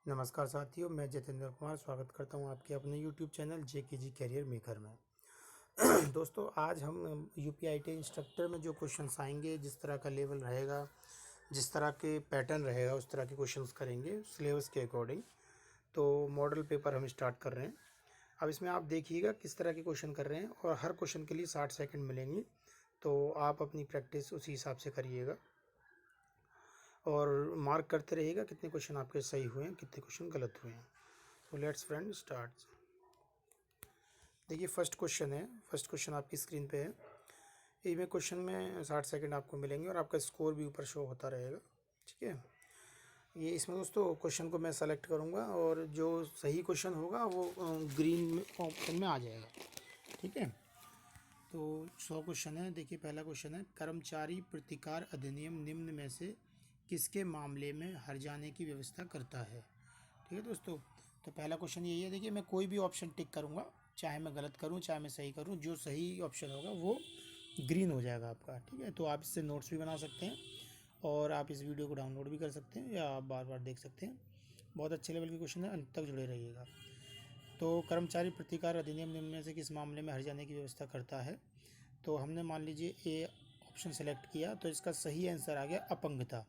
नमस्कार साथियों, मैं जितेंद्र कुमार स्वागत करता हूं आपके अपने YouTube channel JKG career maker में। दोस्तों, आज हम यूपीआईटी इंस्ट्रक्टर में जो क्वेश्चंस आएंगे, जिस तरह का लेवल रहेगा, जिस तरह के पैटर्न रहेगा, उस तरह के क्वेश्चंस करेंगे सिलेबस के अकॉर्डिंग। तो मॉडल पेपर हम स्टार्ट कर रहे हैं। अब इसमें आप देखिएगा किस तरह के क्वेश्चन कर रहे हैं, और हर क्वेश्चन के लिए 60 सेकंड मिलेंगे। तो आप अपनी प्रैक्टिस उसी हिसाब से करिएगा और मार्क करते रहिएगा कितने क्वेश्चन आपके सही हुए हैं, कितने क्वेश्चन गलत हुए हैं। तो लेट्स फ्रेंड स्टार्ट। देखिए, फर्स्ट क्वेश्चन है। फर्स्ट क्वेश्चन आपकी स्क्रीन पे है। इसमें क्वेश्चन में 60 सेकंड आपको मिलेंगे और आपका स्कोर भी ऊपर शो होता रहेगा। ठीक है। ये इसमें दोस्तों क्वेश्चन को मैं सेलेक्ट करूँगा और जो सही क्वेश्चन होगा वो ग्रीन ऑप्शन में आ जाएगा। ठीक है। तो 100 क्वेश्चन है। देखिए, पहला क्वेश्चन है, कर्मचारी प्रतिकार अधिनियम निम्न में से किसके मामले में हर्जाने की व्यवस्था करता है। ठीक है दोस्तों। तो पहला क्वेश्चन यही है। देखिए, मैं कोई भी ऑप्शन टिक करूँगा, चाहे मैं गलत करूँ चाहे मैं सही करूँ, जो सही ऑप्शन होगा वो ग्रीन हो जाएगा आपका। ठीक है। तो आप इससे नोट्स भी बना सकते हैं और आप इस वीडियो को डाउनलोड भी कर सकते हैं या आप बार बार देख सकते हैं। बहुत अच्छे लेवल के क्वेश्चन है, अंत तक जुड़े रहिएगा। तो कर्मचारी प्रतिकार अधिनियम निम्न में से किस मामले में हर्जाने की व्यवस्था करता है। तो हमने मान लीजिए ए ऑप्शन सेलेक्ट किया, तो इसका सही आंसर आ गया अपंगता।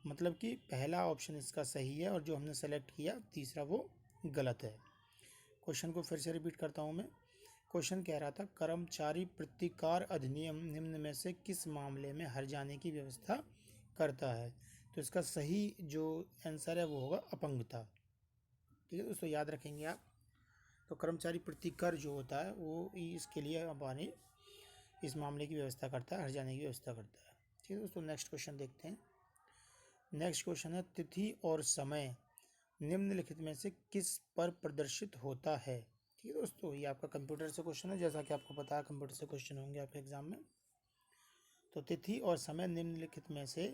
मतलब कि पहला ऑप्शन इसका सही है और जो हमने सेलेक्ट किया तीसरा वो गलत है। क्वेश्चन को फिर से रिपीट करता हूँ मैं। क्वेश्चन कह रहा था, कर्मचारी प्रतिकार अधिनियम निम्न में से किस मामले में हर्जाने की व्यवस्था करता है। तो इसका सही जो आंसर है वो होगा अपंगता। ठीक है दोस्तों, याद रखेंगे आप। तो कर्मचारी प्रतिकर जो होता है वो इसके लिए हमारे इस मामले की व्यवस्था करता है, हर्जाने की व्यवस्था करता है। ठीक है दोस्तों, नेक्स्ट क्वेश्चन देखते हैं। नेक्स्ट क्वेश्चन है, तिथि और समय निम्नलिखित में से किस पर प्रदर्शित होता है। ठीक है दोस्तों, ये आपका कंप्यूटर से क्वेश्चन है। जैसा कि आपको पता है, कंप्यूटर से क्वेश्चन होंगे आपके एग्जाम में। तो तिथि और समय निम्नलिखित में से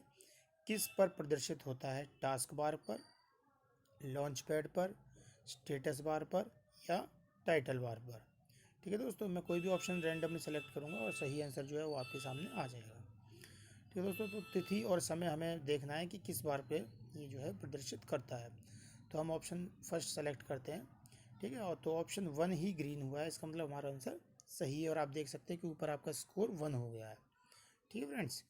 किस पर प्रदर्शित होता है। टास्क बार पर, लॉन्च पैड पर, स्टेटस बार पर या टाइटल बार पर। ठीक है दोस्तों, मैं कोई भी ऑप्शन रैंडमली सेलेक्ट करूंगा और सही आंसर जो है वो आपके सामने आ जाएगा। ठीक है दोस्तों, तो तिथि और समय हमें देखना है कि किस बार पे ये जो है प्रदर्शित करता है। तो हम ऑप्शन फर्स्ट सेलेक्ट करते हैं। ठीक है। और तो ऑप्शन 1 ही ग्रीन हुआ है, इसका मतलब हमारा आंसर सही है और आप देख सकते हैं कि ऊपर आपका स्कोर 1 हो गया है। ठीक है फ्रेंड्स।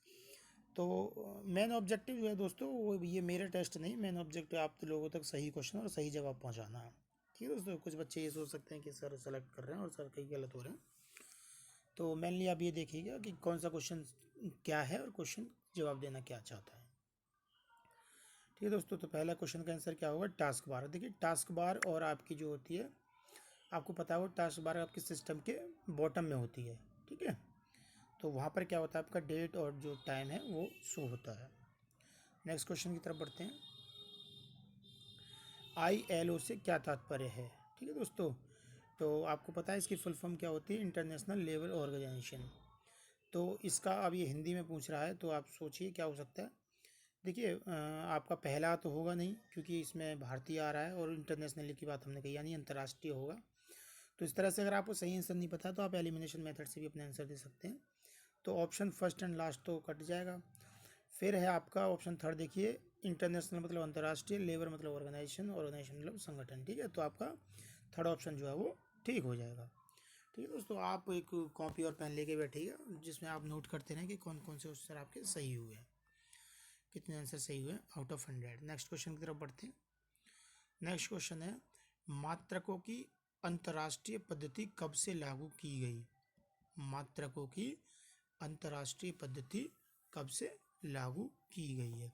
तो मेन ऑब्जेक्टिव जो है दोस्तों वो ये मेरा टेस्ट नहीं, मेन ऑब्जेक्टिव आप लोगों तक सही क्वेश्चन और सही जवाब पहुंचाना है। ठीक है दोस्तों, कुछ बच्चे ये सोच सकते हैं कि सर सेलेक्ट कर रहे हैं और सर कई गलत हो रहे हैं। तो मेनली आप ये देखिएगा कि कौन सा क्वेश्चन क्या है और क्वेश्चन जवाब देना क्या चाहता है। ठीक है दोस्तों, तो पहला क्वेश्चन का आंसर क्या होगा, टास्क बार। देखिए, टास्क बार और आपकी जो होती है, आपको पता हो टास्क बार आपके सिस्टम के बॉटम में होती है। ठीक है। तो वहाँ पर क्या होता है, आपका डेट और जो टाइम है वो शो होता है। नेक्स्ट क्वेश्चन की तरफ बढ़ते हैं। ILO से क्या तात्पर्य है। ठीक है दोस्तों, तो आपको पता है इसकी फुल फॉर्म क्या होती है, इंटरनेशनल लेबर ऑर्गेनाइजेशन। तो इसका अब ये हिंदी में पूछ रहा है, तो आप सोचिए क्या हो सकता है। देखिए, आपका पहला तो होगा नहीं क्योंकि इसमें भारतीय आ रहा है और इंटरनेशनल की बात हमने कही, यानी अंतर्राष्ट्रीय होगा। तो इस तरह से अगर आपको सही आंसर नहीं पता तो आप एलिमिनेशन मेथड से भी अपने आंसर दे सकते हैं। तो ऑप्शन फर्स्ट एंड लास्ट तो कट जाएगा। फिर है आपका ऑप्शन थर्ड। देखिए, इंटरनेशनल मतलब अंतर्राष्ट्रीय, लेबर मतलब ऑर्गेनाइजेशन, ऑर्गेनाइजेशन मतलब संगठन। ठीक है। तो आपका थर्ड ऑप्शन जो है वो ठीक हो जाएगा। ठीक है दोस्तों, आप एक कॉपी और पेन लेके बैठिएगा जिसमें आप नोट करते रहें कि कौन कौन से आंसर आपके सही हुए हैं, कितने आंसर सही हुए आउट ऑफ 100। नेक्स्ट क्वेश्चन की तरफ बढ़ते हैं। नेक्स्ट क्वेश्चन है, मात्रकों की अंतर्राष्ट्रीय पद्धति कब से लागू की गई। मात्रकों की अंतर्राष्ट्रीय पद्धति कब से लागू की गई है।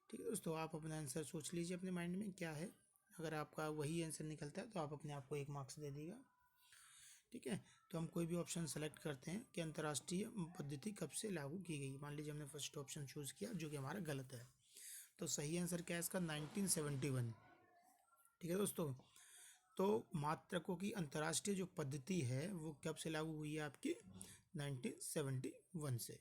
ठीक है दोस्तों, आप अपना आंसर सोच लीजिए अपने माइंड में क्या है। अगर आपका वही आंसर निकलता है तो आप अपने आप को 1 मार्क्स दे दीजिएगा। ठीक है। तो हम कोई भी ऑप्शन सेलेक्ट करते हैं कि अंतर्राष्ट्रीय पद्धति कब से लागू की गई। मान लीजिए हमने फर्स्ट ऑप्शन चूज़ किया जो कि हमारा गलत है। तो सही आंसर क्या है इसका, 1971। ठीक है दोस्तों, तो मात्रकों की अंतर्राष्ट्रीय जो पद्धति है वो कब से लागू हुई है आपकी, 1971 से।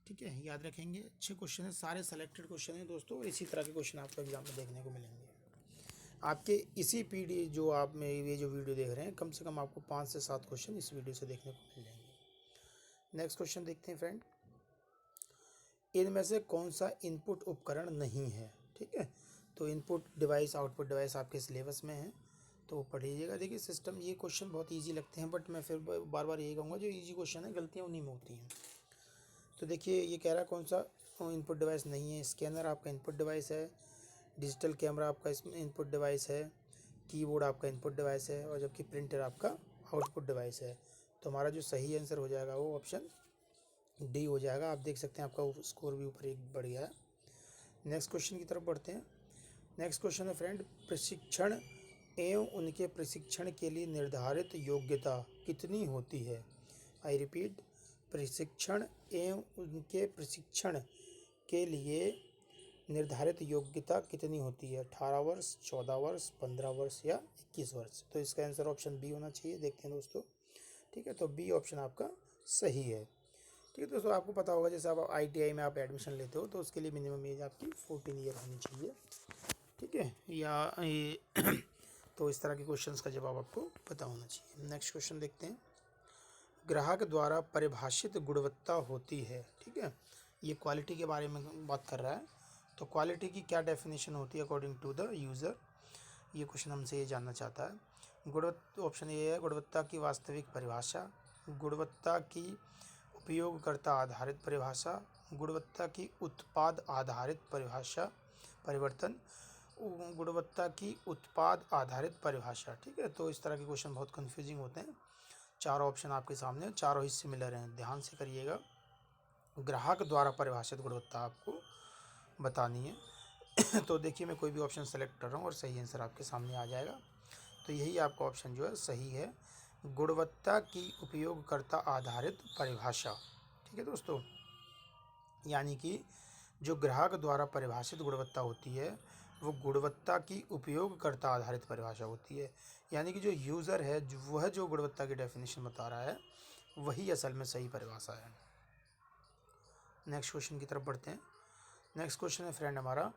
ठीक है, याद रखेंगे। अच्छे क्वेश्चन है, सारे सेलेक्टेड क्वेश्चन है दोस्तों, और इसी तरह के क्वेश्चन आपको एग्जाम में देखने को मिलेंगे। आपके इसी पीडी जो आप में ये जो वीडियो देख रहे हैं, कम से कम आपको 5 से 7 क्वेश्चन इस वीडियो से देखने को मिल जाएंगे। नेक्स्ट क्वेश्चन देखते हैं फ्रेंड। इनमें से कौन सा इनपुट उपकरण नहीं है। ठीक है। तो इनपुट डिवाइस आउटपुट डिवाइस आपके सिलेबस में है, तो वो पढ़ लीजिएगा। देखिए सिस्टम, ये क्वेश्चन बहुत इजी लगते हैं, बट मैं फिर बार बार यही कहूँगा, जो इजी क्वेश्चन है गलतियाँ उन्हीं में होती हैं। तो देखिए ये कह रहा है कौन सा इनपुट डिवाइस नहीं है। स्कैनर आपका इनपुट डिवाइस है, डिजिटल कैमरा आपका इसमें इनपुट डिवाइस है, कीबोर्ड आपका इनपुट डिवाइस है, और जबकि प्रिंटर आपका आउटपुट डिवाइस है। तो हमारा जो सही आंसर हो जाएगा वो ऑप्शन डी हो जाएगा। आप देख सकते हैं आपका स्कोर भी ऊपर एक बढ़ गया है। नेक्स्ट क्वेश्चन की तरफ बढ़ते हैं। नेक्स्ट क्वेश्चन है फ्रेंड, प्रशिक्षण एवं उनके प्रशिक्षण के लिए निर्धारित योग्यता कितनी होती है। आई रिपीट, प्रशिक्षण एवं उनके प्रशिक्षण के लिए निर्धारित योग्यता कितनी होती है। 18 वर्ष, 14 वर्ष, 15 वर्ष या 21 वर्ष। तो इसका आंसर ऑप्शन बी होना चाहिए। देखते हैं दोस्तों, ठीक है, तो बी ऑप्शन आपका सही है। ठीक है दोस्तों, आपको पता होगा जैसे आप ITI में आप एडमिशन लेते हो तो उसके लिए मिनिमम एज आपकी 14 ईयर होनी चाहिए, ठीक है, या ये तो इस तरह के क्वेश्चंस का जवाब आपको पता होना चाहिए। नेक्स्ट क्वेश्चन देखते हैं। ग्राहक द्वारा परिभाषित गुणवत्ता होती है, ठीक है, ये क्वालिटी के बारे में बात कर रहा है। तो क्वालिटी की क्या डेफिनेशन होती है अकॉर्डिंग टू द यूज़र, ये क्वेश्चन हमसे ये जानना चाहता है। गुणवत्ता, ऑप्शन ए है गुणवत्ता की वास्तविक परिभाषा, गुणवत्ता की उपयोगकर्ता आधारित परिभाषा, गुणवत्ता की उत्पाद आधारित परिभाषा परिवर्तन, गुणवत्ता की उत्पाद आधारित परिभाषा। ठीक है, तो इस तरह के क्वेश्चन बहुत कंफ्यूजिंग होते हैं। चारों ऑप्शन आपके सामने, चारों ही सिमिलर हैं, ध्यान से करिएगा। ग्राहक द्वारा परिभाषित गुणवत्ता आपको बतानी है तो देखिए मैं कोई भी ऑप्शन सेलेक्ट कर रहा हूँ और सही आंसर आपके सामने आ जाएगा। तो यही आपका ऑप्शन जो है सही है, गुणवत्ता की उपयोगकर्ता आधारित परिभाषा। ठीक है दोस्तों, यानी कि जो ग्राहक द्वारा परिभाषित गुणवत्ता होती है वो गुणवत्ता की उपयोगकर्ता आधारित परिभाषा होती है, यानी कि जो यूज़र है वह जो गुणवत्ता की डेफिनेशन बता रहा है वही असल में सही परिभाषा है। नेक्स्ट क्वेश्चन की तरफ बढ़ते हैं। नेक्स्ट क्वेश्चन है फ्रेंड हमारा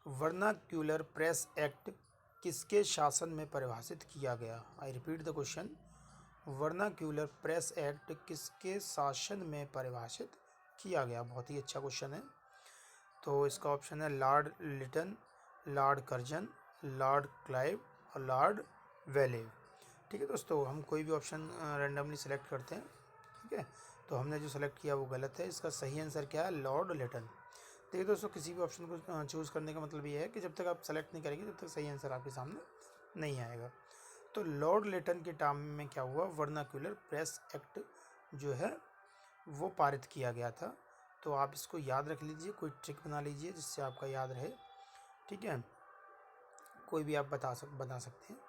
वर्नाक्यूलर प्रेस एक्ट किसके शासन में परिभाषित किया गया। आई repeat the question, vernacular press act किसके शासन में परिभाषित किया गया। बहुत ही अच्छा क्वेश्चन है। तो इसका ऑप्शन है Lord Lytton, Lord Curzon, Lord Clive और लॉर्ड वेलेव। ठीक है दोस्तों, हम कोई भी ऑप्शन रैंडमली सेलेक्ट करते हैं। ठीक है, तो हमने जो सेलेक्ट किया वो गलत है। इसका सही आंसर क्या है, लॉर्ड लिटन। देखिए दोस्तों, किसी भी ऑप्शन को चूज़ करने का मतलब ये है कि जब तक आप सेलेक्ट नहीं करेंगे तब तक सही आंसर आपके सामने नहीं आएगा। तो लॉर्ड लिटन के टाइम में क्या हुआ, वर्नाक्यूलर प्रेस एक्ट जो है वो पारित किया गया था। तो आप इसको याद रख लीजिए, कोई ट्रिक बना लीजिए जिससे आपका याद रहे। ठीक है, कोई भी आप बता सकते हैं।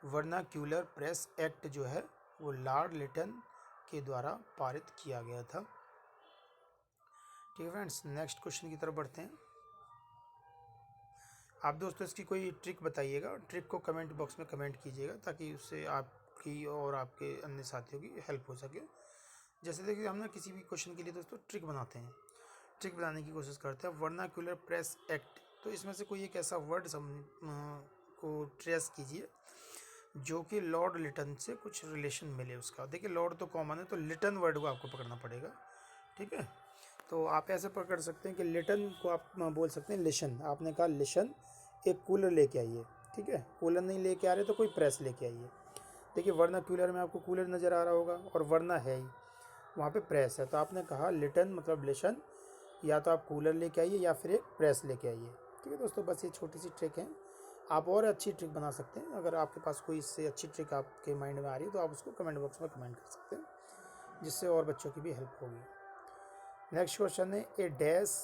वर्नाक्यूलर प्रेस एक्ट जो है वो लॉर्ड लिटन के द्वारा पारित किया गया था। ठीक है फ्रेंड्स, नेक्स्ट क्वेश्चन की तरफ बढ़ते हैं। आप दोस्तों इसकी कोई ट्रिक बताइएगा, ट्रिक को कमेंट बॉक्स में कमेंट कीजिएगा ताकि उससे आपकी और आपके अन्य साथियों की हेल्प हो सके। जैसे देखिए हम ना किसी भी क्वेश्चन के लिए दोस्तों ट्रिक बनाते हैं, ट्रिक बनाने की कोशिश करते हैं। वर्नाक्यूलर प्रेस एक्ट, तो इसमें से कोई एक ऐसा वर्ड को ट्रेस कीजिए जो कि लॉर्ड लिटन से कुछ रिलेशन मिले उसका। देखिए लॉर्ड तो कॉमन है, तो लिटन वर्ड को आपको पकड़ना पड़ेगा। ठीक है, तो आप ऐसे पकड़ सकते हैं कि लिटन को आप बोल सकते हैं लिशन। आपने कहा लिशन एक कूलर लेके आइए। ठीक है, कूलर नहीं लेके आ रहे तो कोई प्रेस लेके आइए। देखिए वर्नाक्यूलर में आपको कूलर नज़र आ रहा होगा और वर्ना है ही, वहाँ पे प्रेस है, तो आपने कहा लिटन मतलब लिशन, या तो आप कूलर लेके आइए या फिर एक प्रेस लेके आइए। ठीक है दोस्तों, बस ये छोटी सी ट्रिक है। आप और अच्छी ट्रिक बना सकते हैं। अगर आपके पास कोई इससे अच्छी ट्रिक आपके माइंड में आ रही है तो आप उसको कमेंट बॉक्स में कमेंट कर सकते हैं, जिससे और बच्चों की भी हेल्प होगी। नेक्स्ट क्वेश्चन है, A dash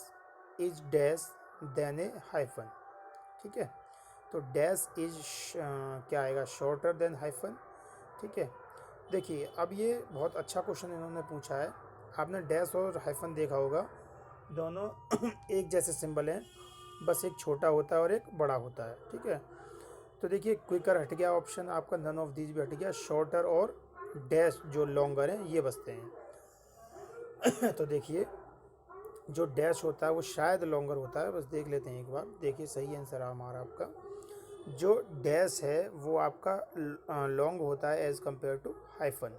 is dash then A hyphen. ठीक है, तो डैश इज क्या आएगा, शॉर्टर देन हाइफन। ठीक है, देखिए अब ये बहुत अच्छा क्वेश्चन इन्होंने पूछा है। आपने डैश और हाइफन देखा होगा, दोनों एक जैसे सिंबल हैं, बस एक छोटा होता है और एक बड़ा होता है। ठीक है, तो देखिए क्विकर हट गया ऑप्शन आपका, नन ऑफ दीज भी हट गया, शॉर्टर और डैश जो लॉन्गर हैं ये बचते हैं तो देखिए जो डैश होता है वो शायद लॉन्गर होता है, बस देख लेते हैं एक बार। देखिए सही आंसर है हमारा आपका, जो डैश है वो आपका लॉन्ग होता है एज़ कम्पेयर टू हाइफन।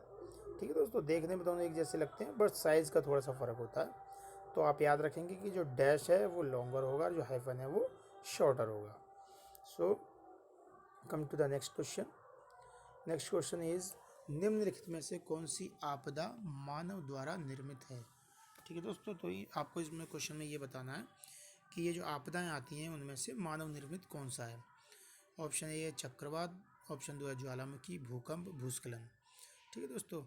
ठीक है दोस्तों, देखने में दोनों एक जैसे लगते हैं, बट साइज़ का थोड़ा सा फ़र्क होता है। तो आप याद रखेंगे कि जो डैश है वो लॉन्गर होगा और जो हाइफन है वो शॉर्टर होगा। So come to the next question. Next question is निम्नलिखित में से कौन सी आपदा मानव द्वारा निर्मित है। ठीक है दोस्तों, तो ये आपको इसमें क्वेश्चन में ये बताना है कि ये जो आपदाएं आती हैं उनमें से मानव निर्मित कौन सा है। ऑप्शन ए है चक्रवात, ऑप्शन 2 है ज्वालामुखी, भूकंप, भूस्खलन। ठीक है दोस्तों,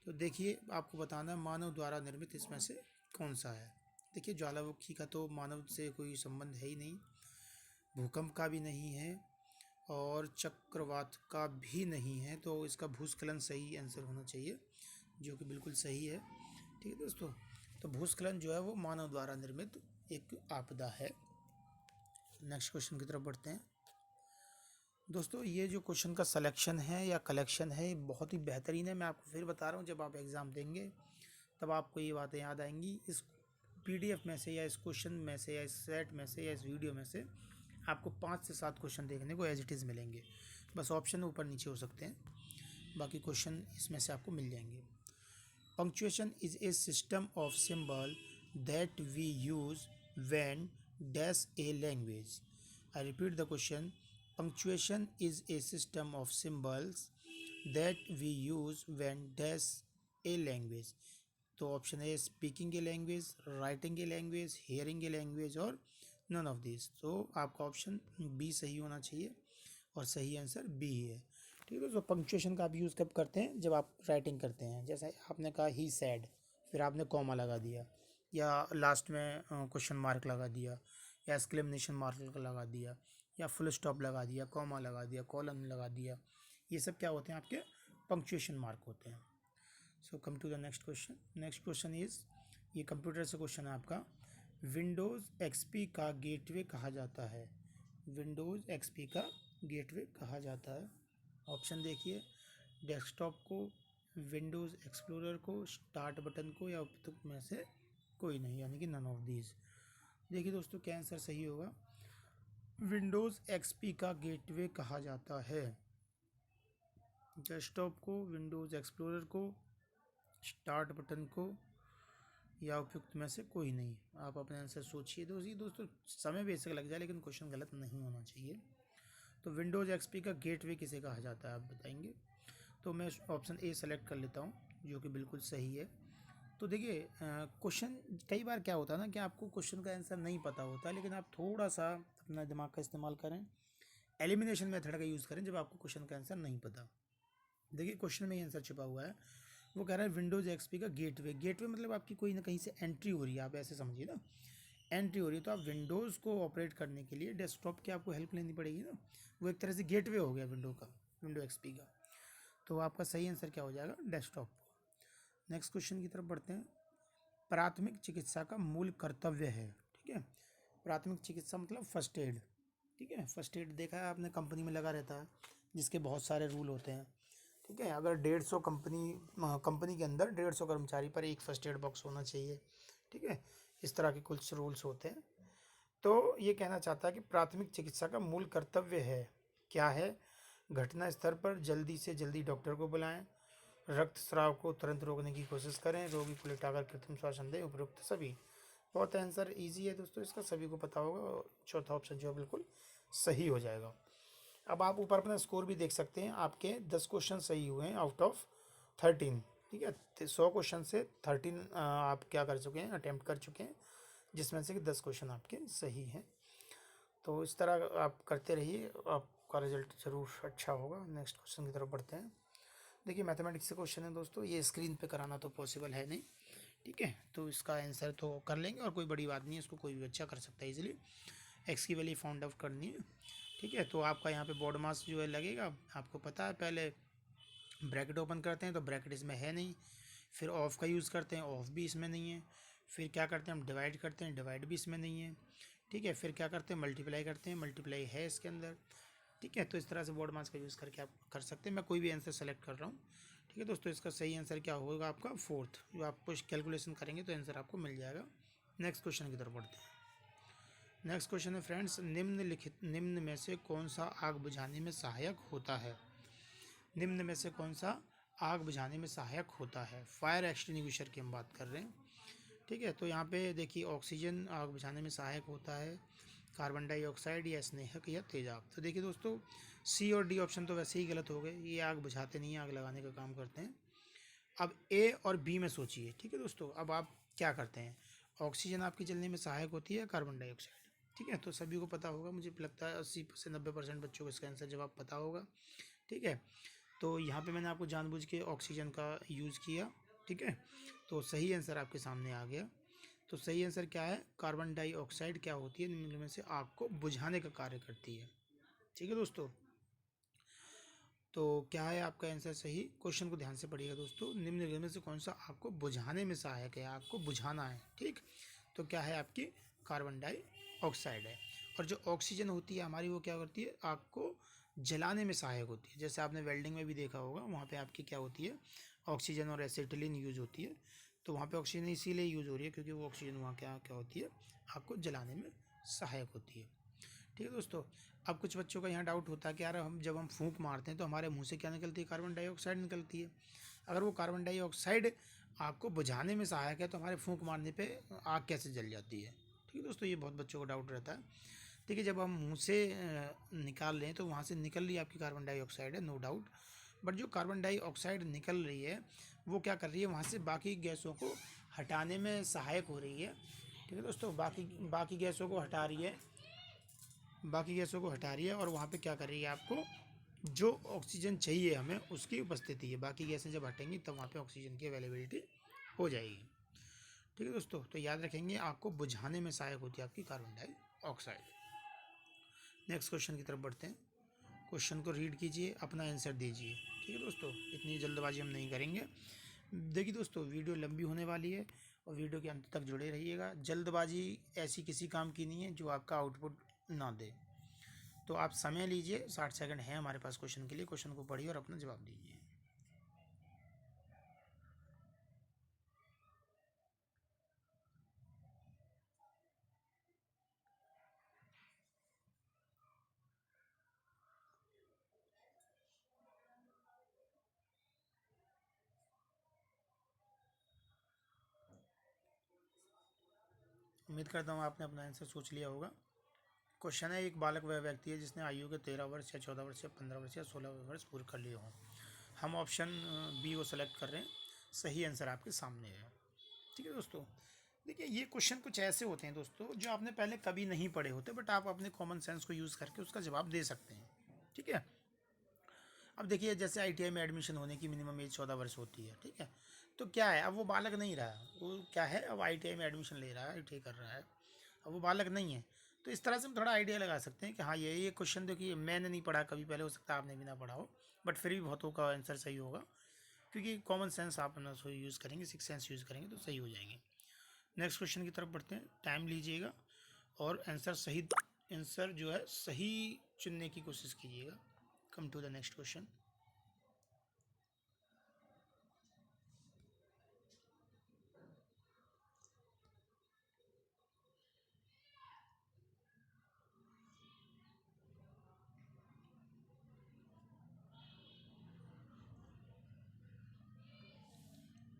तो देखिए आपको बताना है मानव द्वारा निर्मित इसमें से कौन सा है। देखिए ज्वालामुखी का तो मानव से कोई संबंध है ही नहीं, भूकंप का भी नहीं है और चक्रवात का भी नहीं है, तो इसका भूस्खलन सही आंसर होना चाहिए, जो कि बिल्कुल सही है। ठीक है दोस्तों, तो भूस्खलन जो है वो मानव द्वारा निर्मित एक आपदा है। नेक्स्ट क्वेश्चन की तरफ बढ़ते हैं। दोस्तों ये जो क्वेश्चन का सिलेक्शन है या कलेक्शन है बहुत ही बेहतरीन है। मैं आपको फिर बता रहा हूँ, जब आप एग्ज़ाम देंगे तब आपको ये बातें याद आएंगी। इस पीडीएफ में से या इस क्वेश्चन में से या इस सेट में से या इस वीडियो में से आपको 5 से 7 क्वेश्चन देखने को एज इट इज़ मिलेंगे। बस ऑप्शन ऊपर नीचे हो सकते हैं, बाकी क्वेश्चन इसमें से आपको मिल जाएंगे। Punctuation is a system of symbol that we use when dash a language. I repeat the question. Punctuation is a system of symbols that we use when dash a language। तो option है speaking a language, writing a language, hearing a language और none of this. तो आपका option B सही होना चाहिए और सही आंसर बी ही है। ठीक है, तो पंक्चुएशन का आप यूज़ कब करते हैं, जब आप राइटिंग करते हैं। जैसे आपने कहा ही सैड, फिर आपने कॉमा लगा दिया या लास्ट में क्वेश्चन मार्क लगा दिया या एक्सक्लेमेशन मार्क लगा दिया या फुल स्टॉप लगा दिया, कॉमा लगा दिया, कॉलन लगा दिया, ये सब क्या होते हैं आपके पंक्चुएशन मार्क होते हैं। So come to the next question. Next question is, ये कंप्यूटर से क्वेश्चन है आपका। विंडोज़ एक्सपी का गेटवे कहा जाता है। विंडोज़ एक्सपी का गेटवे कहा जाता है। ऑप्शन देखिए, डेस्कटॉप को, विंडोज़ एक्सप्लोरर को, स्टार्ट बटन को या उपयुक्त में से कोई नहीं, यानी कि नन ऑफ दीज। देखिए दोस्तों क्या आंसर सही होगा। विंडोज़ एक्सपी का गेटवे कहा जाता है। डेस्कटॉप को, विंडोज़ एक्सप्लोरर को, स्टार्ट बटन को या उपयुक्त में से कोई नहीं। आप अपने आंसर सोचिए दोस्तों, समय बेशक लग जाए लेकिन क्वेश्चन गलत नहीं होना चाहिए। तो विंडोज़ एक्सपी का गेटवे किसे कहा जाता है आप बताएंगे। तो मैं ऑप्शन ए सेलेक्ट कर लेता हूँ, जो कि बिल्कुल सही है। तो देखिए क्वेश्चन कई बार क्या होता है ना कि आपको क्वेश्चन का आंसर नहीं पता होता, लेकिन आप थोड़ा सा अपना दिमाग का इस्तेमाल करें, एलिमिनेशन मेथड का यूज़ करें जब आपको क्वेश्चन का आंसर नहीं पता। देखिए क्वेश्चन में ही आंसर छिपा हुआ है। वो कह रहा है विंडोज़ एक्सपी का गेटवे। गेटवे मतलब आपकी कोई ना कहीं से एंट्री हो रही है, आप ऐसे समझिए ना, एंट्री हो रही है। तो आप विंडोज़ को ऑपरेट करने के लिए डेस्कटॉप की आपको हेल्प लेनी पड़ेगी ना, वो एक तरह से गेटवे हो गया विंडो का, विंडो एक्सपी का। तो आपका सही आंसर क्या हो जाएगा, डेस्कटॉप। नेक्स्ट क्वेश्चन की तरफ बढ़ते हैं। प्राथमिक चिकित्सा का मूल कर्तव्य है। ठीक है, प्राथमिक चिकित्सा मतलब फर्स्ट एड। ठीक है, फर्स्ट एड देखा है आपने, कंपनी में लगा रहता है, जिसके बहुत सारे रूल होते हैं। ठीक है, अगर 150 कंपनी के अंदर 150 कर्मचारी पर एक फर्स्ट एड बॉक्स होना चाहिए। ठीक है, इस तरह के कुछ रूल्स होते हैं। तो ये कहना चाहता है कि प्राथमिक चिकित्सा का मूल कर्तव्य है, क्या है, घटना स्तर पर जल्दी से जल्दी डॉक्टर को बुलाएं, रक्तस्राव को तुरंत रोकने की कोशिश करें, रोगी को लिटाकर कृत्रिम श्वसन दें, उपयुक्त सभी। बहुत आंसर इजी है दोस्तों, इसका सभी को पता होगा और चौथा ऑप्शन जो है बिल्कुल सही हो जाएगा। अब आप ऊपर अपना स्कोर भी देख सकते हैं, आपके 10 क्वेश्चन सही हुए हैं आउट ऑफ 13। ठीक है, 100 क्वेश्चन से 13 आप क्या कर चुके हैं, अटैम्प्ट कर चुके हैं, जिसमें से कि 10 क्वेश्चन आपके सही हैं। तो इस तरह आप करते रहिए, आपका रिजल्ट ज़रूर अच्छा होगा। नेक्स्ट क्वेश्चन की तरफ बढ़ते हैं। देखिए मैथमेटिक्स से क्वेश्चन है दोस्तों, ये स्क्रीन पे कराना तो पॉसिबल है नहीं। ठीक है, तो इसका आंसर तो कर लेंगे और कोई बड़ी बात नहीं है, इसको कोई भी बच्चा कर सकता है इजीली। एक्स की वैल्यू फाउंड आउट करनी है। ठीक है, तो आपका यहाँ पे बोर्ड मास जो है लगेगा, आपको पता है। पहले ब्रैकेट ओपन करते हैं तो ब्रैकेट इसमें है नहीं, फिर ऑफ का यूज़ करते हैं, ऑफ भी इसमें नहीं है। फिर क्या करते हैं हम, डिवाइड करते हैं, डिवाइड भी इसमें नहीं है। ठीक है, फिर क्या करते हैं, मल्टीप्लाई करते हैं, मल्टीप्लाई है इसके अंदर। ठीक है, तो इस तरह से बोर्ड मास का यूज़ करके आप कर सकते हैं। मैं कोई भी आंसर सेलेक्ट कर रहा हूँ। ठीक है दोस्तों, इसका सही आंसर क्या होगा आपका, 4th। जो आप कुछ कैलकुलेशन करेंगे तो आंसर आपको मिल जाएगा। नेक्स्ट क्वेश्चन की तरफ बढ़ते हैं। नेक्स्ट क्वेश्चन है फ्रेंड्स, निम्न में से कौन सा आग बुझाने में सहायक होता है। निम्न में से कौन सा आग बुझाने में सहायक होता है। फायर एक्सटिंग्विशर की हम बात कर रहे हैं। ठीक है, तो यहाँ पे देखिए ऑक्सीजन आग बुझाने में सहायक होता है, कार्बन डाइऑक्साइड या स्नेहक या तेजाब। तो देखिए दोस्तों, सी और डी ऑप्शन तो वैसे ही गलत हो गए, ये आग बुझाते नहीं, आग लगाने का काम करते हैं। अब ए और बी में सोचिए, ठीक है दोस्तों। अब आप क्या करते हैं, ऑक्सीजन आपकी जलने में सहायक होती है, कार्बन डाइऑक्साइड, ठीक है। तो सभी को पता होगा, मुझे लगता है 80 से 90% बच्चों को इसका आंसर जवाब पता होगा, ठीक है। तो यहाँ पे मैंने आपको जानबूझ के ऑक्सीजन का यूज़ किया, ठीक है। तो सही आंसर आपके सामने आ गया। तो सही आंसर क्या है, कार्बन डाइऑक्साइड क्या होती है, निम्न में से आग को बुझाने का कार्य करती है, ठीक है दोस्तों। तो क्या है आपका आंसर सही, क्वेश्चन को ध्यान से पढ़िएगा दोस्तों। निम्न में से कौन सा आग को बुझाने में सहायक है, आग को बुझाना है, ठीक। तो क्या है आपकी, कार्बन डाइऑक्साइड है। और जो ऑक्सीजन होती है हमारी, वो क्या करती है, आग को जलाने में सहायक होती है। जैसे आपने वेल्डिंग में भी देखा होगा, वहाँ पे आपकी क्या होती है, ऑक्सीजन और एसिटिलीन यूज होती है। तो वहाँ पे ऑक्सीजन इसीलिए यूज़ हो रही है क्योंकि वो ऑक्सीजन वहाँ क्या क्या होती है, आग को जलाने में सहायक होती है, ठीक है दोस्तों। अब कुछ बच्चों का यहाँ डाउट होता है कि यार जब हम फूंक मारते हैं तो हमारे मुंह से क्या निकलती है, कार्बन डाइऑक्साइड निकलती है। अगर वो कार्बन डाइऑक्साइड आग को बुझाने में सहायक है तो हमारे फूंक मारने पे आग कैसे जल जाती है, ठीक है दोस्तों। ये बहुत बच्चों को डाउट रहता है। देखिए, जब हम मुंह से निकाल रहे हैं तो वहाँ से निकल रही है आपकी कार्बन डाइऑक्साइड है, नो डाउट। बट जो कार्बन डाइऑक्साइड निकल रही है वो क्या कर रही है, वहाँ से बाकी गैसों को हटाने में सहायक हो रही है, ठीक है दोस्तों। बाकी गैसों को हटा रही है, और वहाँ पे क्या कर रही है, आपको जो ऑक्सीजन चाहिए हमें उसकी उपस्थिति है। बाकी गैसें जब हटेंगी तब वहाँ पे ऑक्सीजन की अवेलेबिलिटी हो जाएगी, ठीक है दोस्तों। तो याद रखेंगे, आपको बुझाने में सहायक होती है आपकी कार्बन डाइऑक्साइड। नेक्स्ट क्वेश्चन की तरफ बढ़ते हैं। क्वेश्चन को रीड कीजिए, अपना आंसर दीजिए, ठीक है दोस्तों। इतनी जल्दबाजी हम नहीं करेंगे। देखिए दोस्तों, वीडियो लंबी होने वाली है और वीडियो के अंत तक जुड़े रहिएगा। जल्दबाजी ऐसी किसी काम की नहीं है जो आपका आउटपुट ना दे। तो आप समय लीजिए, 60 सेकंड है हमारे पास क्वेश्चन के लिए। क्वेश्चन को पढ़िए और अपना जवाब दीजिए। उम्मीद करता हूँ आपने अपना आंसर सोच लिया होगा। क्वेश्चन है, एक बालक वह व्यक्ति है जिसने आयु के 13 वर्ष या 14 वर्ष या 15 वर्ष या 16 वर्ष पूरे कर लिए हों। हम ऑप्शन बी को सेलेक्ट कर रहे हैं। सही आंसर आपके सामने है, ठीक है दोस्तों। देखिए, ये क्वेश्चन कुछ ऐसे होते हैं दोस्तों जो आपने पहले कभी नहीं पढ़े होते, बट आप अपने कॉमन सेंस को यूज़ करके उसका जवाब दे सकते हैं, ठीक है। अब देखिए, जैसे आईटीआई में एडमिशन होने की मिनिमम एज 14 वर्ष होती है, ठीक है। तो क्या है, अब वो बालक नहीं रहा, वो क्या है, अब आईटीआई में एडमिशन ले रहा है, आईटीआई कर रहा है, अब वो बालक नहीं है। तो इस तरह से हम थोड़ा आइडिया लगा सकते हैं कि हाँ, ये क्वेश्चन देखिए मैंने नहीं पढ़ा कभी पहले, हो सकता है आपने भी ना पढ़ा हो, बट फिर भी बहुतों का आंसर सही होगा क्योंकि कॉमन सेंस आप अपना यूज़ करेंगे, सिक्स सेंस यूज़ करेंगे तो सही हो जाएंगे। नेक्स्ट क्वेश्चन की तरफ बढ़ते हैं। टाइम लीजिएगा और आंसर जो है सही चुनने की कोशिश कीजिएगा। Come to the next question.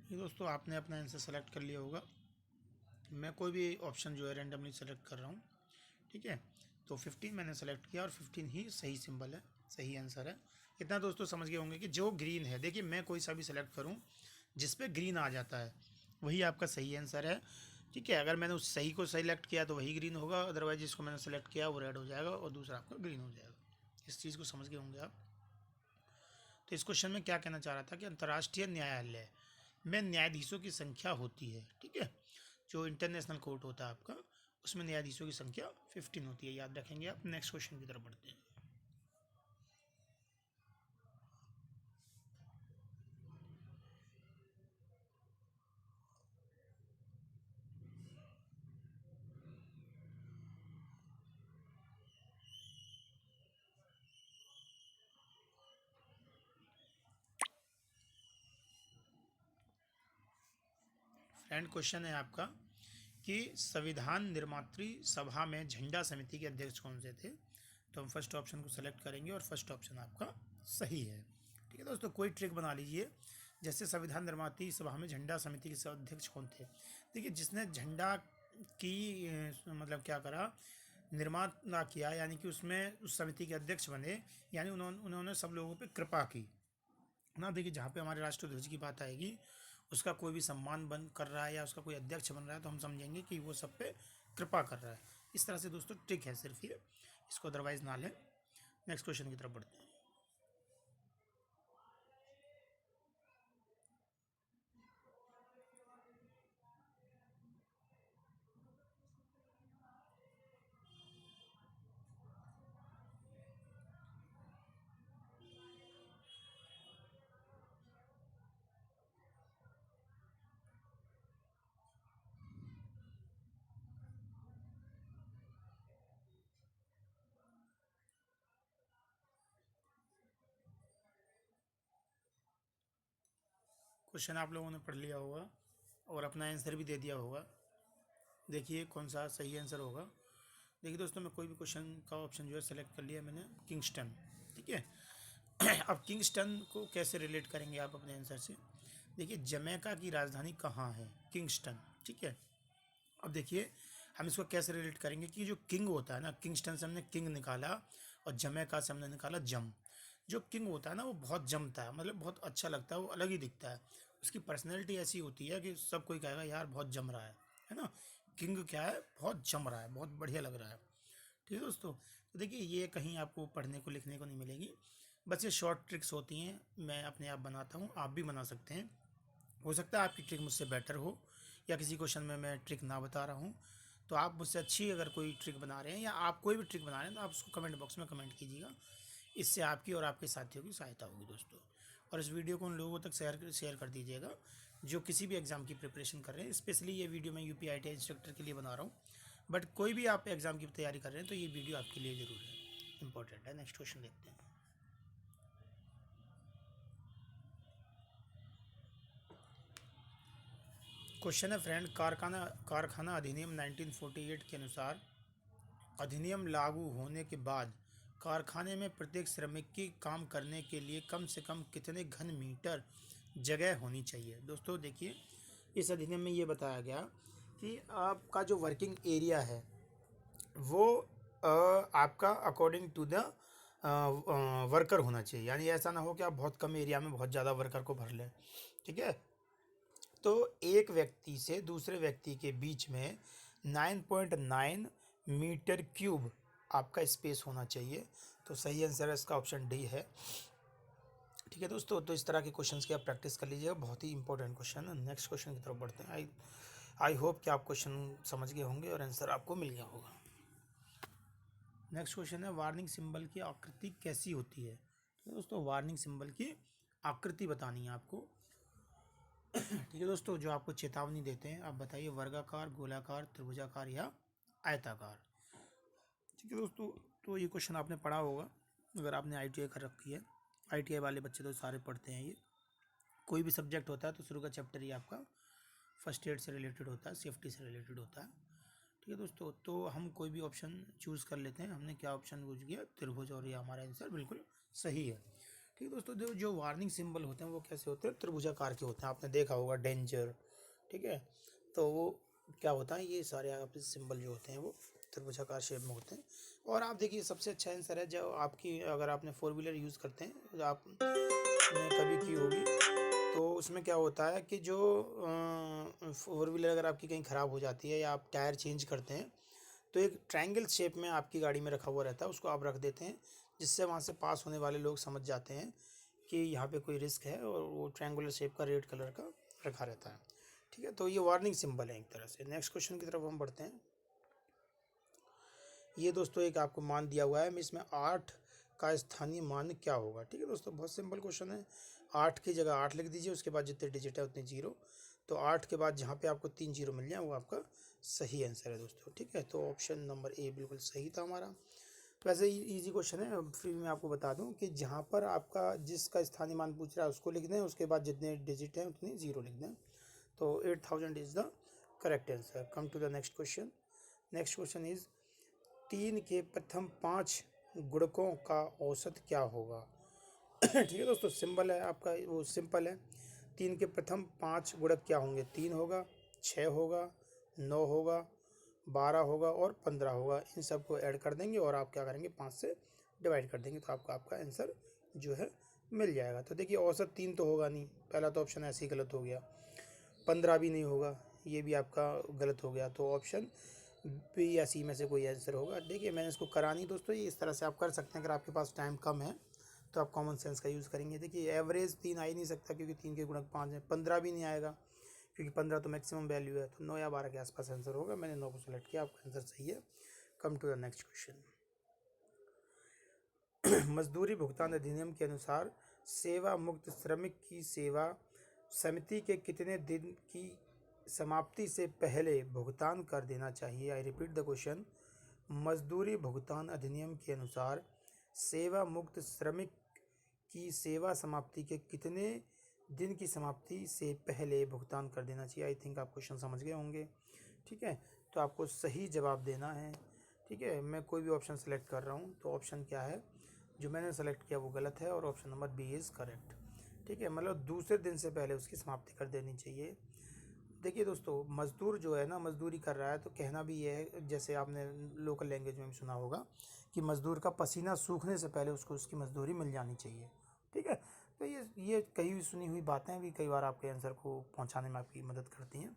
ये दोस्तों, आपने अपना आंसर सेलेक्ट कर लिया होगा। मैं कोई भी ऑप्शन जो है रेंडमली सेलेक्ट कर रहा हूँ, ठीक है। तो 15 मैंने सेलेक्ट किया और 15 ही सही सिंबल है, सही आंसर है। इतना दोस्तों समझ गए होंगे कि जो ग्रीन है, देखिए मैं कोई सा भी सेलेक्ट करूँ जिस पे ग्रीन आ जाता है वही आपका सही आंसर है, ठीक है। अगर मैंने उस सही को सेलेक्ट किया तो वही ग्रीन होगा, अदरवाइज जिसको मैंने सेलेक्ट किया वो रेड हो जाएगा और दूसरा आपका ग्रीन हो जाएगा। इस चीज़ को समझ गए होंगे आप। तो इस क्वेश्चन में क्या कहना चाह रहा था कि अंतर्राष्ट्रीय न्यायालय में न्यायाधीशों की संख्या होती है, ठीक है। जो इंटरनेशनल कोर्ट होता है आपका, उसमें न्यायाधीशों की संख्या 15 होती है, याद रखेंगे आप। नेक्स्ट क्वेश्चन की तरफ बढ़ते हैं। फ्रेंड, क्वेश्चन है आपका कि संविधान निर्मात्री सभा में झंडा समिति के अध्यक्ष कौन से थे। तो हम फर्स्ट ऑप्शन को सेलेक्ट करेंगे और फर्स्ट ऑप्शन आपका सही है, ठीक है दोस्तों। कोई ट्रिक बना लीजिए, जैसे संविधान निर्मात्री सभा में झंडा समिति के अध्यक्ष कौन थे। देखिए, जिसने झंडा की मतलब क्या करा, निर्माण किया, यानी कि उसमें उस समिति के अध्यक्ष बने, यानी उन्होंने सब लोगों पे कृपा की ना। देखिए जहाँ पे हमारे राष्ट्रध्वज की बात आएगी, उसका कोई भी सम्मान बन कर रहा है या उसका कोई अध्यक्ष बन रहा है तो हम समझेंगे कि वो सब पे कृपा कर रहा है। इस तरह से दोस्तों ट्रिक है सिर्फ ये, इसको अदरवाइज ना लें। नेक्स्ट क्वेश्चन की तरफ बढ़ते हैं। क्वेश्चन आप लोगों ने पढ़ लिया होगा और अपना आंसर भी दे दिया होगा। देखिए कौन सा सही आंसर होगा। देखिए दोस्तों, मैं कोई भी क्वेश्चन का ऑप्शन जो है सेलेक्ट कर लिया मैंने, किंगस्टन। ठीक है। अब किंगस्टन को कैसे रिलेट करेंगे आप अपने आंसर से। देखिए जमैका की राजधानी कहाँ है, किंगस्टन। ठीक है। अब देखिए हम इसको कैसे रिलेट करेंगे कि जो किंग होता है ना, किंगस्टन से हमने किंग निकाला और जमैका से हमने निकाला जम। जो किंग होता है ना वो बहुत जमता है, मतलब बहुत अच्छा लगता है, वो अलग ही दिखता है। उसकी पर्सनैलिटी ऐसी होती है कि सब कोई कहेगा यार बहुत जम रहा है ना। किंग क्या है, बहुत जम रहा है, बहुत बढ़िया लग रहा है। ठीक है दोस्तों, तो देखिए ये कहीं आपको पढ़ने को लिखने को नहीं मिलेगी, बस ये शॉर्ट ट्रिक्स होती हैं, मैं अपने आप बनाता हूँ, आप भी बना सकते हैं। हो सकता है आपकी ट्रिक मुझसे बेटर हो या किसी क्वेश्चन में मैं ट्रिक ना बता रहा हूँ, तो आप मुझसे अच्छी अगर कोई ट्रिक बना रहे हैं या आप कोई भी ट्रिक बना रहे हैं तो आप उसको कमेंट बॉक्स में कमेंट कीजिएगा। इससे आपकी और आपके साथियों की सहायता होगी दोस्तों। और इस वीडियो को उन लोगों तक शेयर कर दीजिएगा जो किसी भी एग्ज़ाम की प्रिपरेशन कर रहे हैं। स्पेशली ये वीडियो मैं यूपी ITI इंस्ट्रक्टर के लिए बना रहा हूँ, बट कोई भी आप एग्ज़ाम की तैयारी कर रहे हैं तो ये वीडियो आपके लिए ज़रूर है, इंपॉर्टेंट है। नेक्स्ट क्वेश्चन देखते हैं। क्वेश्चन है फ्रेंड, कारखाना कारखाना अधिनियम 1948 के अनुसार अधिनियम लागू होने के बाद कारखाने में प्रत्येक श्रमिक की काम करने के लिए कम से कम कितने घन मीटर जगह होनी चाहिए। दोस्तों देखिए इस अधिनियम में ये बताया गया कि आपका जो वर्किंग एरिया है वो आपका अकॉर्डिंग टू द वर्कर होना चाहिए, यानी ऐसा ना हो कि आप बहुत कम एरिया में बहुत ज़्यादा वर्कर को भर लें। ठीक है। तो एक व्यक्ति से दूसरे व्यक्ति के बीच में 9.9 मीटर क्यूब आपका स्पेस होना चाहिए। तो सही आंसर है इसका ऑप्शन डी है। ठीक है दोस्तों, तो इस तरह के क्वेश्चंस की आप प्रैक्टिस कर लीजिएगा, बहुत ही इंपॉर्टेंट क्वेश्चन है। नेक्स्ट क्वेश्चन की तरफ बढ़ते हैं। आई होप कि आप क्वेश्चन समझ गए होंगे और आंसर आपको मिल गया होगा। नेक्स्ट क्वेश्चन है, वार्निंग सिंबल की आकृति कैसी होती है। तो दोस्तों वार्निंग सिंबल की आकृति बतानी है आपको। ठीक है दोस्तों, जो आपको चेतावनी देते हैं, आप बताइए वर्गाकार, गोलाकार, त्रिभुजाकार या आयताकार। ठीक है दोस्तों, तो ये क्वेश्चन आपने पढ़ा होगा अगर आपने ITI कर रखी है। ITI वाले बच्चे तो सारे पढ़ते हैं ये। कोई भी सब्जेक्ट होता है तो शुरू का चैप्टर ही आपका फर्स्ट एड से रिलेटेड होता है, सेफ्टी से रिलेटेड होता है। ठीक है दोस्तों, तो हम कोई भी ऑप्शन चूज़ कर लेते हैं। हमने क्या ऑप्शन चूज किया, त्रिभुज, और ये हमारा आंसर बिल्कुल सही है। ठीक है दोस्तों, जो वार्निंग सिंबल होते हैं वो कैसे होते हैं, त्रिभुजाकार के होते हैं। आपने देखा होगा डेंजर। ठीक है, तो वो क्या होता है, ये सारे आप सिंबल जो होते हैं वो त्रिभुजाकार शेप में होते हैं। और आप देखिए सबसे अच्छा आंसर है जो आपकी, अगर आपने 4 व्हीलर यूज़ करते हैं, जो आपने कभी की होगी, तो उसमें क्या होता है कि जो 4 व्हीलर अगर आपकी कहीं ख़राब हो जाती है या आप टायर चेंज करते हैं तो एक ट्रायंगल शेप में आपकी गाड़ी में रखा हुआ रहता है, उसको आप रख देते हैं, जिससे वहाँ से पास होने वाले लोग समझ जाते हैं कि यहाँ पे कोई रिस्क है, और वो ट्रायंगुलर शेप का रेड कलर का रखा रहता है। ठीक है, तो ये वार्निंग सिंबल है एक तरह से। नेक्स्ट क्वेश्चन की तरफ हम बढ़ते हैं। ये दोस्तों एक आपको मान दिया हुआ है, इसमें 8 का स्थानीय मान क्या होगा। ठीक है दोस्तों, बहुत सिंपल क्वेश्चन है। 8 की जगह 8 लिख दीजिए, उसके बाद जितने डिजिट है उतने जीरो। तो 8 के बाद जहाँ पे आपको 3 जीरो मिल जाए वो आपका सही आंसर है दोस्तों। ठीक है, तो ऑप्शन नंबर ए बिल्कुल सही था हमारा। वैसे इजी क्वेश्चन है, फिर मैं आपको बता दूं कि जहाँ पर आपका जिसका स्थानीय मान पूछ रहा है उसको लिख दें, उसके बाद जितने डिजिट हैं उतने जीरो लिख दें। तो 8000 is the correct answer. Come to the next question. Next question is 3 के प्रथम 5 गुणकों का औसत क्या होगा। ठीक है दोस्तों, सिंबल है आपका, वो सिंपल है। 3 के प्रथम 5 गुणक क्या होंगे, 3 होगा, 6 होगा, 9 होगा, 12 होगा और 15 होगा, इन सबको ऐड कर देंगे और आप क्या करेंगे 5 से डिवाइड कर देंगे, तो आपका आंसर जो है मिल जाएगा। तो देखिए औसत 3 तो होगा नहीं, पहला तो ऑप्शन ऐसे ही गलत हो गया। 15 भी नहीं होगा, ये भी आपका गलत हो गया। तो ऑप्शन बी या सी में से कोई आंसर होगा। देखिए मैंने इसको करा नहीं दोस्तों, ये इस तरह से आप कर सकते हैं। अगर आपके पास टाइम कम है तो आप कॉमन सेंस का यूज़ करेंगे। देखिए एवरेज 3 आ ही नहीं सकता क्योंकि 3 के गुणक 5 है। 15 भी नहीं आएगा क्योंकि 15 तो मैक्सिमम वैल्यू है। तो 9 या 12 के आसपास आंसर होगा। मैंने 9 को सेलेक्ट किया, आपका आंसर सही है। Come to the next question. मजदूरी भुगतान अधिनियम के अनुसार सेवा मुक्त श्रमिक की सेवा समिति के कितने दिन की समाप्ति से पहले भुगतान कर देना चाहिए? आई रिपीट द क्वेश्चन। मजदूरी भुगतान अधिनियम के अनुसार सेवा मुक्त श्रमिक की सेवा समाप्ति के कितने दिन की समाप्ति से पहले भुगतान कर देना चाहिए? आई थिंक आप क्वेश्चन समझ गए होंगे। ठीक है, तो आपको सही जवाब देना है। ठीक है, मैं कोई भी ऑप्शन सेलेक्ट कर रहा हूँ, तो ऑप्शन क्या है जो मैंने सेलेक्ट किया वो गलत है और option number B is correct. ठीक है, मतलब दूसरे दिन से पहले उसकी समाप्ति कर देनी चाहिए। देखिए दोस्तों, मज़दूर जो है ना मज़दूरी कर रहा है, तो कहना भी ये है, जैसे आपने लोकल लैंग्वेज में भी सुना होगा कि मज़दूर का पसीना सूखने से पहले उसको उसकी मज़दूरी मिल जानी चाहिए। ठीक है, तो ये कही हुई सुनी हुई बातें भी कई बार आपके आंसर को पहुंचाने में आपकी मदद करती हैं।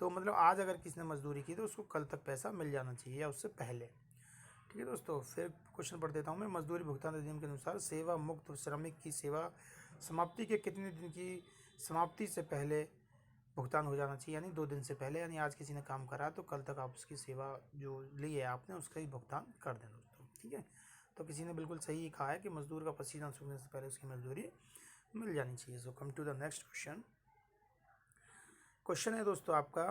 तो मतलब आज अगर किसी ने मज़दूरी की तो उसको कल तक पैसा मिल जाना चाहिए या उससे पहले। ठीक है दोस्तों, फिर क्वेश्चन पढ़ देता हूँ मैं। मजदूरी भुगतान अधिनियम के अनुसार सेवा मुक्त श्रमिक की सेवा समाप्ति के कितने दिन की समाप्ति से पहले भुगतान हो जाना चाहिए? यानी 2 दिन से पहले। यानी आज किसी ने काम करा तो कल तक आप उसकी सेवा जो ली है आपने उसका ही भुगतान कर दें दोस्तों। ठीक है, तो किसी ने बिल्कुल सही कहा है कि मजदूर का पसीना सूखने से पहले उसकी मजदूरी मिल जानी चाहिए। So come to the next question. Question है दोस्तों आपका,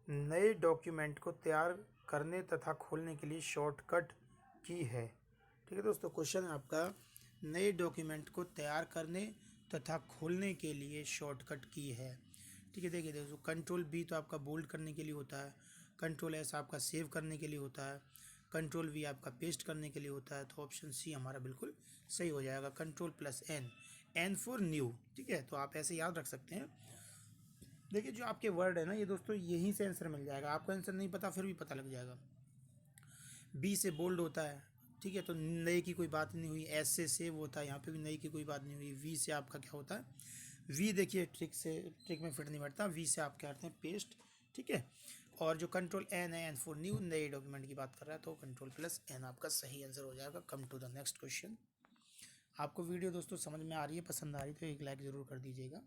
नए डॉक्यूमेंट को तैयार करने तथा खोलने के लिए शॉर्टकट की है। ठीक है दोस्तों, क्वेश्चन है आपका, नए डॉक्यूमेंट को तैयार करने तथा खोलने के लिए शॉर्टकट की है। ठीक है, देखिए दोस्तों, कंट्रोल बी तो आपका बोल्ड करने के लिए होता है, कंट्रोल एस आपका सेव करने के लिए होता है, कंट्रोल वी आपका पेस्ट करने के लिए होता है। तो ऑप्शन सी हमारा बिल्कुल सही हो जाएगा, control plus N, N for new. ठीक है, तो आप ऐसे याद रख सकते हैं। देखिए जो आपके वर्ड है ना ये दोस्तों, यहीं से आंसर मिल जाएगा। आपको आंसर नहीं पता फिर भी पता लग जाएगा। बी से बोल्ड होता है। ठीक है, तो नए की कोई बात नहीं हुई। एस से सेव होता है, यहाँ पे भी नई की कोई बात नहीं हुई। वी से आपका क्या होता है, वी देखिए ट्रिक में फिट नहीं बैठता। वी से आप क्या करते हैं, पेस्ट। ठीक है, और जो कंट्रोल एन है, एन फॉर न्यू, नए डॉक्यूमेंट की बात कर रहा है, तो कंट्रोल प्लस एन आपका सही आंसर हो जाएगा। Come to the next question. आपको वीडियो दोस्तों समझ में आ रही है, पसंद आ रही है तो एक लाइक ज़रूर कर दीजिएगा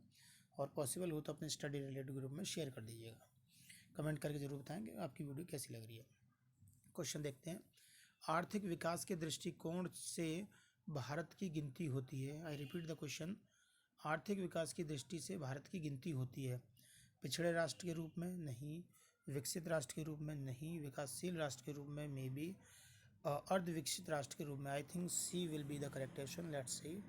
और पॉसिबल हो तो अपने स्टडी रिलेटेड ग्रुप में शेयर कर दीजिएगा। कमेंट करके ज़रूर बताएं कि आपकी वीडियो कैसी लग रही है। क्वेश्चन देखते हैं। आर्थिक विकास के दृष्टिकोण से भारत की गिनती होती है। आई रिपीट द क्वेश्चन। आर्थिक विकास की दृष्टि से भारत की गिनती होती है पिछड़े राष्ट्र के रूप में? नहीं। विकसित राष्ट्र के रूप में? नहीं। विकासशील राष्ट्र के रूप में? Maybe. अर्ध विकसित राष्ट्र के रूप में? I think C will be the correct option. Let's see.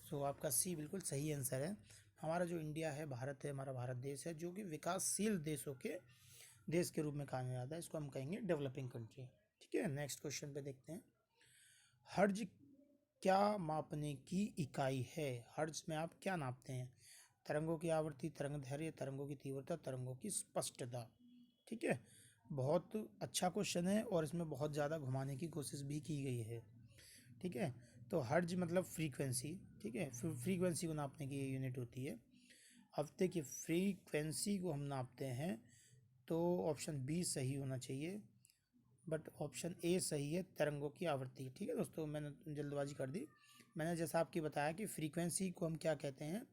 So आपका सी बिल्कुल सही आंसर है। हमारा जो इंडिया है, भारत है, हमारा भारत देश है, जो कि विकासशील देशों के देश के रूप में कहा जाता है। इसको हम कहेंगे डेवलपिंग कंट्री। ठीक है, नेक्स्ट क्वेश्चन पे देखते हैं। हर्ज क्या मापने की इकाई है? हर्ज में आप क्या नापते हैं? तरंगों की आवृत्ति, तरंग दैर्घ्य, तरंगों की तीव्रता, तरंगों की स्पष्टता। ठीक है, बहुत अच्छा क्वेश्चन है और इसमें बहुत ज़्यादा घुमाने की कोशिश भी की गई है। ठीक है, तो हर्ज मतलब फ्रीक्वेंसी। ठीक है, फ्रीक्वेंसी को नापने की यूनिट होती है। अब देखिए फ्रीक्वेंसी को हम नापते हैं तो ऑप्शन बी सही होना चाहिए, बट ऑप्शन ए सही है, तरंगों की आवृत्ति। ठीक है दोस्तों, मैंने जल्दबाजी कर दी। मैंने जैसा आपकी बताया कि फ्रीक्वेंसी को हम क्या कहते हैं,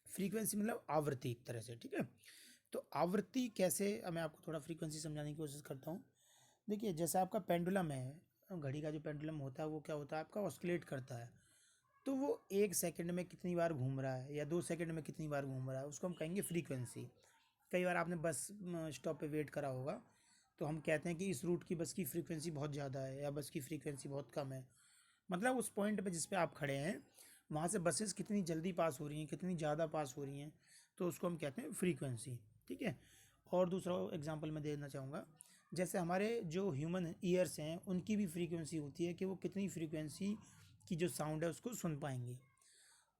फ्रीक्वेंसी मतलब आवृत्ति एक तरह से। ठीक है, तो आवृत्ति कैसे, मैं आपको थोड़ा फ्रीक्वेंसी समझाने की कोशिश करता हूँ। देखिए जैसा आपका पेंडुलम है, घड़ी का जो पेंडुलम होता है वो क्या होता है, आपका ऑस्किलेट करता है। तो वो 1 सेकंड में कितनी बार घूम रहा है या 2 सेकंड में कितनी बार घूम रहा है, उसको हम कहेंगे फ्रीक्वेंसी। कई बार आपने बस स्टॉप पे वेट करा होगा, तो हम कहते हैं कि इस रूट की बस की फ्रीक्वेंसी बहुत ज़्यादा है या बस की फ्रीक्वेंसी बहुत कम है। मतलब उस पॉइंट पे जिस पे आप खड़े हैं वहाँ से बसेस कितनी जल्दी पास हो रही हैं, कितनी ज़्यादा पास हो रही हैं, तो उसको हम कहते हैं फ्रीक्वेंसी। ठीक है, और दूसरा एग्जांपल मैं देना चाहूँगा। जैसे हमारे जो ह्यूमन ईयर्स हैं उनकी भी फ्रीक्वेंसी होती है कि वो कितनी फ्रीक्वेंसी की जो साउंड है उसको सुन पाएंगे।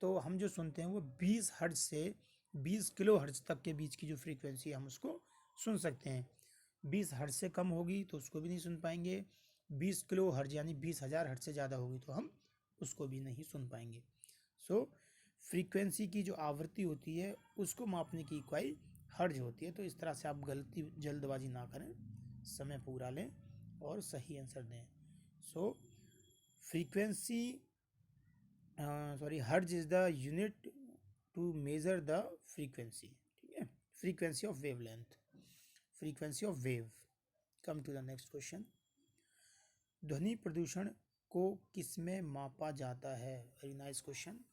तो हम जो सुनते हैं वो 20 हर्ट्ज से 20 किलो हर्ट्ज तक के बीच की जो फ्रीक्वेंसी है हम उसको सुन सकते हैं। 20 हर्ट्ज से कम होगी तो उसको भी नहीं सुन पाएंगे, 20 किलो हर्ट्ज यानी 20,000 हर्ट्ज से ज़्यादा होगी तो हम उसको भी नहीं सुन पाएंगे। सो फ्रीक्वेंसी की जो आवृत्ति होती है उसको मापने की इकाई हर्ट्ज होती है। तो इस तरह से आप गलती जल्दबाजी ना करें, समय पूरा लें और सही आंसर दें। So frequency hertz is the unit to measure the frequency, ठीक है, frequency of wavelength, frequency of wave. Come to the next question, ध्वनि प्रदूषण को किसमें मापा जाता है? Very nice question.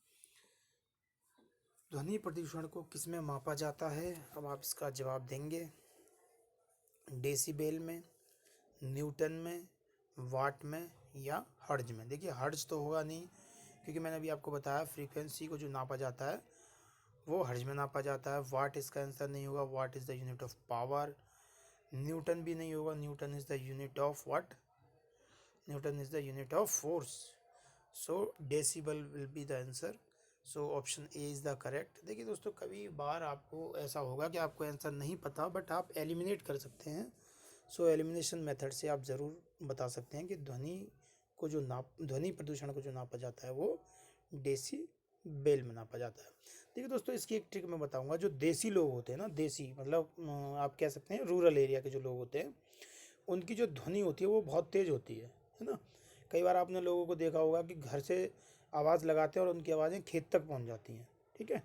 ध्वनि प्रदूषण को किसमें मापा जाता है? अब आप इसका जवाब देंगे डेसिबेल में, न्यूटन में, वाट में या हर्ट्ज में। देखिए हर्ट्ज तो होगा नहीं, क्योंकि मैंने अभी आपको बताया फ्रीक्वेंसी को जो नापा जाता है वो हर्ट्ज में नापा जाता है। वाट इसका आंसर नहीं होगा, what is the unit of power. Newton भी नहीं होगा, Newton is the unit of what? Newton is the unit of force. So decibel will be the answer. So option A is the correct. देखिए दोस्तों, कभी बार आपको ऐसा होगा कि आपको आंसर नहीं पता, बट आप एलिमिनेट कर सकते हैं। सो एलिमिनेशन मेथड से आप ज़रूर बता सकते हैं कि ध्वनि प्रदूषण को जो नापा जाता है वो डेसीबेल में नापा जाता है। देखिए दोस्तों, इसकी एक ट्रिक मैं बताऊंगा। जो देसी लोग होते हैं ना, देसी मतलब आप कह सकते हैं रूरल एरिया के जो लोग होते हैं, उनकी जो ध्वनि होती है वो बहुत तेज़ होती है ना। कई बार आपने लोगों को देखा होगा कि घर से आवाज़ लगाते हैं और उनकी आवाज़ें खेत तक पहुंच जाती हैं, ठीक है।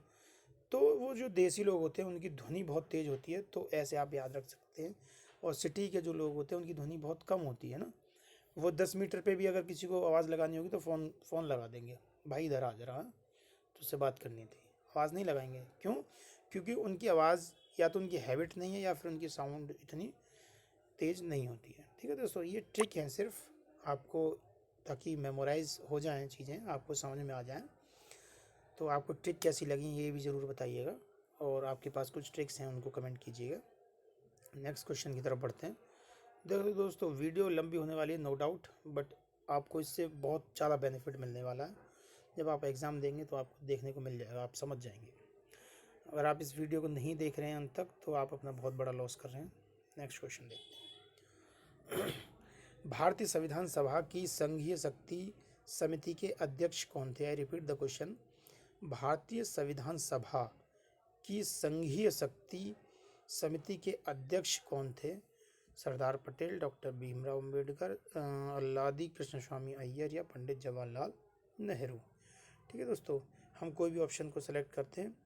तो वो जो देसी लोग होते हैं उनकी ध्वनि बहुत तेज़ होती है, तो ऐसे आप याद रख सकते हैं। और सिटी के जो लोग होते हैं उनकी ध्वनि बहुत कम होती है ना। वो 10 मीटर पे भी अगर किसी को आवाज़ लगानी होगी तो फ़ोन लगा देंगे, भाई इधर आ जरा, हाँ तुझसे बात करनी थी। आवाज़ नहीं लगाएंगे, क्यों? क्योंकि उनकी आवाज़ या तो उनकी हैबिट नहीं है या फिर उनकी साउंड इतनी तेज़ नहीं होती है। ठीक है दोस्तों, ये ट्रिक है सिर्फ आपको, ताकि मेमोराइज हो जाएं चीज़ें, आपको समझ में आ जाएं। तो आपको ट्रिक कैसी लगी ये भी ज़रूर बताइएगा, और आपके पास कुछ ट्रिक्स हैं उनको कमेंट कीजिएगा। नेक्स्ट क्वेश्चन की तरफ बढ़ते हैं। देखो दोस्तों, वीडियो लंबी होने वाली है नो डाउट, बट आपको इससे बहुत ज़्यादा बेनिफिट मिलने वाला है। जब आप एग्ज़ाम देंगे तो आपको देखने को मिल जाएगा, आप समझ जाएंगे। अगर आप इस वीडियो को नहीं देख रहे हैं अंत तक तो आप अपना बहुत बड़ा लॉस कर रहे हैं। नेक्स्ट क्वेश्चन देखते हैं। भारतीय संविधान सभा की संघीय शक्ति समिति के अध्यक्ष कौन थे? आई रिपीट द क्वेश्चन। भारतीय संविधान सभा की संघीय शक्ति समिति के अध्यक्ष कौन थे? सरदार पटेल, डॉक्टर भीमराव अम्बेडकर, अल्लादी कृष्ण स्वामी अय्यर या पंडित जवाहरलाल नेहरू। ठीक है दोस्तों, हम कोई भी ऑप्शन को सेलेक्ट करते हैं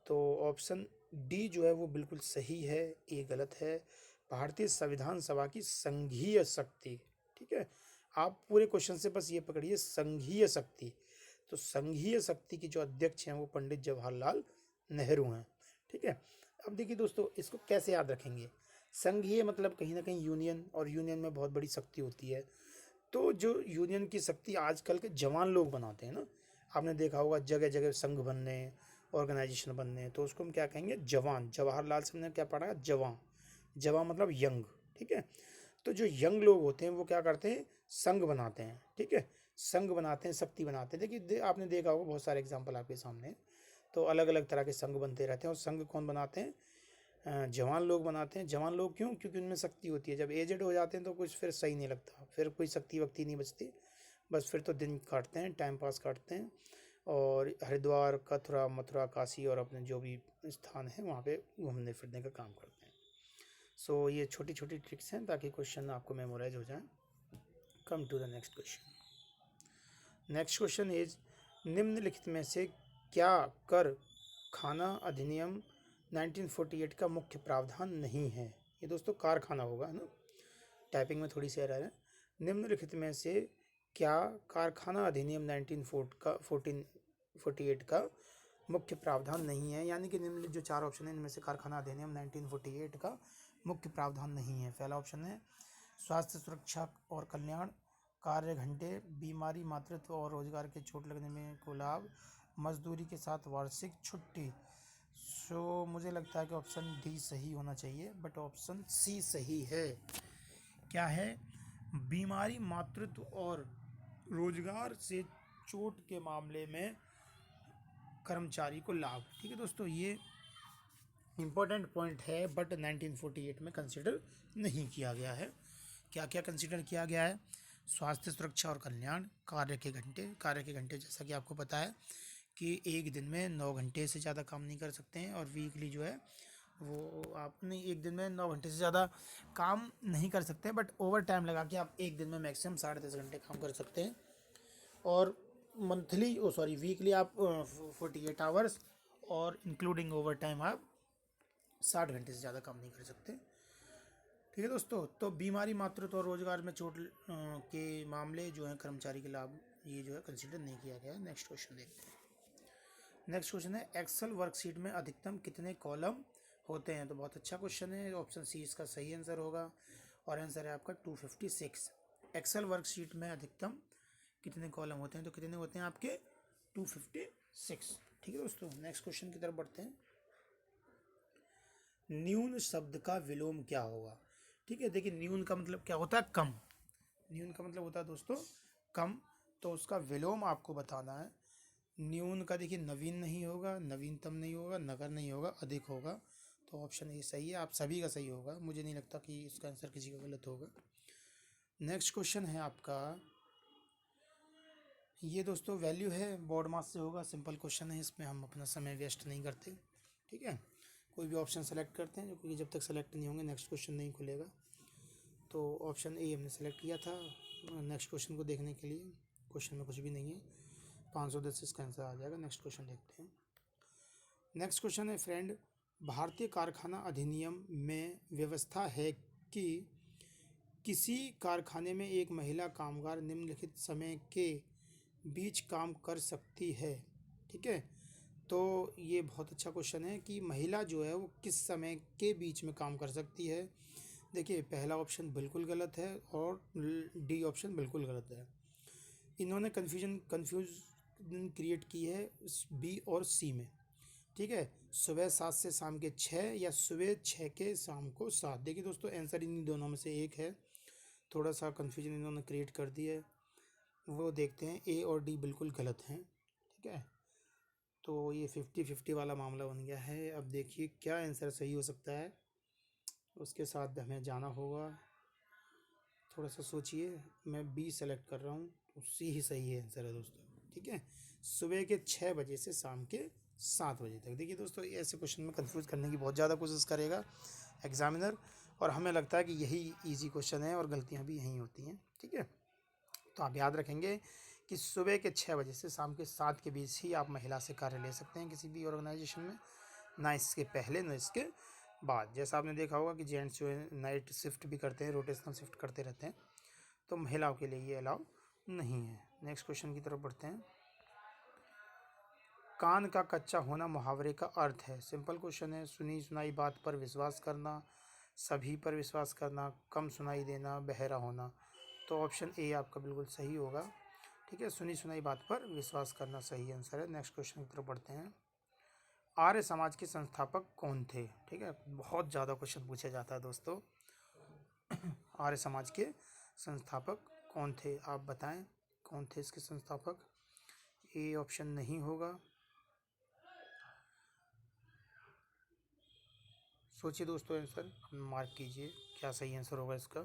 तो ऑप्शन डी जो है वो बिल्कुल सही है, ए गलत है। भारतीय संविधान सभा की संघीय शक्ति, ठीक है, आप पूरे क्वेश्चन से बस ये पकड़िए संघीय शक्ति। तो संघीय शक्ति के जो अध्यक्ष हैं वो पंडित जवाहरलाल नेहरू हैं, ठीक है। अब देखिए दोस्तों, इसको कैसे याद रखेंगे? संघीय मतलब कहीं ना कहीं यूनियन, और यूनियन में बहुत बड़ी शक्ति होती है। तो जो यूनियन की शक्ति आजकल के जवान लोग बनाते हैं ना, आपने देखा होगा जगह जगह संघ बनने, ऑर्गेनाइजेशन बनने, तो उसको हम क्या कहेंगे? जवान। जवाहरलाल से हमने क्या पढ़ा? जवान। जवान मतलब यंग, ठीक है। तो जो यंग लोग होते हैं वो क्या करते हैं? संघ बनाते हैं, ठीक है, संघ बनाते हैं, शक्ति बनाते हैं। देखिए आपने देखा होगा बहुत सारे एग्जाम्पल आपके सामने, तो अलग अलग तरह के संघ बनते रहते हैं। और संघ कौन बनाते हैं? जवान लोग बनाते हैं। जवान लोग क्यों? क्योंकि उनमें शक्ति होती है। जब एजेड हो जाते हैं तो कुछ फिर सही नहीं लगता, फिर कोई शक्ति वक्ति नहीं बचती, बस फिर तो दिन काटते हैं, टाइम पास काटते हैं, और हरिद्वार, कथुरा, मथुरा, काशी और अपने जो भी स्थान है वहाँ पे घूमने फिरने का काम करते हैं। सो ये छोटी छोटी ट्रिक्स हैं ताकि क्वेश्चन आपको मेमोराइज हो जाए। Come to the next question. Next question is, निम्नलिखित में से क्या कर खाना अधिनियम 1948 का मुख्य प्रावधान नहीं है? ये दोस्तों कारखाना होगा, है ना, टाइपिंग में थोड़ी सी एरर है। निम्नलिखित में से क्या कारखाना अधिनियम 1948 का मुख्य प्रावधान नहीं है? यानी कि निम्नलिखित जो चार ऑप्शन है इनमें से कारखाना अधिनियम 1948 का मुख्य प्रावधान नहीं है। पहला ऑप्शन है स्वास्थ्य सुरक्षा और कल्याण, कार्य घंटे, बीमारी, मातृत्व और रोजगार के चोट लगने में को लाभ, मजदूरी के साथ वार्षिक छुट्टी। सो मुझे लगता है कि ऑप्शन डी सही होना चाहिए, बट ऑप्शन सी सही है। क्या है? बीमारी, मातृत्व और रोजगार से चोट के मामले में कर्मचारी को लाभ। ठीक है दोस्तों, ये इम्पोर्टेंट पॉइंट है, बट 1948 में कंसिडर नहीं किया गया है। क्या क्या कंसिडर किया गया है? स्वास्थ्य, सुरक्षा और कल्याण, कार्य के घंटे जैसा कि आपको पता है कि एक दिन में 9 घंटे से ज़्यादा काम नहीं कर सकते हैं, और वीकली जो है वो आप नहीं, एक दिन में 9 घंटे से ज़्यादा काम नहीं कर सकते हैं, बट ओवर टाइम लगा के आप एक दिन में मैक्सिमम 10.5 घंटे काम कर सकते हैं। और वीकली आप 48 आवर्स, और इंक्लूडिंग ओवर टाइम आप 60 घंटे से ज़्यादा काम नहीं कर सकते। ठीक है दोस्तों, तो बीमारी, मातृत्व और रोजगार में चोट के मामले जो हैं कर्मचारी के लाभ, ये जो है कंसिडर नहीं किया गया है। नेक्स्ट क्वेश्चन देखते हैं। नेक्स्ट क्वेश्चन है, एक्सेल वर्कशीट में अधिकतम कितने कॉलम होते हैं? तो बहुत अच्छा क्वेश्चन है, ऑप्शन सी इसका सही आंसर होगा, और आंसर है आपका 256। एक्सेल वर्कशीट में अधिकतम कितने कॉलम होते हैं? तो कितने होते हैं आपके? 256। ठीक है दोस्तों, नेक्स्ट क्वेश्चन की तरफ बढ़ते हैं। न्यून शब्द का विलोम क्या होगा? ठीक है, देखिए न्यून का मतलब क्या होता है? कम। न्यून का मतलब होता है दोस्तों कम, तो उसका विलोम आपको बताना है। न्यून का देखिए नवीन नहीं होगा, नवीनतम नहीं होगा, नगर नहीं होगा, अधिक होगा। तो ऑप्शन ये सही है, आप सभी का सही होगा, मुझे नहीं लगता कि इसका आंसर किसी का गलत होगा। नेक्स्ट क्वेश्चन है आपका, ये दोस्तों वैल्यू है, बोर्ड मास से होगा, सिंपल क्वेश्चन है, इसमें हम अपना समय वेस्ट नहीं करते। ठीक है, कोई भी ऑप्शन सेलेक्ट करते हैं, क्योंकि जब तक सेलेक्ट नहीं होंगे नेक्स्ट क्वेश्चन नहीं खुलेगा। तो ऑप्शन ए हमने सेलेक्ट किया था नेक्स्ट क्वेश्चन को देखने के लिए। क्वेश्चन में कुछ भी नहीं है, 510 इसका आंसर आ जाएगा। नेक्स्ट क्वेश्चन देखते हैं। नेक्स्ट क्वेश्चन है फ्रेंड, भारतीय कारखाना अधिनियम में व्यवस्था है कि किसी कारखाने में एक महिला कामगार निम्नलिखित समय के बीच काम कर सकती है। ठीक है, तो ये बहुत अच्छा क्वेश्चन है कि महिला जो है वो किस समय के बीच में काम कर सकती है। देखिए पहला ऑप्शन बिल्कुल गलत है, और डी ऑप्शन बिल्कुल गलत है। इन्होंने कन्फ्यूजन क्रिएट की है बी और सी में। ठीक है, सुबह 7 से शाम के 6, या सुबह 6 के शाम को 7। देखिए दोस्तों आंसर इन्हीं दोनों में से एक है, थोड़ा सा कन्फ्यूजन इन्होंने क्रिएट कर दी है। वो देखते हैं, ए और डी बिल्कुल गलत हैं। ठीक है, तो ये 50-50 वाला मामला बन गया है। अब देखिए क्या आंसर सही हो सकता है, उसके साथ हमें जाना होगा। थोड़ा सा सोचिए, मैं बी सेलेक्ट कर रहा हूँ, तो सी ही सही है आंसर है दोस्तों। ठीक है, सुबह के 6 बजे से शाम के 7 बजे तक। देखिए दोस्तों ऐसे क्वेश्चन में कंफ्यूज करने की बहुत ज़्यादा कोशिश करेगा एग्जामिनर, और हमें लगता है कि यही इजी क्वेश्चन है, और गलतियाँ भी यहीं होती हैं। ठीक है, तो आप याद रखेंगे कि सुबह के 6 बजे से शाम के 7 के बीच ही आप महिला से कार्य ले सकते हैं किसी भी ऑर्गेनाइजेशन में, ना इसके पहले ना इसके बाद। जैसा आपने देखा होगा कि जेंट्स जो है नाइट शिफ्ट भी करते हैं, रोटेशनल शिफ्ट करते रहते हैं, तो महिलाओं के लिए ये अलाउ नहीं है। नेक्स्ट क्वेश्चन की तरफ बढ़ते हैं। कान का कच्चा होना मुहावरे का अर्थ है? सिंपल क्वेश्चन है, सुनी सुनाई बात पर विश्वास करना, सभी पर विश्वास करना, कम सुनाई देना, बहरा होना। तो ऑप्शन ए आपका बिल्कुल सही होगा। ठीक है, सुनी सुनाई बात पर विश्वास करना सही आंसर है। नेक्स्ट क्वेश्चन की तरफ बढ़ते हैं। आर्य समाज के संस्थापक कौन थे? ठीक है, बहुत ज़्यादा क्वेश्चन पूछा जाता है दोस्तों। आर्य समाज के संस्थापक कौन थे, आप बताएं कौन थे इसके संस्थापक? ए ऑप्शन नहीं होगा, सोचिए दोस्तों, आंसर मार्क कीजिए, क्या सही आंसर होगा इसका?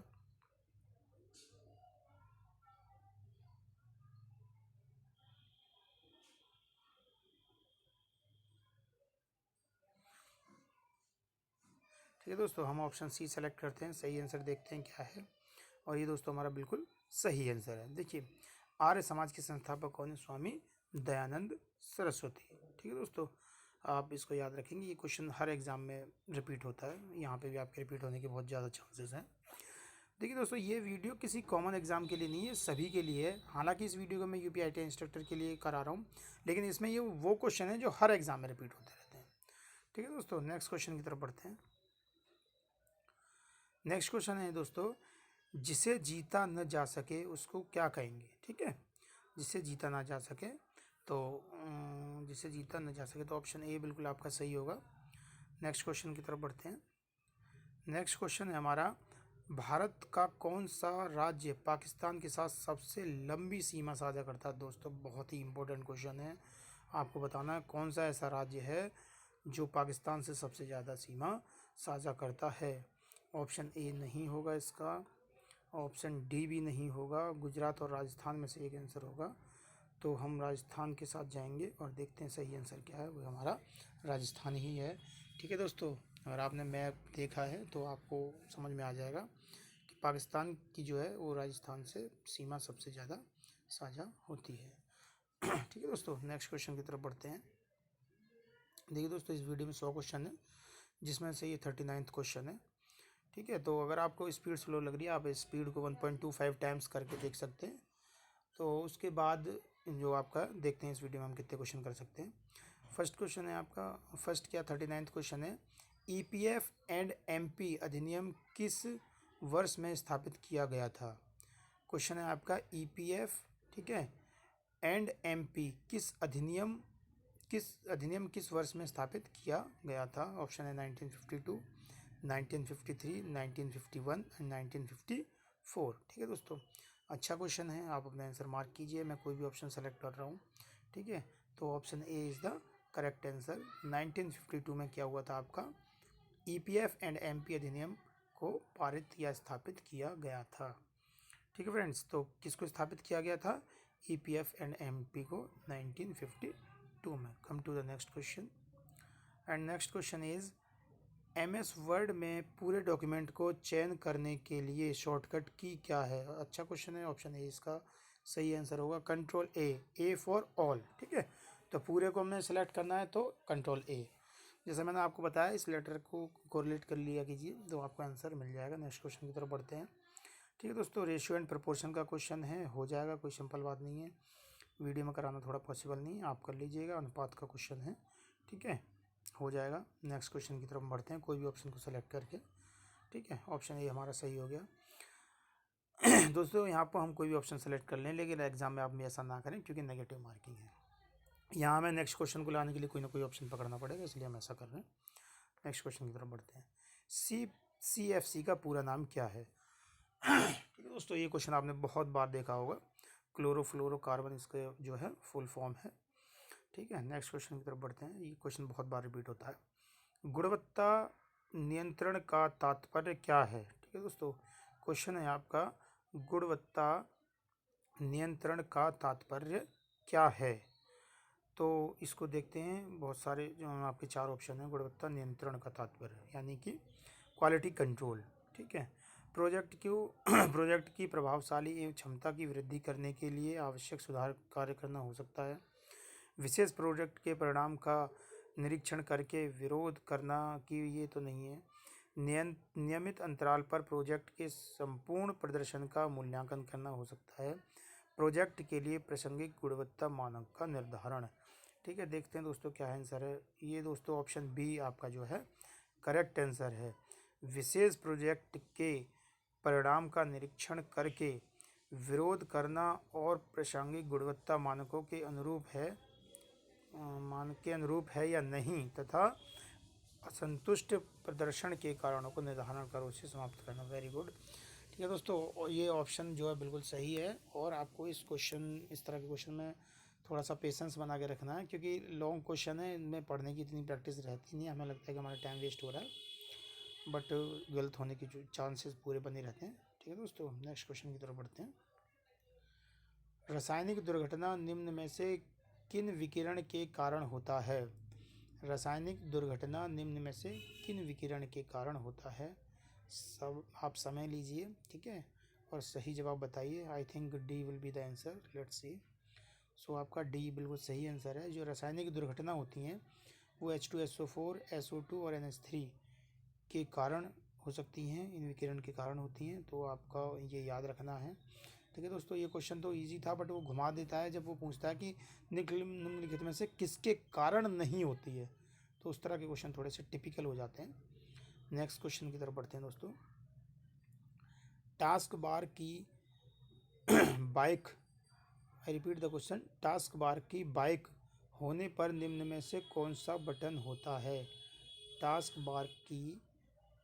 ठीक है दोस्तों, हम ऑप्शन सी सेलेक्ट करते हैं, सही आंसर देखते हैं क्या है, और ये दोस्तों हमारा बिल्कुल सही आंसर है। देखिए आर्य समाज के संस्थापक कौन है? स्वामी दयानंद सरस्वती। ठीक है दोस्तों, आप इसको याद रखेंगे, ये क्वेश्चन हर एग्ज़ाम में रिपीट होता है, यहाँ पे भी आपके रिपीट होने के बहुत ज़्यादा चांसेस हैं। देखिए दोस्तों ये वीडियो किसी कॉमन एग्ज़ाम के लिए नहीं है, सभी के लिए है। हालांकि इस वीडियो को मैं यूपीआईटी इंस्ट्रक्टर के लिए करा रहा हूँ, लेकिन इसमें ये वो क्वेश्चन है जो हर एग्ज़ाम में रिपीट होते रहते हैं। ठीक है दोस्तों, नेक्स्ट क्वेश्चन की तरफ बढ़ते हैं। नेक्स्ट क्वेश्चन है दोस्तों, जिसे जीता न जा सके उसको क्या कहेंगे? ठीक है, जिसे जीता ना जा सके, तो जिसे जीता न जा सके, तो ऑप्शन ए बिल्कुल आपका सही होगा। नेक्स्ट क्वेश्चन की तरफ बढ़ते हैं। नेक्स्ट क्वेश्चन है हमारा, भारत का कौन सा राज्य पाकिस्तान के साथ सबसे लंबी सीमा साझा करता है? दोस्तों बहुत ही इंपॉर्टेंट क्वेश्चन है, आपको बताना है कौन सा ऐसा राज्य है जो पाकिस्तान से सबसे ज़्यादा सीमा साझा करता है? ऑप्शन ए नहीं होगा इसका, ऑप्शन डी भी नहीं होगा, गुजरात और राजस्थान में से एक आंसर होगा। तो हम राजस्थान के साथ जाएंगे और देखते हैं सही आंसर क्या है। वो हमारा राजस्थान ही है। ठीक है दोस्तों, अगर आपने मैप देखा है तो आपको समझ में आ जाएगा कि पाकिस्तान की जो है वो राजस्थान से सीमा सबसे ज़्यादा साझा होती है। ठीक है दोस्तों, नेक्स्ट क्वेश्चन की तरफ बढ़ते हैं। देखिए दोस्तों, इस वीडियो में 100 क्वेश्चन है, जिसमें से ये 39वां क्वेश्चन है। ठीक है, तो अगर आपको स्पीड स्लो लग रही है, आप स्पीड को 1.25 टाइम्स करके देख सकते हैं। तो उसके बाद जो आपका देखते हैं इस वीडियो में हम कितने क्वेश्चन कर सकते हैं। फर्स्ट क्वेश्चन है आपका, फर्स्ट क्या 39वां क्वेश्चन है, ईपीएफ एंड एमपी अधिनियम किस वर्ष में स्थापित किया गया था? क्वेश्चन है आपका ईपीएफ, ठीक है, एंड एमपी किस अधिनियम किस वर्ष में स्थापित किया गया था? ऑप्शन है 1952, 1953, 1951 एंड 1954। ठीक है दोस्तों, अच्छा क्वेश्चन है, आप अपना आंसर मार्क कीजिए। मैं कोई भी ऑप्शन सेलेक्ट कर रहा हूँ। ठीक है, तो option A is the correct answer. 1952 में क्या हुआ था आपका, ईपीएफ एंड एमपी अधिनियम को पारित या स्थापित किया गया था। ठीक है फ्रेंड्स, तो किसको स्थापित किया गया था? ईपीएफ एंड एमपी को 1952 में। Come to the next question, and next question is MS Word में पूरे डॉक्यूमेंट को चयन करने के लिए शॉर्टकट की क्या है? अच्छा क्वेश्चन है, ऑप्शन ए इसका सही आंसर होगा, कंट्रोल ए फॉर ऑल। ठीक है, तो पूरे को हमें सेलेक्ट करना है तो कंट्रोल ए। जैसे मैंने आपको बताया, इस लेटर को कोरिलेट कर लिया कीजिए तो आपको आंसर मिल जाएगा। नेक्स्ट क्वेश्चन की तरफ बढ़ते हैं। ठीक है दोस्तों, रेशियो एंड प्रपोर्शन का क्वेश्चन है, हो जाएगा, कोई सिंपल बात नहीं है। वीडियो में कराना थोड़ा पॉसिबल नहीं है, आप कर लीजिएगा। अनुपात का क्वेश्चन है, ठीक है, हो जाएगा। नेक्स्ट क्वेश्चन की तरफ बढ़ते हैं, कोई भी ऑप्शन को सेलेक्ट करके। ठीक है, ऑप्शन ए हमारा सही हो गया। दोस्तों, यहाँ पर हम कोई भी ऑप्शन सेलेक्ट कर लें, लेकिन एग्जाम में आप भी ऐसा ना करें क्योंकि नेगेटिव मार्किंग है। यहाँ हमें नेक्स्ट क्वेश्चन को लाने के लिए कोई ना कोई ऑप्शन पकड़ना पड़ेगा, इसलिए हम ऐसा कर रहे हैं। नेक्स्ट क्वेश्चन की तरफ बढ़ते हैं। CFC का पूरा नाम क्या है? ठीक है दोस्तों, ये क्वेश्चन आपने बहुत बार देखा होगा। क्लोरोफ्लोरोकार्बन इसका जो है फुल फॉर्म है। ठीक है, नेक्स्ट क्वेश्चन की तरफ बढ़ते हैं। ये क्वेश्चन बहुत बार रिपीट होता है। गुणवत्ता नियंत्रण का तात्पर्य क्या है? ठीक है दोस्तों, क्वेश्चन है आपका, गुणवत्ता नियंत्रण का तात्पर्य क्या है? तो इसको देखते हैं। बहुत सारे जो आपके 4 ऑप्शन हैं। गुणवत्ता नियंत्रण का तात्पर्य यानी कि क्वालिटी कंट्रोल। ठीक है, प्रोजेक्ट की प्रभावशाली एवं क्षमता की वृद्धि करने के लिए आवश्यक सुधार कार्य करना हो सकता है। विशेष प्रोजेक्ट के परिणाम का निरीक्षण करके विरोध करना, कि ये तो नहीं है। नियमित अंतराल पर प्रोजेक्ट के संपूर्ण प्रदर्शन का मूल्यांकन करना हो सकता है। प्रोजेक्ट के लिए प्रासंगिक गुणवत्ता मानक का निर्धारण। ठीक है, देखते हैं दोस्तों क्या आंसर है। ये दोस्तों ऑप्शन बी आपका जो है करेक्ट आंसर है। विशेष प्रोजेक्ट के परिणाम का निरीक्षण करके विरोध करना और प्रासंगिक गुणवत्ता मानकों के अनुरूप है या नहीं, तथा असंतुष्ट प्रदर्शन के कारणों को निर्धारण कर उसे समाप्त करना। Very good. ठीक है दोस्तों, ये ऑप्शन जो है बिल्कुल सही है। और आपको इस तरह के क्वेश्चन में थोड़ा सा पेशेंस बना के रखना है, क्योंकि लॉन्ग क्वेश्चन है, इनमें पढ़ने की इतनी प्रैक्टिस रहती नहीं है। हमें लगता है कि हमारा टाइम वेस्ट हो रहा है, बट गलत होने के जो चांसेस पूरे बने रहते हैं। ठीक है दोस्तों, नेक्स्ट क्वेश्चन की तरफ बढ़ते हैं। रासायनिक दुर्घटना निम्न में से किन विकिरण के कारण होता है? रासायनिक दुर्घटना निम्न में से किन विकिरण के कारण होता है? सब आप समय लीजिए, ठीक है, और सही जवाब बताइए। I think D will be the answer, let's see. So आपका डी बिल्कुल सही आंसर है। जो रासायनिक दुर्घटना होती हैं वो H2SO4, SO2 और NH3 के कारण हो सकती हैं, इन विकिरण के कारण होती हैं। तो आपका ये याद रखना है। ठीक है दोस्तों, ये क्वेश्चन तो इजी था, बट वो घुमा देता है जब वो पूछता है कि निम्नलिखित में से किसके कारण नहीं होती है। तो उस तरह के क्वेश्चन थोड़े से टिपिकल हो जाते हैं। नेक्स्ट क्वेश्चन की तरफ बढ़ते हैं दोस्तों। टास्क बार की bike, I repeat the question, task bar की बाइक होने पर निम्न में से कौन सा बटन होता है? टास्क बार की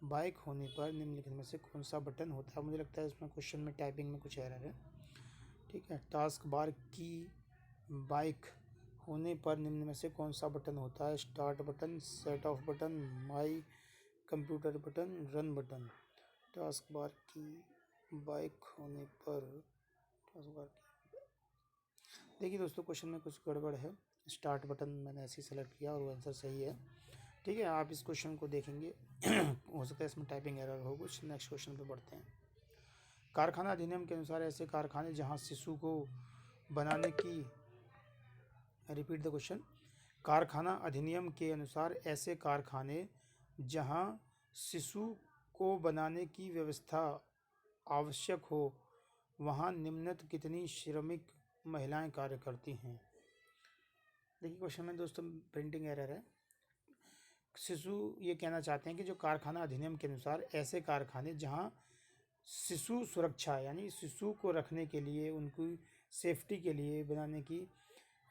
बाइक होने पर निम्नलिखित में से कौन सा बटन होता है? मुझे लगता है इसमें क्वेश्चन में टाइपिंग में कुछ एरर है। ठीक है, टास्क बार की बाइक होने पर निम्न में से कौन सा बटन होता है? Start button, set off button, my computer button, run button. Task bar की बाइक होने पर टास्क बार की। देखिए दोस्तों, क्वेश्चन में कुछ गड़बड़ है। स्टार्ट बटन मैंने ऐसे ही सेलेक्ट किया और वो आंसर सही है। ठीक है, आप इस क्वेश्चन को देखेंगे हो सकता है इसमें टाइपिंग एरर हो कुछ। नेक्स्ट क्वेश्चन पे बढ़ते हैं। कारखाना अधिनियम के अनुसार ऐसे कारखाने जहां शिशु को बनाने की, रिपीट द क्वेश्चन। कारखाना अधिनियम के अनुसार ऐसे कारखाने जहां शिशु को बनाने की व्यवस्था आवश्यक हो वहां निम्नलिखित कितनी श्रमिक महिलाएं कार्य करती हैं? देखिए क्वेश्चन में दोस्तों प्रिंटिंग एरर है। शिशु ये कहना चाहते हैं कि जो कारखाना अधिनियम के अनुसार ऐसे कारखाने जहां शिशु सुरक्षा यानी शिशु को रखने के लिए, उनकी सेफ्टी के लिए बनाने की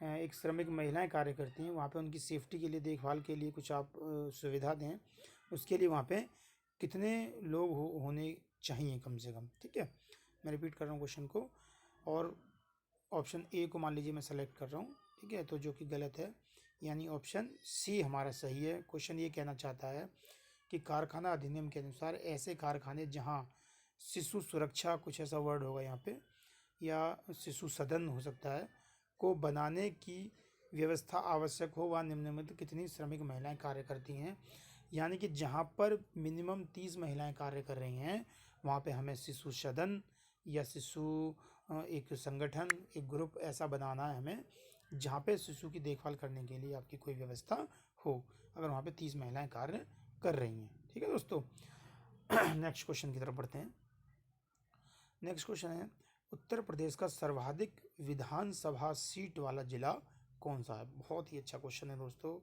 एक श्रमिक महिलाएं कार्य करती हैं, वहाँ पे उनकी सेफ्टी के लिए, देखभाल के लिए कुछ आप सुविधा दें, उसके लिए वहाँ पे कितने लोग होने चाहिए कम से कम। ठीक है, मैं रिपीट कर रहा हूँ क्वेश्चन को, और ऑप्शन ए को मान लीजिए मैं सेलेक्ट कर रहा हूँ। ठीक है, तो जो कि गलत है, यानी ऑप्शन सी हमारा सही है। क्वेश्चन ये कहना चाहता है कि कारखाना अधिनियम के अनुसार ऐसे कारखाने जहाँ शिशु सुरक्षा, कुछ ऐसा वर्ड होगा यहाँ पे, या शिशु सदन हो सकता है, को बनाने की व्यवस्था आवश्यक हो वहाँ निम्नलिखित कितनी श्रमिक महिलाएं कार्य करती हैं। यानी कि जहाँ पर मिनिमम 30 महिलाएं कार्य कर रही हैं वहाँ पे हमें शिशु सदन या शिशु एक संगठन, एक ग्रुप ऐसा बनाना है हमें जहाँ पे शिशु की देखभाल करने के लिए आपकी कोई व्यवस्था हो, अगर वहाँ पे 30 महिलाएं कार्य कर रही हैं। ठीक है दोस्तों, नेक्स्ट क्वेश्चन की तरफ बढ़ते हैं। नेक्स्ट क्वेश्चन है, उत्तर प्रदेश का सर्वाधिक विधानसभा सीट वाला जिला कौन सा है? बहुत ही अच्छा क्वेश्चन है दोस्तों।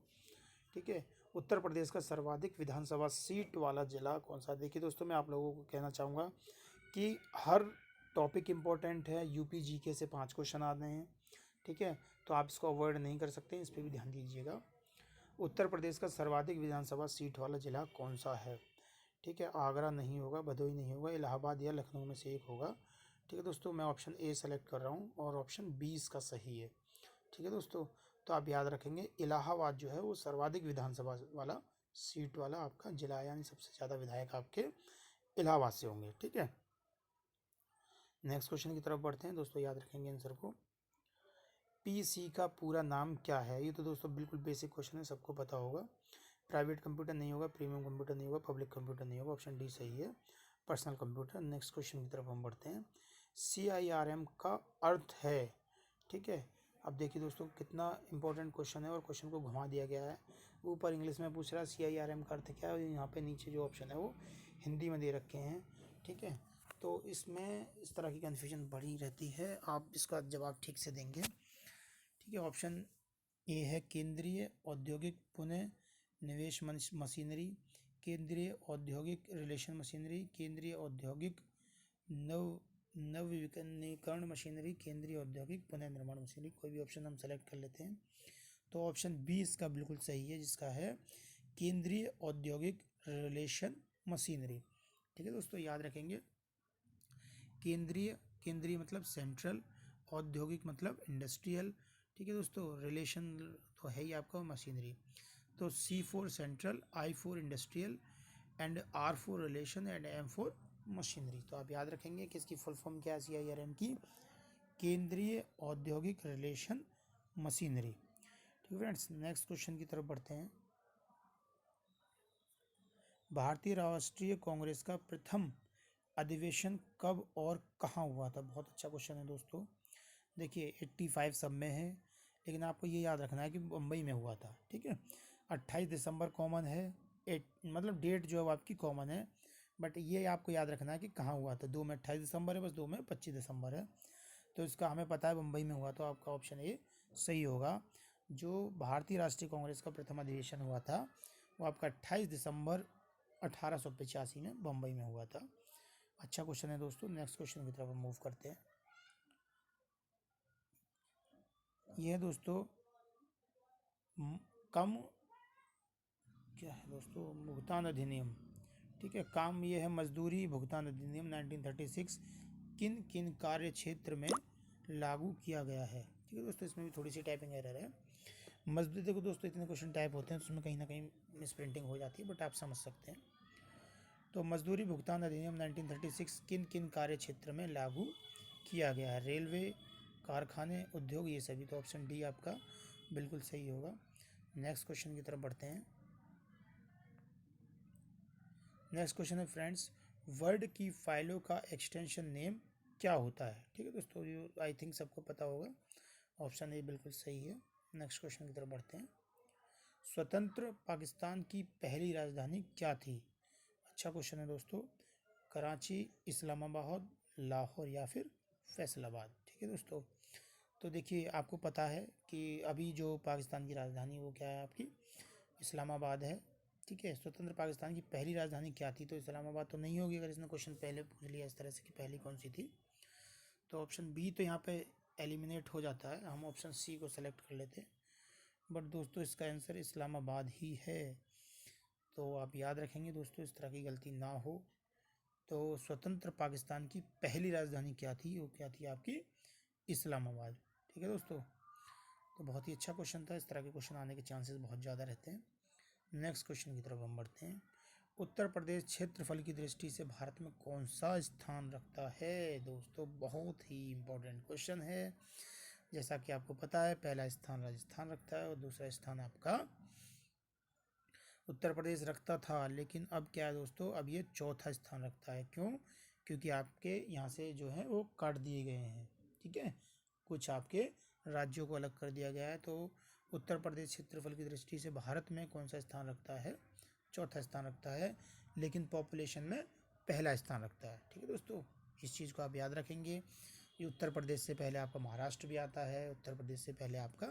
ठीक है, उत्तर प्रदेश का सर्वाधिक विधानसभा सीट वाला जिला कौन सा? देखिए दोस्तों, मैं आप लोगों को कहना चाहूँगा कि हर टॉपिक इम्पोर्टेंट है। यूपी जीके से 5 क्वेश्चन आते हैं। ठीक है, तो आप इसको अवॉइड नहीं कर सकते, इस पर भी ध्यान दीजिएगा। उत्तर प्रदेश का सर्वाधिक विधानसभा सीट वाला जिला कौन सा है? ठीक है, आगरा नहीं होगा, भदोही नहीं होगा, इलाहाबाद या लखनऊ में से एक होगा। ठीक है दोस्तों, मैं ऑप्शन ए सेलेक्ट कर रहा हूँ और ऑप्शन 20 का सही है। ठीक है दोस्तों, तो आप याद रखेंगे इलाहाबाद जो है वो सर्वाधिक विधानसभा वाला सीट वाला आपका जिला है, यानी सबसे ज़्यादा विधायक आपके इलाहाबाद से होंगे। ठीक है, नेक्स्ट क्वेश्चन की तरफ बढ़ते हैं दोस्तों, याद रखेंगे आंसर को। पीसी का पूरा नाम क्या है? ये तो दोस्तों बिल्कुल बेसिक क्वेश्चन है, सबको पता होगा। प्राइवेट कंप्यूटर नहीं होगा, प्रीमियम कंप्यूटर नहीं होगा, पब्लिक कंप्यूटर नहीं होगा, ऑप्शन डी सही है, पर्सनल कंप्यूटर। नेक्स्ट क्वेश्चन की तरफ हम बढ़ते हैं। CIRM का अर्थ है। ठीक है, अब देखिए दोस्तों कितना इंपॉर्टेंट क्वेश्चन है और क्वेश्चन को घुमा दिया गया है। ऊपर इंग्लिश में पूछ रहा है CIRM का अर्थ क्या है, और यहाँ पे नीचे जो ऑप्शन है वो हिंदी में दे रखे हैं। ठीक है, तो इसमें इस तरह की कन्फ्यूजन बड़ी रहती है, आप इसका जवाब ठीक से देंगे। ठीक है, ऑप्शन ए है केंद्रीय औद्योगिक पुनः निवेश मशीनरी, केंद्रीय औद्योगिक रिलेशन मशीनरी, केंद्रीय औद्योगिक नवीकरण मशीनरी, केंद्रीय औद्योगिक पुनर्निर्माण मशीनरी। कोई भी ऑप्शन हम सेलेक्ट कर लेते हैं। तो ऑप्शन 20 का बिल्कुल सही है, जिसका है केंद्रीय औद्योगिक रिलेशन मशीनरी। ठीक है दोस्तों, याद रखेंगे केंद्रीय, केंद्रीय मतलब सेंट्रल, औद्योगिक मतलब इंडस्ट्रियल। ठीक है दोस्तों, रिलेशन तो है ही आपका मशीनरी। तो C4 central, I4 industrial and R4 relation and M4 machinery. तो आप याद रखेंगे कि इसकी फुल फॉर्म क्या है CIRM की, केंद्रीय औद्योगिक रिलेशन मशीनरी। ठीक है फ्रेंड्स, नेक्स्ट क्वेश्चन की तरफ बढ़ते हैं। भारतीय राष्ट्रीय कांग्रेस का प्रथम अधिवेशन कब और कहाँ हुआ था? बहुत अच्छा क्वेश्चन है दोस्तों। देखिए 85 सब में है, लेकिन आपको ये याद रखना है कि मुंबई में हुआ था। ठीक है, 28 दिसंबर कॉमन है, मतलब डेट जो है वो आपकी कॉमन है, बट ये आपको याद रखना है कि कहाँ हुआ था। 2 में 28 दिसंबर है, बस 2 में 25 दिसंबर है, तो इसका हमें पता है मुंबई में हुआ, तो आपका ऑप्शन ए सही होगा। जो भारतीय राष्ट्रीय कांग्रेस का प्रथम अधिवेशन हुआ था वो आपका 28 दिसंबर 1885 में बम्बई में हुआ था। अच्छा क्वेश्चन है दोस्तों। नेक्स्ट क्वेश्चन की तरफ हम मूव करते हैं। ये दोस्तों कम क्या है दोस्तों, भुगतान अधिनियम। ठीक है, काम ये है मजदूरी भुगतान अधिनियम 1936 किन किन कार्य क्षेत्र में लागू किया गया है। ठीक है दोस्तों, इसमें भी थोड़ी सी टाइपिंग एरर है। मजदूरी, देखो दोस्तों इतने क्वेश्चन टाइप होते हैं तो उसमें कहीं ना कहीं मिस प्रिंटिंग हो जाती है, बट आप समझ सकते हैं। तो मजदूरी भुगतान अधिनियम 1936 किन किन कार्य क्षेत्र में लागू किया गया है? रेलवे, कारखाने, उद्योग, ये सभी। तो ऑप्शन डी आपका बिल्कुल सही होगा। नेक्स्ट क्वेश्चन की तरफ बढ़ते हैं। नेक्स्ट क्वेश्चन है फ्रेंड्स, वर्ड की फाइलों का एक्सटेंशन नेम क्या होता है? ठीक है दोस्तों, ये आई थिंक सबको पता होगा। ऑप्शन ए बिल्कुल सही है। नेक्स्ट क्वेश्चन की तरफ बढ़ते हैं। स्वतंत्र पाकिस्तान की पहली राजधानी क्या थी? अच्छा क्वेश्चन है दोस्तों। कराची, इस्लामाबाद, लाहौर या फिर फैसलाबाद। ठीक है दोस्तों, तो देखिए आपको पता है कि अभी जो पाकिस्तान की राजधानी वो क्या है आपकी? इस्लामाबाद है। ठीक है, स्वतंत्र पाकिस्तान की पहली राजधानी क्या थी? तो इस्लामाबाद तो नहीं होगी अगर इसने क्वेश्चन पहले पूछ लिया इस तरह से कि पहली कौन सी थी। तो ऑप्शन बी तो यहाँ पे एलिमिनेट हो जाता है, हम ऑप्शन सी को सेलेक्ट कर लेते हैं। बट दोस्तों इसका आंसर इस्लामाबाद ही है। तो आप याद रखेंगे दोस्तों, इस तरह की गलती ना हो। तो स्वतंत्र पाकिस्तान की पहली राजधानी क्या थी? वो क्या थी आपकी? इस्लामाबाद। ठीक है दोस्तों, तो बहुत ही अच्छा क्वेश्चन था। इस तरह के क्वेश्चन आने के चांसेस बहुत ज़्यादा रहते हैं। नेक्स्ट क्वेश्चन की तरफ हम बढ़ते हैं। उत्तर प्रदेश क्षेत्रफल की दृष्टि से भारत में कौन सा स्थान रखता है? दोस्तों बहुत ही इम्पोर्टेंट क्वेश्चन है। जैसा कि आपको पता है, पहला स्थान राजस्थान रखता है और दूसरा स्थान आपका उत्तर प्रदेश रखता था। लेकिन अब क्या है दोस्तों, अब ये चौथा स्थान रखता है। क्यों? क्योंकि आपके यहाँ से जो है वो काट दिए गए हैं। ठीक है, कुछ आपके राज्यों को अलग कर दिया गया है। तो उत्तर प्रदेश क्षेत्रफल की दृष्टि से भारत में कौन सा स्थान रखता है? चौथा स्थान रखता है, लेकिन पॉपुलेशन में पहला स्थान रखता है। ठीक है दोस्तों, इस चीज़ को आप याद रखेंगे। ये उत्तर प्रदेश से पहले आपका महाराष्ट्र भी आता है, उत्तर प्रदेश से पहले आपका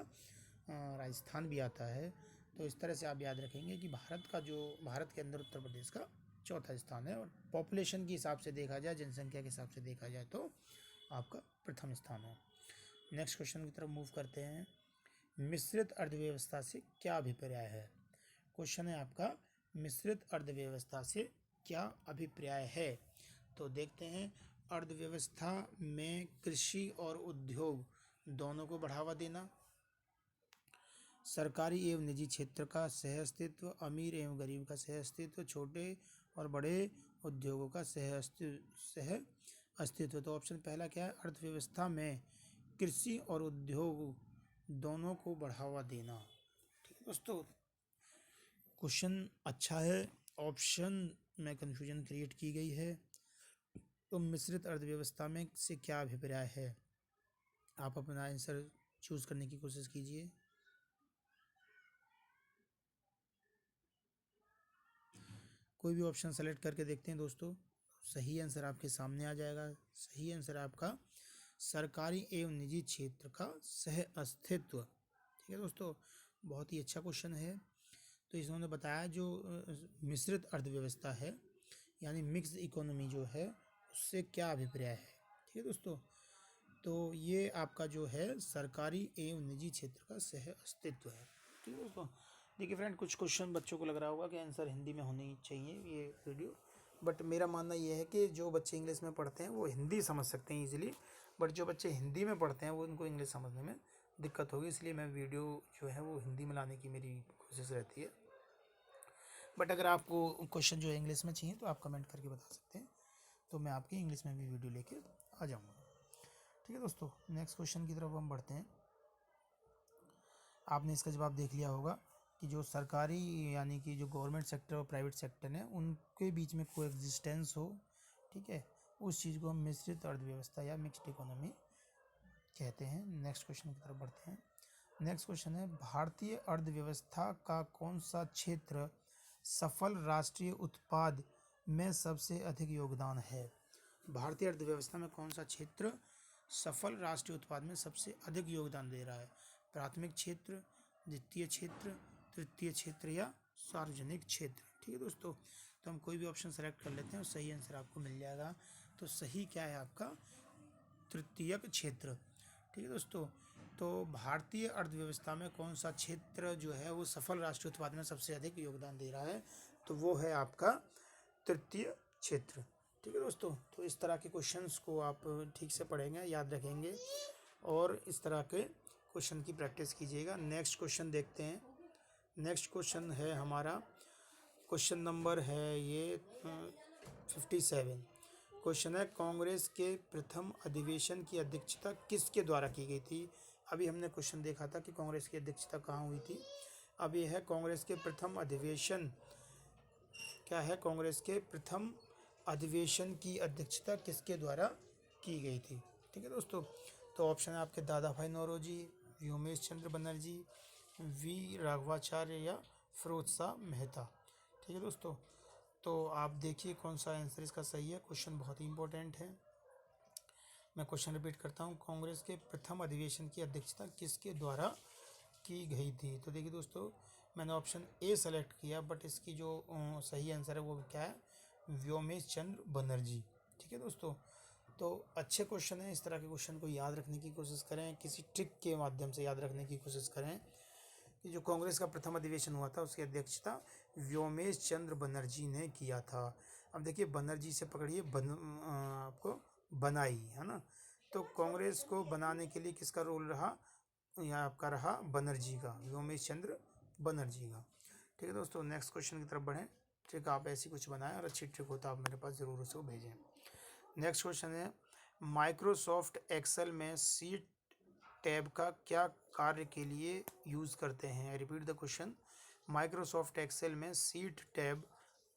राजस्थान भी आता है। तो इस तरह से आप याद रखेंगे कि भारत के अंदर उत्तर प्रदेश का चौथा स्थान है। और पॉपुलेशन के हिसाब से देखा जाए, जनसंख्या के हिसाब से देखा जाए तो आपका प्रथम स्थान है। नेक्स्ट क्वेश्चन की तरफ मूव करते हैं। मिश्रित अर्थव्यवस्था से क्या अभिप्राय है? क्वेश्चन है आपका, मिश्रित अर्थव्यवस्था से क्या अभिप्राय है? तो देखते हैं। अर्थव्यवस्था में कृषि और उद्योग दोनों को बढ़ावा देना, सरकारी एवं निजी क्षेत्र का सह अस्तित्व, अमीर एवं गरीब का सह अस्तित्व, छोटे और बड़े उद्योगों का सह अस्तित्व। तो ऑप्शन पहला क्या है? अर्थव्यवस्था में कृषि और उद्योग दोनों को बढ़ावा देना। ठीक है दोस्तों, क्वेश्चन अच्छा है, ऑप्शन में कन्फ्यूजन क्रिएट की गई है। तो मिश्रित अर्थव्यवस्था में से क्या अभिप्राय है? आप अपना आंसर चूज करने की कोशिश कीजिए। कोई भी ऑप्शन सेलेक्ट करके देखते हैं दोस्तों, सही आंसर आपके सामने आ जाएगा। सही आंसर आपका सरकारी एवं निजी क्षेत्र का सह अस्तित्व। ठीक है दोस्तों, बहुत ही अच्छा क्वेश्चन है। तो इन्होंने बताया जो मिश्रित अर्थव्यवस्था है यानी मिक्स्ड इकोनॉमी जो है, उससे क्या अभिप्राय है। ठीक है दोस्तों, तो ये आपका जो है सरकारी एवं निजी क्षेत्र का सह अस्तित्व है। ठीक है दोस्तों, देखिए फ्रेंड, कुछ क्वेश्चन बच्चों को लग रहा होगा कि आंसर हिंदी में होनी चाहिए ये वीडियो, बट मेरा मानना ये है कि जो बच्चे इंग्लिश में पढ़ते हैं वो हिंदी समझ सकते हैं ईजिली, बट जो बच्चे हिंदी में पढ़ते हैं वो उनको इंग्लिश समझने में दिक्कत होगी। इसलिए मैं वीडियो जो है वो हिंदी में लाने की मेरी कोशिश रहती है। बट अगर आपको क्वेश्चन जो है इंग्लिश में चाहिए तो आप कमेंट करके बता सकते हैं, तो मैं आपकी इंग्लिश में भी वीडियो लेके आ जाऊँगा। ठीक है दोस्तों, नेक्स्ट क्वेश्चन की तरफ हम बढ़ते हैं। आपने इसका जवाब देख लिया होगा कि जो सरकारी यानी कि जो गवर्नमेंट सेक्टर और प्राइवेट सेक्टर है उनके बीच में कोएग्जिस्टेंस हो, ठीक है, उस चीज़ को हम मिश्रित अर्थव्यवस्था या मिक्स्ड इकोनॉमी कहते हैं। नेक्स्ट क्वेश्चन की तरफ बढ़ते हैं। नेक्स्ट क्वेश्चन है, भारतीय अर्थव्यवस्था का कौन सा क्षेत्र सफल राष्ट्रीय उत्पाद में सबसे अधिक योगदान है? भारतीय अर्थव्यवस्था में कौन सा क्षेत्र सफल राष्ट्रीय उत्पाद में सबसे अधिक योगदान दे रहा है? प्राथमिक क्षेत्र, द्वितीय क्षेत्र, तृतीय क्षेत्र या सार्वजनिक क्षेत्र? ठीक है दोस्तों, तो हम कोई भी ऑप्शन सेलेक्ट कर लेते हैं और सही आंसर आपको मिल जाएगा। तो सही क्या है आपका? तृतीयक क्षेत्र। ठीक है दोस्तों, तो भारतीय अर्थव्यवस्था में कौन सा क्षेत्र जो है वो सफल राष्ट्रीय उत्पाद में सबसे अधिक योगदान दे रहा है? तो वो है आपका तृतीय क्षेत्र। ठीक है दोस्तों, तो इस तरह के क्वेश्चंस को आप ठीक से पढ़ेंगे, याद रखेंगे, और इस तरह के क्वेश्चन की प्रैक्टिस कीजिएगा। नेक्स्ट क्वेश्चन देखते हैं। नेक्स्ट क्वेश्चन है हमारा, क्वेश्चन नंबर है ये 57। क्वेश्चन है, कांग्रेस के प्रथम अधिवेशन की अध्यक्षता किसके द्वारा की गई थी। अभी हमने क्वेश्चन देखा था कि कांग्रेस की अध्यक्षता कहाँ हुई थी। अब ये है कांग्रेस के प्रथम अधिवेशन, क्या है, कांग्रेस के प्रथम अधिवेशन की अध्यक्षता किसके द्वारा की गई थी। ठीक है दोस्तों, तो ऑप्शन है आपके दादा भाई नौरोजी, व्योमेश चंद्र बनर्जी, वी राघवाचार्य या फिरोज शाह मेहता। ठीक है दोस्तों, तो आप देखिए कौन सा आंसर इसका सही है। क्वेश्चन बहुत ही इंपॉर्टेंट है। मैं क्वेश्चन रिपीट करता हूँ, कांग्रेस के प्रथम अधिवेशन की अध्यक्षता किसके द्वारा की गई थी। तो देखिए दोस्तों, मैंने ऑप्शन ए सेलेक्ट किया, बट इसकी जो सही आंसर है वो क्या है, व्योमेश चंद्र बनर्जी। ठीक है दोस्तों, तो अच्छे क्वेश्चन हैं। इस तरह के क्वेश्चन को याद रखने की कोशिश करें, किसी ट्रिक के माध्यम से याद रखने की कोशिश करें कि जो कांग्रेस का प्रथम अधिवेशन हुआ था उसकी अध्यक्षता व्योमेश चंद्र बनर्जी ने किया था। अब देखिए, बनर्जी से पकड़िए आपको बनाई, है ना। तो कांग्रेस को बनाने के लिए किसका रोल रहा, यहाँ आपका रहा बनर्जी का, व्योमेश चंद्र बनर्जी का। ठीक है दोस्तों, नेक्स्ट क्वेश्चन की तरफ बढ़ें। ट्रिक आप ऐसी कुछ बनाएं, और अच्छी ट्रिक हो तो आप मेरे पास ज़रूर उसको भेजें। नेक्स्ट क्वेश्चन है, माइक्रोसॉफ्ट एक्सेल में शीट टैब का क्या कार्य के लिए यूज़ करते हैं। Repeat the question, Microsoft Excel में शीट टैब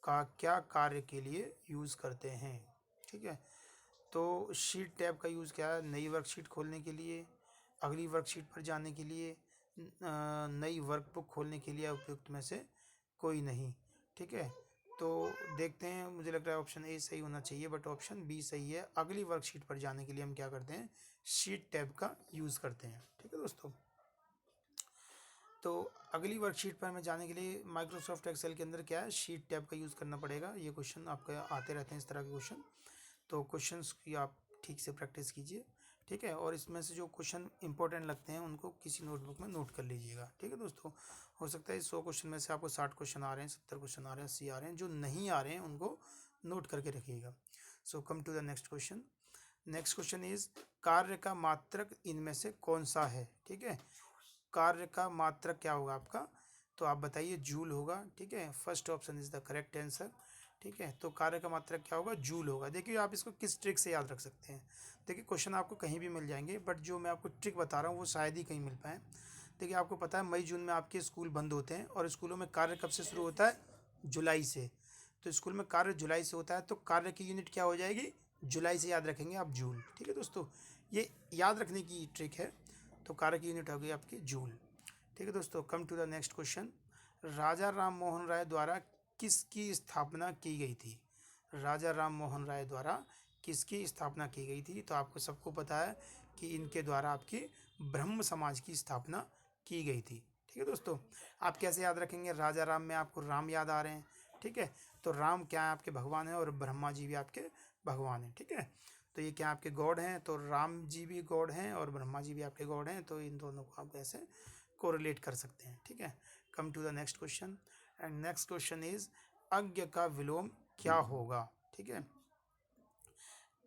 का क्या कार्य के लिए यूज़ करते हैं। ठीक है, तो शीट टैब का यूज़ क्या है, नई वर्कशीट खोलने के लिए, अगली वर्कशीट पर जाने के लिए, नई वर्कबुक खोलने के लिए, उपयुक्त में से कोई नहीं। ठीक है, तो देखते हैं, मुझे लग रहा है ऑप्शन ए सही होना चाहिए, बट ऑप्शन बी सही है। अगली वर्कशीट पर जाने के लिए हम क्या करते हैं, शीट टैब का यूज़ करते हैं। ठीक है दोस्तों, तो अगली वर्कशीट पर हमें जाने के लिए माइक्रोसॉफ्ट एक्सेल के अंदर क्या है, शीट टैब का यूज़ करना पड़ेगा। ये क्वेश्चन आपके आते रहते हैं इस तरह के क्वेश्चन, तो क्वेश्चंस की आप ठीक से प्रैक्टिस कीजिए। ठीक है, और इसमें से जो क्वेश्चन इंपॉर्टेंट लगते हैं उनको किसी नोटबुक में नोट कर लीजिएगा। ठीक है दोस्तों, हो सकता है 100 क्वेश्चन में से आपको 60 क्वेश्चन आ रहे हैं, 70 क्वेश्चन आ रहे हैं, 80 आ रहे हैं, जो नहीं आ रहे हैं उनको नोट करके रखिएगा। So come to the next question. Next question is, कार्य का मात्रक इनमें से कौन सा है। ठीक है, कार्य का मात्रक क्या होगा आपका, तो आप बताइए, जूल होगा। ठीक है, first option is the correct answer. ठीक है, तो कार्य का मात्रक क्या होगा, जूल होगा। देखिए, आप इसको किस ट्रिक से याद रख सकते हैं। देखिए, क्वेश्चन आपको कहीं भी मिल जाएंगे, बट जो मैं आपको ट्रिक बता रहा हूँ वो शायद ही कहीं मिल पाए। देखिए, आपको पता है मई जून में आपके स्कूल बंद होते हैं, और स्कूलों में कार्य कब से शुरू होता है, जुलाई से। तो स्कूल में कार्य जुलाई से होता है, तो कार्य की यूनिट क्या हो जाएगी, जुलाई से याद रखेंगे आप, जूल। ठीक है दोस्तों, ये याद रखने की ट्रिक है। तो कार्य की यूनिट हो गई आपकी जूल। ठीक है दोस्तों, come to the next question. Raja Ram Mohan Roy द्वारा किसकी स्थापना की गई थी। राजा राम मोहन राय द्वारा किसकी स्थापना की गई थी। तो आपको सबको पता है कि इनके द्वारा आपकी ब्रह्म समाज की स्थापना की गई थी। ठीक है दोस्तों, आप कैसे याद रखेंगे, राजा राम में आपको राम याद आ रहे हैं। ठीक है, तो राम क्या है, आपके भगवान है, और ब्रह्मा जी भी आपके भगवान हैं। ठीक है, तो ये क्या आपके गॉड हैं, तो राम जी भी गॉड हैं और ब्रह्मा जी भी आपके गॉड हैं, तो इन दोनों को आप ऐसे कोरिलेट कर सकते हैं। ठीक है, come to the next question. And next question is, अज्ञ का विलोम क्या होगा। ठीक है,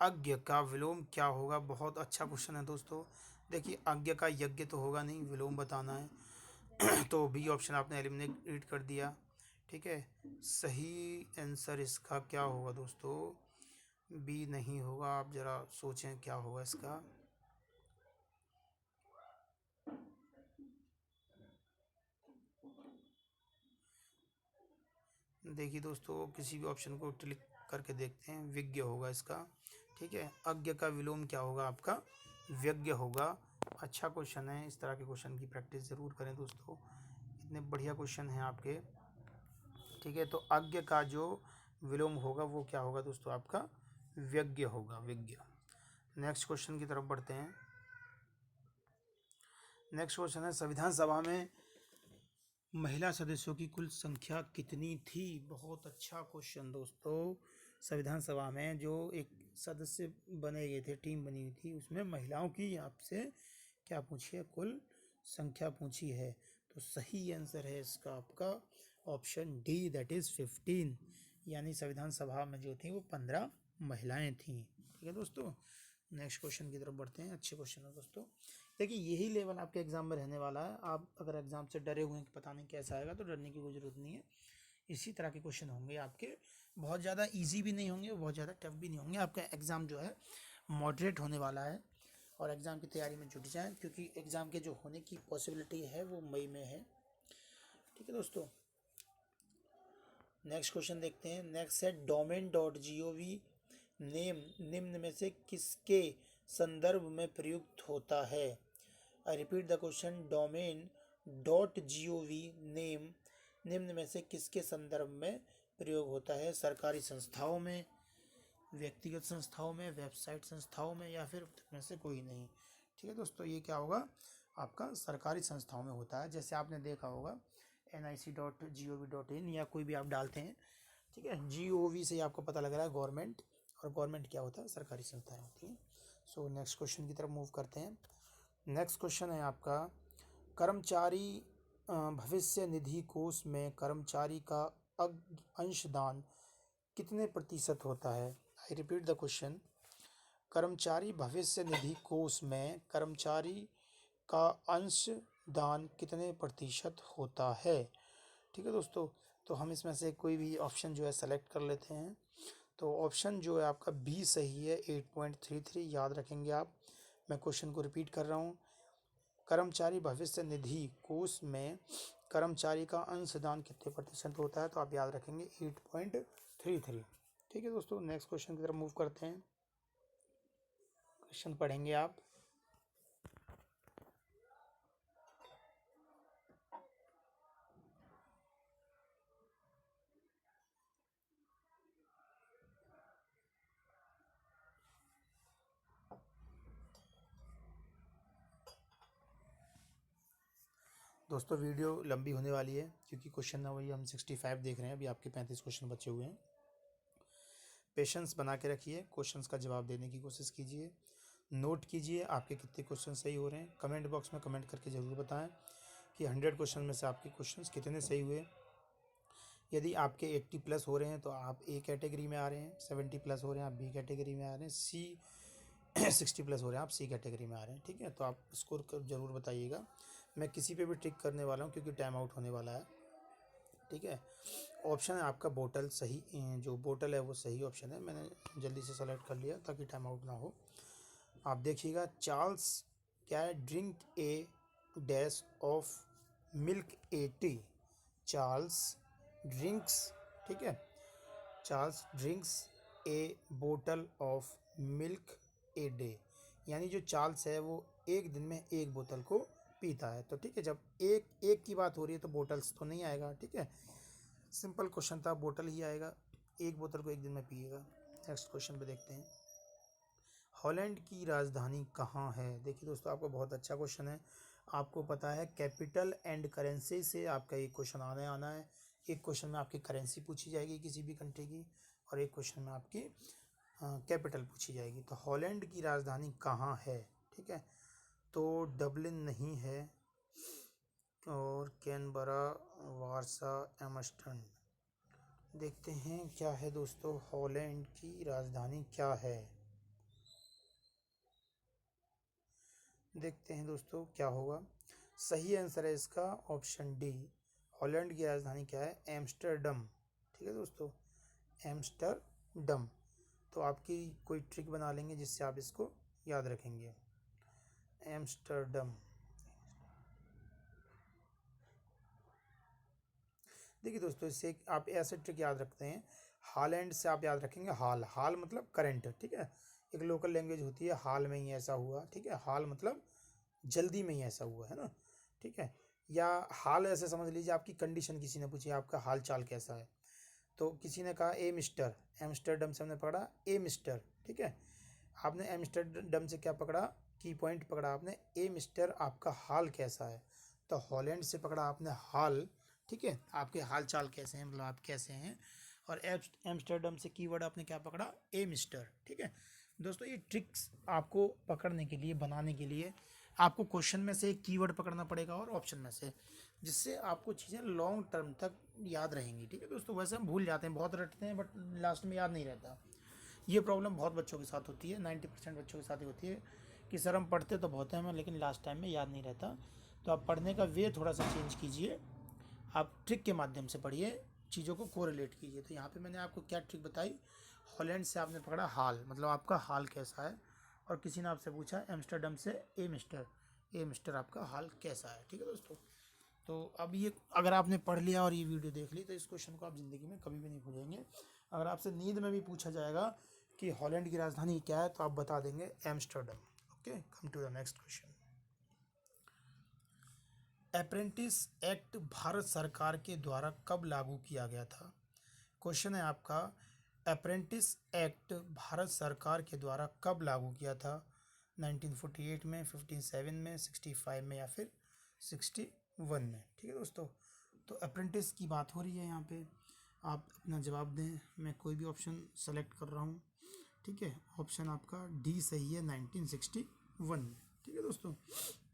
अज्ञ का विलोम क्या होगा, बहुत अच्छा क्वेश्चन है दोस्तों। देखिए, अज्ञ का यज्ञ तो होगा नहीं, विलोम बताना है। तो बी ऑप्शन आपने एलिमिनेट कर दिया। ठीक है, सही आंसर इसका क्या होगा दोस्तों, बी नहीं होगा। आप ज़रा सोचें क्या होगा इसका। देखिए दोस्तों, किसी भी ऑप्शन को क्लिक करके देखते हैं, विज्ञ होगा इसका। ठीक है, अज्ञ का विलोम क्या होगा आपका, व्यज्ञ होगा। अच्छा क्वेश्चन है, इस तरह के क्वेश्चन की प्रैक्टिस ज़रूर करें दोस्तों, इतने बढ़िया क्वेश्चन हैं आपके। ठीक है, तो अज्ञ का जो विलोम होगा वो क्या होगा दोस्तों, आपका व्यज्ञ होगा, विज्ञ। नेक्स्ट क्वेश्चन की तरफ बढ़ते हैं। नेक्स्ट क्वेश्चन है, संविधान सभा में महिला सदस्यों की कुल संख्या कितनी थी। बहुत अच्छा क्वेश्चन दोस्तों। संविधान सभा में जो एक सदस्य बने गए थे, टीम बनी हुई थी, उसमें महिलाओं की आपसे क्या पूछी है, कुल संख्या पूछी है। तो सही आंसर है इसका आपका ऑप्शन डी, दैट इज़ 15। यानी संविधान सभा में जो थी वो 15 महिलाएं थीं। ठीक है दोस्तों, नेक्स्ट क्वेश्चन की तरफ बढ़ते हैं। अच्छे क्वेश्चन है दोस्तों। देखिए यही लेवल आपके एग्जाम में रहने वाला है। आप अगर एग्जाम से डरे हुए हैं कि पता नहीं कैसा आएगा, तो डरने की कोई ज़रूरत नहीं है। इसी तरह के क्वेश्चन होंगे आपके। बहुत ज़्यादा इजी भी नहीं होंगे, बहुत ज़्यादा टफ भी नहीं होंगे। आपका एग्ज़ाम जो है मॉडरेट होने वाला है। और एग्ज़ाम की तैयारी में जुट जाएं, क्योंकि एग्ज़ाम के जो होने की पॉसिबिलिटी है वो मई में है। ठीक है दोस्तों। नेक्स्ट क्वेश्चन देखते हैं। नेक्स्ट है domain.gov नेम निम्न में से किसके संदर्भ में प्रयुक्त होता है। आई repeat the question. domain.gov name निम्न में से किसके संदर्भ में प्रयोग होता है। सरकारी संस्थाओं में, व्यक्तिगत संस्थाओं में, वेबसाइट संस्थाओं में, या फिर में से कोई नहीं। ठीक है दोस्तों, ये क्या होगा आपका सरकारी संस्थाओं में होता है। जैसे आपने देखा होगा nic.gov.in या कोई भी आप डालते हैं, ठीक है, GOV से आपको पता लग रहा है गवर्नमेंट। और गवर्नमेंट क्या होता है, सरकारी संस्थाएं होती हैं। सो नेक्स्ट क्वेश्चन की तरफ मूव करते हैं। नेक्स्ट क्वेश्चन है आपका, कर्मचारी भविष्य निधि कोष में कर्मचारी का अंशदान कितने प्रतिशत होता है। आई रिपीट द क्वेश्चन। कर्मचारी भविष्य निधि कोष में कर्मचारी का अंशदान कितने प्रतिशत होता है। ठीक है दोस्तों, तो हम इसमें से कोई भी ऑप्शन जो है सेलेक्ट कर लेते हैं। तो ऑप्शन जो है आपका बी सही है, 8.33। याद रखेंगे आप। मैं क्वेश्चन को रिपीट कर रहा हूँ। कर्मचारी भविष्य निधि कोष में कर्मचारी का अंशदान कितने प्रतिशत होता है, तो आप याद रखेंगे 8.33। ठीक है दोस्तों, नेक्स्ट क्वेश्चन की तरफ मूव करते हैं। क्वेश्चन पढ़ेंगे आप। दोस्तों वीडियो लंबी होने वाली है, क्योंकि क्वेश्चन ना वही हम 65 देख रहे हैं। अभी आपके 35 क्वेश्चन बचे हुए हैं। पेशेंस बना के रखिए, क्वेश्चंस का जवाब देने की कोशिश कीजिए। नोट कीजिए आपके कितने क्वेश्चन सही हो रहे हैं। कमेंट बॉक्स में कमेंट करके ज़रूर बताएं कि 100 क्वेश्चन में से आपके क्वेश्चंस कितने सही हुए। यदि आपके 80 प्लस हो रहे हैं तो आप ए कैटेगरी में आ रहे हैं, 70 प्लस हो रहे हैं आप बी कैटेगरी में आ रहे हैं, 60 प्लस हो रहे हैं आप सी कैटेगरी में आ रहे हैं। ठीक है, तो आप स्कोर ज़रूर बताइएगा। मैं किसी पे भी ट्रिक करने वाला हूँ, क्योंकि टाइम आउट होने वाला है। ठीक है, ऑप्शन है आपका बोतल सही, जो बोतल है वो सही ऑप्शन है। मैंने जल्दी से सेलेक्ट कर लिया ताकि टाइम आउट ना हो। आप देखिएगा, चार्ल्स क्या है, drink A dash of milk A T. Charles drinks, ठीक है, चार्ल्स ड्रिंक्स ए बोतल ऑफ मिल्क ए डे। यानी जो चार्ल्स है वो एक दिन में एक बोतल को पीता है। तो ठीक है, जब एक एक की बात हो रही है तो बोतल्स तो नहीं आएगा। ठीक है, सिंपल क्वेश्चन था, बोतल ही आएगा। एक बोतल को एक दिन में पिएगा। नेक्स्ट क्वेश्चन पे देखते हैं। हॉलैंड की राजधानी कहाँ है। देखिए दोस्तों, आपका बहुत अच्छा क्वेश्चन है। आपको पता है कैपिटल एंड करेंसी से आपका एक क्वेश्चन आना है। एक क्वेश्चन में आपकी करेंसी पूछी जाएगी किसी भी कंट्री की, और एक क्वेश्चन में आपकी कैपिटल पूछी जाएगी। तो हॉलैंड की राजधानी कहाँ है। ठीक है, तो डबलिन नहीं है, और कैनबरा, वारसा, एम्स्टर्डम। देखते हैं क्या है दोस्तों, हॉलैंड की राजधानी क्या है। देखते हैं दोस्तों क्या होगा। सही आंसर है इसका ऑप्शन डी। हॉलैंड की राजधानी क्या है, एम्स्टर्डम। ठीक है दोस्तों, एम्स्टर्डम। तो आपकी कोई ट्रिक बना लेंगे जिससे आप इसको याद रखेंगे, एम्स्टर्डम। देखिए दोस्तों, इससे आप ऐसे ट्रिक याद रखते हैं। हॉलैंड से आप याद रखेंगे हाल, हाल मतलब करंट। ठीक है, एक लोकल लैंग्वेज होती है, हाल में ही ऐसा हुआ। ठीक है, हाल मतलब जल्दी में ही ऐसा हुआ है ना। ठीक है, या हाल ऐसे समझ लीजिए, आपकी कंडीशन किसी ने पूछी आपका हाल चाल कैसा है, तो किसी ने कहा ए मिस्टर, एम्स्टर्डम से हमने पकड़ा ए मिस्टर। ठीक है, आपने एम्स्टर्डम से क्या पकड़ा, की पॉइंट पकड़ा आपने, ए मिस्टर आपका हाल कैसा है। तो हॉलैंड से पकड़ा आपने हाल। ठीक है, आपके हाल चाल कैसे हैं, मतलब आप कैसे हैं। और एम्स्टर्डम से कीवर्ड आपने क्या पकड़ा, ए मिस्टर। ठीक है दोस्तों, ये ट्रिक्स आपको पकड़ने के लिए, बनाने के लिए आपको क्वेश्चन में से एक कीवर्ड पकड़ना पड़ेगा और ऑप्शन में से, जिससे आपको चीज़ें लॉन्ग टर्म तक याद रहेंगी। ठीक है दोस्तों, वैसे हम भूल जाते हैं, बहुत रटते हैं, बट लास्ट में याद नहीं रहता। ये प्रॉब्लम बहुत बच्चों के साथ होती है, 90% बच्चों के साथ ही होती है कि सर हम पढ़ते तो बहुत हैं हमें, लेकिन लास्ट टाइम में याद नहीं रहता। तो आप पढ़ने का वे थोड़ा सा चेंज कीजिए, आप ट्रिक के माध्यम से पढ़िए, चीज़ों को कोरिलेट कीजिए। तो यहाँ पे मैंने आपको क्या ट्रिक बताई, हॉलैंड से आपने पकड़ा हाल, मतलब आपका हाल कैसा है, और किसी ने आपसे पूछा एम्स्टर्डम से ए मिस्टर आपका हाल कैसा है। ठीक है दोस्तों, तो अब ये अगर आपने पढ़ लिया और ये वीडियो देख ली तो इस क्वेश्चन को आप ज़िंदगी में कभी भी नहीं भूलेंगे। अगर आपसे नींद में भी पूछा जाएगा कि हॉलैंड की राजधानी क्या है, तो आप बता देंगे Amsterdam. Okay, come to the next question. Apprentice act Bharat सरकार के द्वारा कब लागू किया गया था? क्वेश्चन है आपका, अप्रेंटिस एक्ट भारत सरकार के द्वारा कब लागू किया था? 1948 में, 57 में, 65 में, या फिर 61 में। ठीक है दोस्तों, तो अप्रेंटिस की बात हो रही है यहाँ पे, आप अपना जवाब दें। मैं कोई भी ऑप्शन सेलेक्ट कर रहा हूँ। ठीक है, ऑप्शन आपका डी सही है, 1961 में। ठीक है दोस्तों,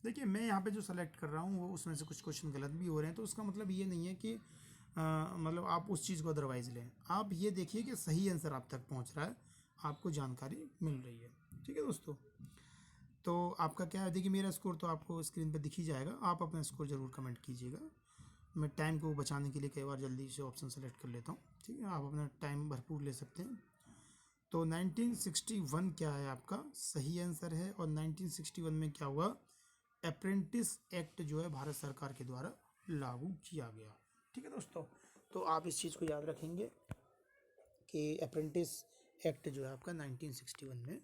देखिए मैं यहाँ पे जो सेलेक्ट कर रहा हूँ वो उसमें से कुछ क्वेश्चन गलत भी हो रहे हैं, तो उसका मतलब ये नहीं है कि मतलब आप उस चीज़ को अदरवाइज लें। आप ये देखिए कि सही आंसर आप तक पहुँच रहा है, आपको जानकारी मिल रही है। ठीक है दोस्तों, तो आपका क्या है, देखिए मेरा स्कोर तो आपको स्क्रीन पर दिख ही जाएगा, आप अपना स्कोर ज़रूर कमेंट कीजिएगा। मैं टाइम को बचाने के लिए कई बार जल्दी से ऑप्शन सेलेक्ट कर लेता हूँ। ठीक है, आप अपना टाइम भरपूर ले सकते हैं। तो 1961 क्या है आपका सही आंसर है, और 1961 में क्या हुआ, अप्रेंटिस एक्ट जो है भारत सरकार के द्वारा लागू किया गया। ठीक है दोस्तों, तो आप इस चीज़ को याद रखेंगे कि अप्रेंटिस एक्ट जो है आपका 1961 में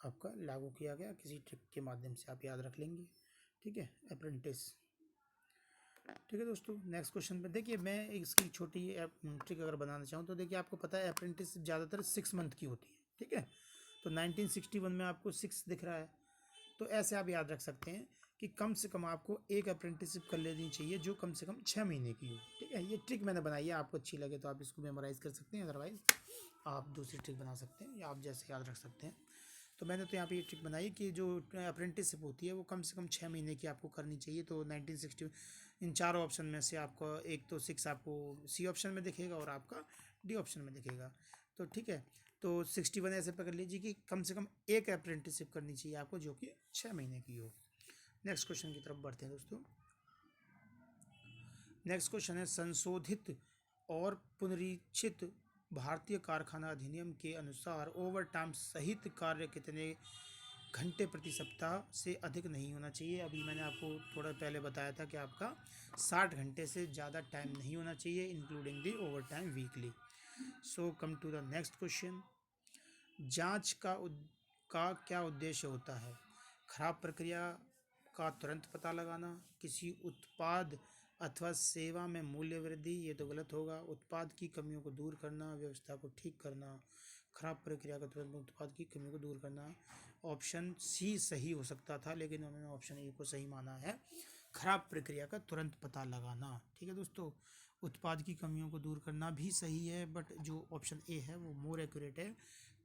आपका लागू किया गया, किसी ट्रिक के माध्यम से आप याद रख लेंगे। ठीक है, अप्रेंटिस। ठीक है दोस्तों, नेक्स्ट क्वेश्चन पे देखिए, मैं इसकी छोटी ट्रिक अगर बनाना चाहूँ तो देखिए, आपको पता है अप्रेंटिस ज़्यादातर 6 मंथ की होती है। ठीक है, तो 1961 में आपको 6 दिख रहा है, तो ऐसे आप याद रख सकते हैं कि कम से कम आपको एक अप्रेंटिसशिप कर लेनी चाहिए जो कम से कम 6 महीने की हो। ठीक है, ये ट्रिक मैंने बनाई है, आपको अच्छी लगे तो आप इसको मेमोराइज़ कर सकते हैं, अदरवाइज आप दूसरी ट्रिक बना सकते हैं या आप जैसे याद रख सकते हैं। तो मैंने तो यहाँ पे ये ट्रिक बनाई कि जो अप्रेंटिसशिप होती है वो कम से कम 6 महीने की आपको करनी चाहिए। तो 1960 इन चारों ऑप्शन में से आपका एक तो 6 आपको सी ऑप्शन में दिखेगा और आपका डी ऑप्शन में दिखेगा। तो ठीक है, तो 61 ऐसे पकड़ लीजिए कि कम से कम एक अप्रेंटिसशिप करनी चाहिए आपको जो कि 6 महीने की हो। नेक्स्ट क्वेश्चन की तरफ बढ़ते हैं दोस्तों। नेक्स्ट क्वेश्चन है, संशोधित और पुनरीक्षित भारतीय कारखाना अधिनियम के अनुसार ओवर टाइम सहित कार्य कितने घंटे प्रति सप्ताह से अधिक नहीं होना चाहिए? अभी मैंने आपको थोड़ा पहले बताया था कि आपका 60 घंटे से ज़्यादा टाइम नहीं होना चाहिए, including the over time weekly. So come to the next question. जांच का क्या उद्देश्य होता है? खराब प्रक्रिया का तुरंत पता लगाना, किसी उत्पाद अथवा सेवा में मूल्य वृद्धि, ये तो गलत होगा, उत्पाद की कमियों को दूर करना, व्यवस्था को ठीक करना, खराब प्रक्रिया का तुरंत उत्पाद की कमियों को दूर करना। ऑप्शन सी सही हो सकता था, लेकिन उन्होंने ऑप्शन ए को सही माना है, खराब प्रक्रिया का तुरंत पता लगाना। ठीक है दोस्तों, उत्पाद की कमियों को दूर करना भी सही है, बट जो ऑप्शन ए है वो मोर एक्यूरेट है,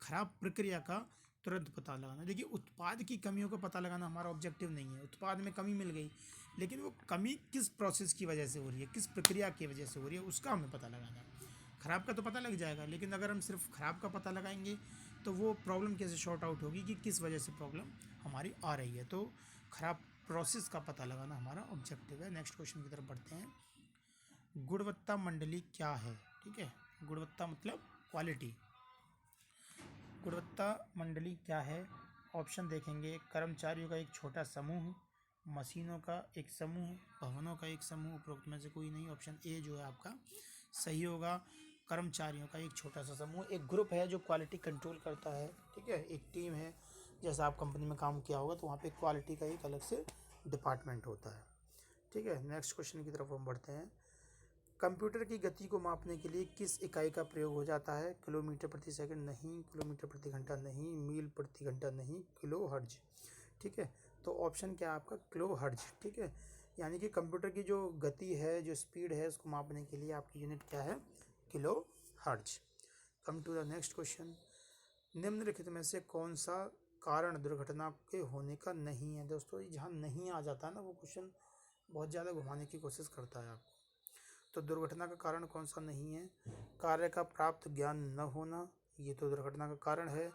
खराब प्रक्रिया का तुरंत पता लगाना। देखिए, उत्पाद की कमियों का पता लगाना हमारा ऑब्जेक्टिव नहीं है। उत्पाद में कमी मिल गई, लेकिन वो कमी किस प्रोसेस की वजह से हो रही है, किस प्रक्रिया की वजह से हो रही है, उसका हमें पता लगाना है। खराब का तो पता लग जाएगा, लेकिन अगर हम सिर्फ खराब का पता लगाएंगे तो वो प्रॉब्लम कैसे शॉर्ट आउट होगी कि किस वजह से प्रॉब्लम हमारी आ रही है। तो खराब प्रोसेस का पता लगाना हमारा ऑब्जेक्टिव है। नेक्स्ट क्वेश्चन की तरफ बढ़ते हैं। गुणवत्ता मंडली क्या है? ठीक है, गुणवत्ता मतलब क्वालिटी। गुणवत्ता मंडली क्या है? ऑप्शन देखेंगे, कर्मचारियों का एक छोटा समूह, मशीनों का एक समूह, भवनों का एक समूह, उपरोक्त में से कोई नहीं। ऑप्शन ए जो है आपका सही होगा, कर्मचारियों का एक छोटा सा समूह, एक ग्रुप है जो क्वालिटी कंट्रोल करता है। ठीक है, एक टीम है, जैसा आप कंपनी में काम किया होगा तो वहाँ पे क्वालिटी का एक अलग से डिपार्टमेंट होता है। ठीक है, नेक्स्ट क्वेश्चन की तरफ हम बढ़ते हैं। कंप्यूटर की गति को मापने के लिए किस इकाई का प्रयोग हो जाता है? किलोमीटर प्रति सेकंड नहीं, किलोमीटर प्रति घंटा नहीं, मील प्रति घंटा नहीं, किलो हर्ज। ठीक है, तो ऑप्शन क्या है आपका? Kilo hertz. ठीक है, यानी कि कंप्यूटर की जो गति है, जो स्पीड है, उसको मापने के लिए आपकी यूनिट क्या है? Kilo hertz. Come to the next question. निम्नलिखित में से कौन सा कारण दुर्घटना के होने का नहीं है? दोस्तों, जहाँ नहीं आ जाता है ना, वो क्वेश्चन बहुत ज़्यादा घुमाने की कोशिश करता है आपको। तो दुर्घटना का कारण कौन सा नहीं है? कार्य का प्राप्त ज्ञान न होना, ये तो दुर्घटना का कारण है।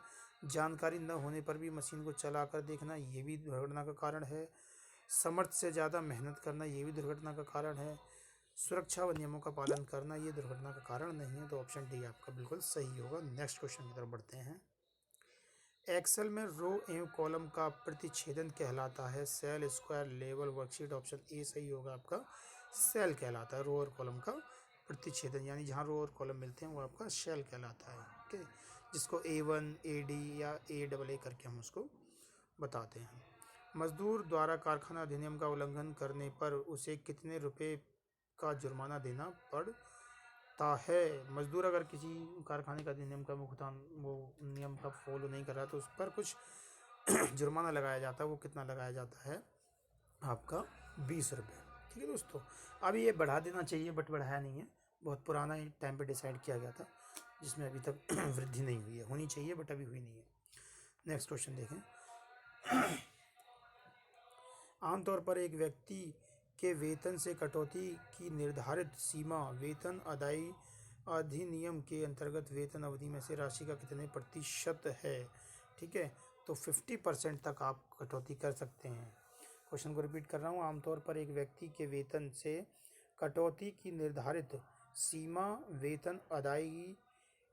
जानकारी न होने पर भी मशीन को चलाकर देखना, ये भी दुर्घटना का कारण है। समर्थ से ज़्यादा मेहनत करना, ये भी दुर्घटना का कारण है। सुरक्षा व नियमों का पालन करना, ये दुर्घटना का कारण नहीं है। तो ऑप्शन डी आपका बिल्कुल सही होगा। नेक्स्ट क्वेश्चन की तरफ बढ़ते हैं। एक्सेल में रो एवं कॉलम का प्रतिच्छेदन कहलाता है cell, square, level, worksheet. Option A सही होगा आपका, सेल कहलाता है। रो और कॉलम का प्रतिच्छेदन यानी जहाँ रो और कॉलम मिलते हैं वो आपका सेल कहलाता है। ओके, जिसको A1, AD या AA करके हम उसको बताते हैं। मजदूर द्वारा कारखाना अधिनियम का उल्लंघन करने पर उसे कितने रुपए का जुर्माना देना पड़ता है? मजदूर अगर किसी कारखाने का अधिनियम का भुगतान वो नियम का फॉलो नहीं कर रहा तो उस पर कुछ जुर्माना लगाया जाता है। वो कितना लगाया जाता है आपका? 20 रुपये। ठीक है दोस्तों, अभी ये बढ़ा देना चाहिए बट बढ़ाया नहीं है। बहुत पुराना टाइम पे डिसाइड किया गया था, जिसमें अभी तक वृद्धि नहीं हुई है। होनी चाहिए बट अभी हुई नहीं है। नेक्स्ट क्वेश्चन देखें। आमतौर पर एक व्यक्ति के वेतन से कटौती की निर्धारित सीमा वेतन अदाई अधिनियम के अंतर्गत वेतन अवधि में से राशि का कितने प्रतिशत है? ठीक है, तो 50% तक आप कटौती कर सकते हैं। क्वेश्चन को रिपीट कर रहा हूँ। आमतौर पर एक व्यक्ति के वेतन से कटौती की निर्धारित सीमा वेतन अदायगी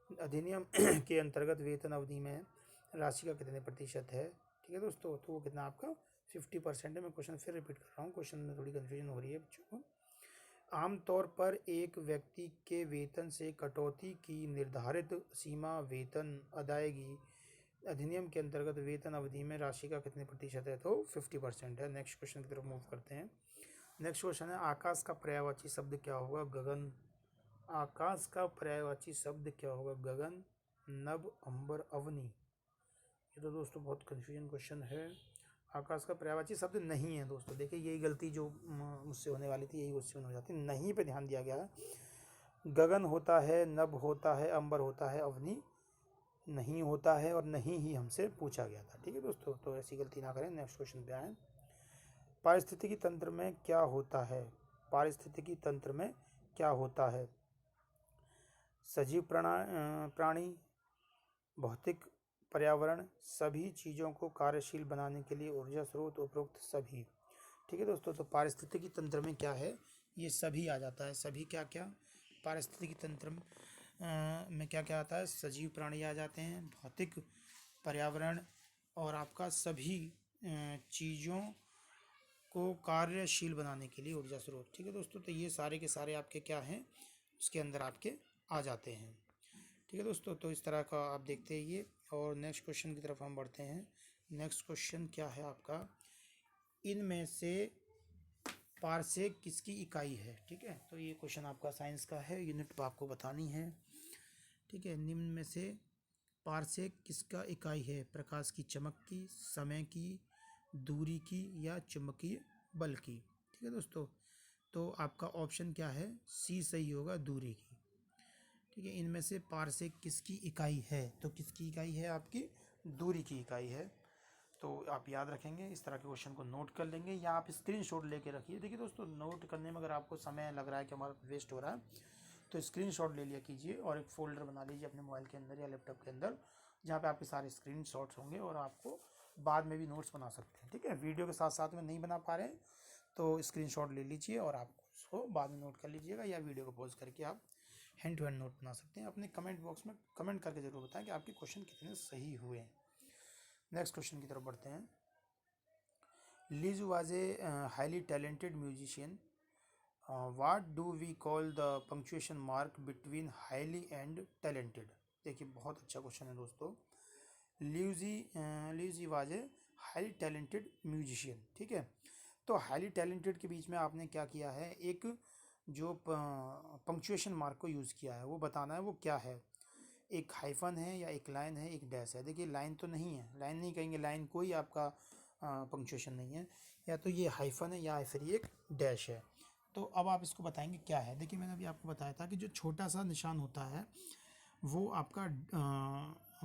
अधिनियम के अंतर्गत वेतन अवधि में राशि का कितने प्रतिशत है? ठीक है दोस्तों, तो वो कितना आपका 50% है। मैं क्वेश्चन फिर रिपीट कर रहा हूँ, क्वेश्चन में थोड़ी कन्फ्यूजन हो रही है बच्चों को। आमतौर पर एक व्यक्ति के वेतन से कटौती की निर्धारित सीमा वेतन अदायगी अधिनियम के अंतर्गत वेतन अवधि में राशि का कितने प्रतिशत है? तो 50% है। नेक्स्ट क्वेश्चन की तरफ मूव करते हैं। नेक्स्ट क्वेश्चन है, आकाश का पर्यायवाची शब्द क्या होगा? गगन। आकाश का पर्यायवाची शब्द क्या होगा? गगन, नभ, अंबर, अवनी। ये तो दोस्तों बहुत कन्फ्यूजन क्वेश्चन है। आकाश का पर्यायवाची शब्द नहीं है दोस्तों। देखिए यही गलती जो मुझसे होने वाली थी, यही क्वेश्चन हो जाती। नहीं पे ध्यान दिया गया है। गगन होता है, नभ होता है, अंबर होता है, अवनी नहीं होता है और नहीं ही हमसे पूछा गया था। ठीक है दोस्तों, तो ऐसी गलती ना करें। नेक्स्ट क्वेश्चन पे आए। पारिस्थितिकी तंत्र में क्या होता है? पारिस्थितिकी तंत्र में क्या होता है? सजीव प्राणी, भौतिक पर्यावरण, सभी चीज़ों को कार्यशील बनाने के लिए ऊर्जा स्रोत, उपरोक्त सभी। ठीक है दोस्तों, तो पारिस्थितिकी तंत्र में क्या है? ये सभी आ जाता है। सभी क्या क्या? पारिस्थितिकी तंत्र में क्या क्या आता है? सजीव प्राणी आ जाते हैं, भौतिक पर्यावरण और आपका सभी चीज़ों को कार्यशील बनाने के लिए ऊर्जा स्रोत। ठीक है दोस्तों, तो ये सारे के सारे आपके क्या हैं? उसके अंदर आपके आ जाते हैं। ठीक है दोस्तों, तो इस तरह का आप देखते हैं ये। और नेक्स्ट क्वेश्चन की तरफ हम बढ़ते हैं। नेक्स्ट क्वेश्चन क्या है आपका? इनमें से पारसेक किसकी इकाई है? ठीक है, तो ये क्वेश्चन आपका साइंस का है, यूनिट आपको बतानी है। ठीक है, निम्न में से पारसेक किसका इकाई है? प्रकाश की चमक की, समय की, दूरी की या चुंबकीय बल की? ठीक है दोस्तों, तो आपका ऑप्शन क्या है? सी सही होगा, दूरी की। ठीक है, इनमें से पारसेक किसकी इकाई है? तो किसकी इकाई है आपकी? दूरी की इकाई है। तो आप याद रखेंगे, इस तरह के क्वेश्चन को नोट कर लेंगे या आप स्क्रीनशॉट लेके रखिए। देखिए दोस्तों, नोट करने में अगर आपको समय लग रहा है कि हमारा वेस्ट हो रहा है तो स्क्रीनशॉट ले लिया कीजिए और एक फ़ोल्डर बना लीजिए अपने मोबाइल के अंदर या लैपटॉप के अंदर, जहाँ पे आपके सारे स्क्रीनशॉट्स होंगे और आपको बाद में भी नोट्स बना सकते हैं। ठीक है, वीडियो के साथ साथ में नहीं बना पा रहे हैं तो स्क्रीनशॉट ले लीजिए और आप उसको बाद में नोट कर लीजिएगा, या वीडियो को पॉज करके आप हैंड टू हैंड नोट बना सकते हैं। अपने कमेंट बॉक्स में कमेंट करके ज़रूर बताएं कि आपके क्वेश्चन कितने सही हुए हैं। नेक्स्ट क्वेश्चन की तरफ बढ़ते हैं। Luigi was a highly talented musician. What do we call the punctuation mark between highly and talented? देखिए बहुत अच्छा क्वेश्चन है दोस्तों। Luigi was a highly talented musician. ठीक है, तो हाईली टैलेंटेड के बीच में आपने क्या किया है? एक जो पंक्चुएशन मार्क को यूज़ किया है वो बताना है, वो क्या है? एक हाइफन है या एक लाइन है, एक डैश है। देखिए लाइन तो नहीं है, लाइन नहीं कहेंगे, लाइन कोई आपका पंक्चुएशन नहीं है। या तो ये हाइफन है या फिर ये एक डैश है। तो अब आप इसको बताएंगे क्या है। देखिए मैंने अभी आपको बताया था कि जो छोटा सा निशान होता है वो आपका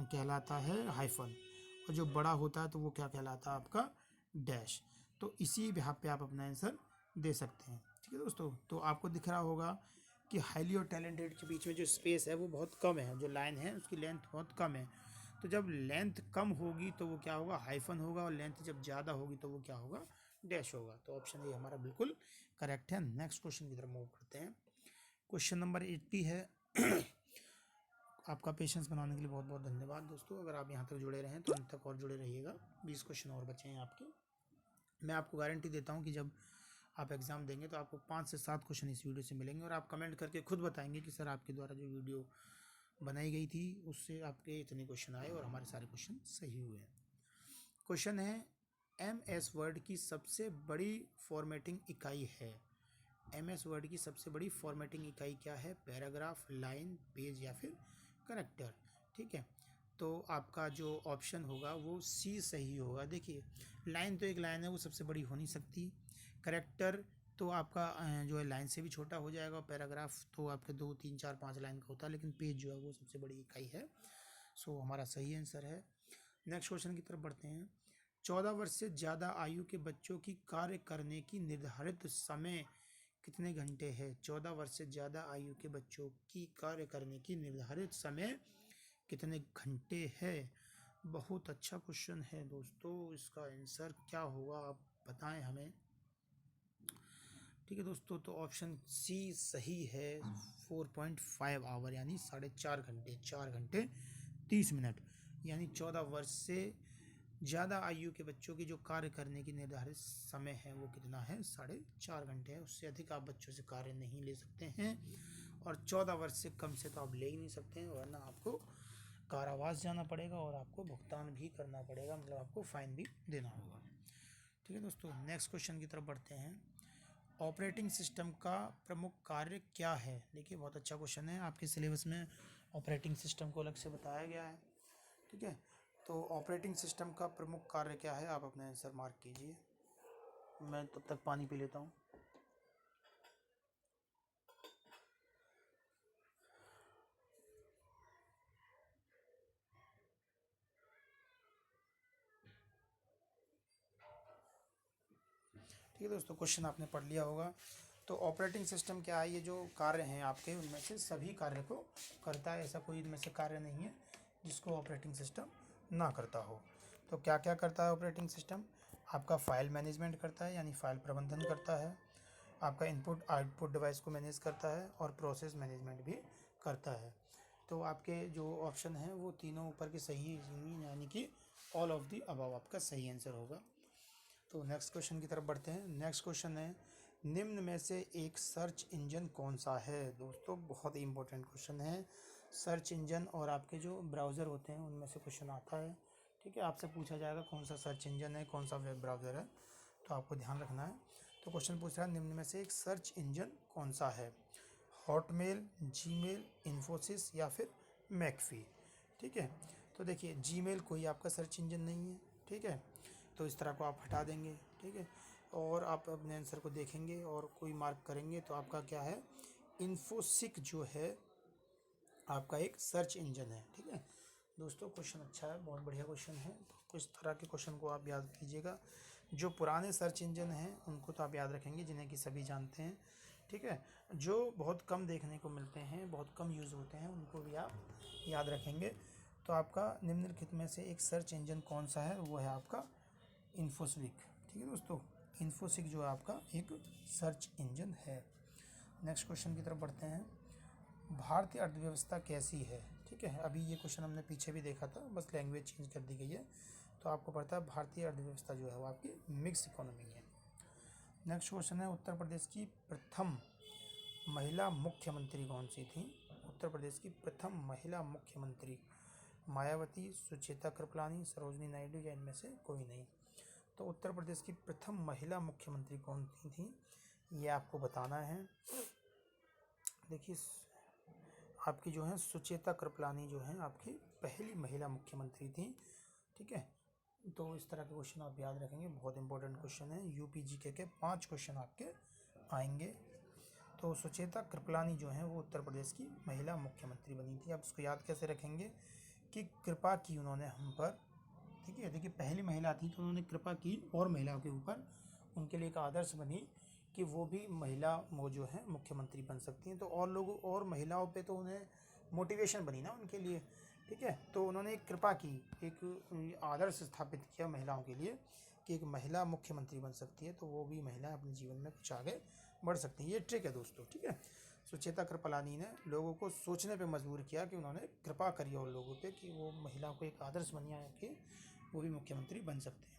कहलाता है हाइफन, और जो बड़ा होता है तो वो क्या कहलाता है? आपका डैश। तो इसी बिहाफ पे आप अपना आंसर दे सकते हैं। ठीक है दोस्तों, तो आपको दिख रहा होगा कि हाईली और टैलेंटेड के बीच में जो स्पेस है वो बहुत कम है, जो लाइन है उसकी लेंथ बहुत कम है। तो जब लेंथ कम होगी तो वो क्या होगा, हाइफन होगा, और लेंथ जब ज़्यादा होगी तो वो क्या होगा, डैश होगा। तो ऑप्शन ए हमारा बिल्कुल करेक्ट है। नेक्स्ट क्वेश्चन की तरफ मूव करते हैं। क्वेश्चन नंबर 80 है। आपका पेशेंस बनाने के लिए बहुत बहुत धन्यवाद दोस्तों। अगर आप यहाँ तक जुड़े रहें तो अंत तक और जुड़े रहिएगा। 20 क्वेश्चन और बचे हैं आपके। मैं आपको गारंटी देता हूँ कि जब आप एग्ज़ाम देंगे तो आपको 5 से 7 क्वेश्चन इस वीडियो से मिलेंगे, और आप कमेंट करके खुद बताएंगे कि सर आपके द्वारा जो वीडियो बनाई गई थी उससे आपके इतने क्वेश्चन आए और हमारे सारे क्वेश्चन सही हुए। क्वेश्चन है, MS वर्ड की सबसे बड़ी फॉर्मेटिंग इकाई है। MS वर्ड की सबसे बड़ी फॉर्मेटिंग इकाई क्या है? पैराग्राफ, लाइन, पेज या फिर करैक्टर। ठीक है, तो आपका जो ऑप्शन होगा वो सी सही होगा। देखिए, लाइन तो एक लाइन है, वो सबसे बड़ी हो नहीं सकती। करैक्टर तो आपका जो है लाइन से भी छोटा हो जाएगा, और पैराग्राफ तो आपके 2, 3, 4, 5 लाइन का होता है, लेकिन पेज जो है वो सबसे बड़ी इकाई है। सो हमारा सही आंसर है। नेक्स्ट क्वेश्चन की तरफ बढ़ते हैं। 14 वर्ष से ज़्यादा आयु के बच्चों की कार्य करने की निर्धारित समय कितने घंटे है? 14 वर्ष से ज़्यादा आयु के बच्चों की कार्य करने की निर्धारित समय कितने घंटे है? बहुत अच्छा क्वेश्चन है दोस्तों। इसका आंसर क्या होगा आप बताएं हमें। ठीक है दोस्तों, तो ऑप्शन सी सही है। 4.5 आवर यानी 4.5 घंटे, 4 घंटे 30 मिनट। यानी 14 वर्ष से ज़्यादा आयु के बच्चों की जो कार्य करने की निर्धारित समय है वो कितना है? 4.5 घंटे है। उससे अधिक आप बच्चों से कार्य नहीं ले सकते हैं, और 14 वर्ष से कम से तो आप ले ही नहीं सकते हैं, वरना आपको कारावास जाना पड़ेगा और आपको भुगतान भी करना पड़ेगा, मतलब आपको फाइन भी देना होगा। ठीक है दोस्तों, नेक्स्ट क्वेश्चन की तरफ बढ़ते हैं। ऑपरेटिंग सिस्टम का प्रमुख कार्य क्या है? देखिए, बहुत अच्छा क्वेश्चन है। आपके सिलेबस में ऑपरेटिंग सिस्टम को अलग से बताया गया है। ठीक है, तो ऑपरेटिंग सिस्टम का प्रमुख कार्य क्या है? आप अपना आंसर मार्क कीजिए, मैं तब तक पानी पी लेता हूँ। ठीक है दोस्तों, क्वेश्चन आपने पढ़ लिया होगा। तो ऑपरेटिंग सिस्टम क्या है? ये जो कार्य हैं आपके, उनमें से सभी कार्य को करता है। ऐसा कोई इनमें से कार्य नहीं है जिसको ऑपरेटिंग सिस्टम ना करता हो। तो क्या क्या करता है ऑपरेटिंग सिस्टम? आपका फाइल मैनेजमेंट करता है, यानी फाइल प्रबंधन करता है। आपका इनपुट आउटपुट डिवाइस को मैनेज करता है, और प्रोसेस मैनेजमेंट भी करता है। तो आपके जो ऑप्शन हैं वो तीनों ऊपर के सही हैं, यानी कि ऑल ऑफ दी अबव आपका सही आंसर होगा। तो नेक्स्ट क्वेश्चन की तरफ बढ़ते हैं। नेक्स्ट क्वेश्चन है, निम्न में से एक सर्च इंजन कौन सा है? दोस्तों, बहुत ही इंपॉर्टेंट क्वेश्चन है। सर्च इंजन और आपके जो ब्राउज़र होते हैं उनमें से क्वेश्चन आता है। ठीक है, आपसे पूछा जाएगा कौन सा सर्च इंजन है, कौन सा वेब ब्राउज़र है, तो आपको ध्यान रखना है। तो क्वेश्चन पूछ रहा है, निम्न में से एक सर्च इंजन कौन सा है? हॉटमेल, जीमेल, इन्फोसिस या फिर मैकफी। ठीक है, तो देखिए, जीमेल कोई आपका सर्च इंजन नहीं है। ठीक है, तो इस तरह को आप हटा देंगे। ठीक है, और आप अपने आंसर को देखेंगे और कोई मार्क करेंगे तो आपका क्या है, इन्फोसिक जो है आपका एक सर्च इंजन है। ठीक है दोस्तों, क्वेश्चन अच्छा है, बहुत बढ़िया क्वेश्चन है। तो कुछ तरह के क्वेश्चन को आप याद कीजिएगा। जो पुराने सर्च इंजन हैं उनको तो आप याद रखेंगे, जिन्हें कि सभी जानते हैं। ठीक है, जो बहुत कम देखने को मिलते हैं, बहुत कम यूज़ होते हैं, उनको भी आप याद रखेंगे। तो आपका निम्नलिखित में से एक सर्च इंजन कौन सा है? वो है आपका इन्फोसिक। ठीक है दोस्तों, इन्फोसिक जो है आपका एक सर्च इंजन है। नेक्स्ट क्वेश्चन की तरफ बढ़ते हैं। भारतीय अर्थव्यवस्था कैसी है? ठीक है, अभी ये क्वेश्चन हमने पीछे भी देखा था, बस लैंग्वेज चेंज कर दी गई है। तो आपको पता है भारतीय अर्थव्यवस्था जो है वो आपकी मिक्स इकोनॉमी है। नेक्स्ट क्वेश्चन है, उत्तर प्रदेश की प्रथम महिला मुख्यमंत्री कौन सी थी? उत्तर प्रदेश की प्रथम महिला मुख्यमंत्री मायावती, सुचेता कृपलानी, सरोजनी नायडू, या इनमें से कोई नहीं। तो उत्तर प्रदेश की प्रथम महिला मुख्यमंत्री कौन थी ये आपको बताना है। देखिए, आपकी जो है सुचेता कृपलानी जो है आपकी पहली महिला मुख्यमंत्री थी। ठीक है, तो इस तरह के क्वेश्चन आप याद रखेंगे, बहुत इंपॉर्टेंट क्वेश्चन है। यूपी जीके के 5 क्वेश्चन आपके आएंगे। तो सुचेता कृपलानी जो है वो उत्तर प्रदेश की महिला मुख्यमंत्री बनी थी। आप इसको याद कैसे रखेंगे कि कृपा की उन्होंने हम पर। ठीक है, देखिए, पहली महिला थी तो उन्होंने कृपा की और महिलाओं के ऊपर, उनके लिए एक आदर्श बनी कि वो भी महिला वो जो है मुख्यमंत्री बन सकती हैं। तो और लोगों और महिलाओं पे तो उन्हें मोटिवेशन बनी ना उनके लिए, ठीक है। तो उन्होंने एक कृपा की, एक आदर्श स्थापित किया महिलाओं के लिए कि एक महिला मुख्यमंत्री बन सकती है, तो वो भी महिलाएं अपने जीवन में कुछ आगे बढ़ सकती हैं। ये ट्रिक है दोस्तों, ठीक है। सुचेता कृपलानी ने लोगों को सोचने पे मजबूर किया कि उन्होंने कृपा करी उन लोगों पे कि वो महिलाओं को एक आदर्श बनिया है कि वो भी मुख्यमंत्री बन सकते हैं,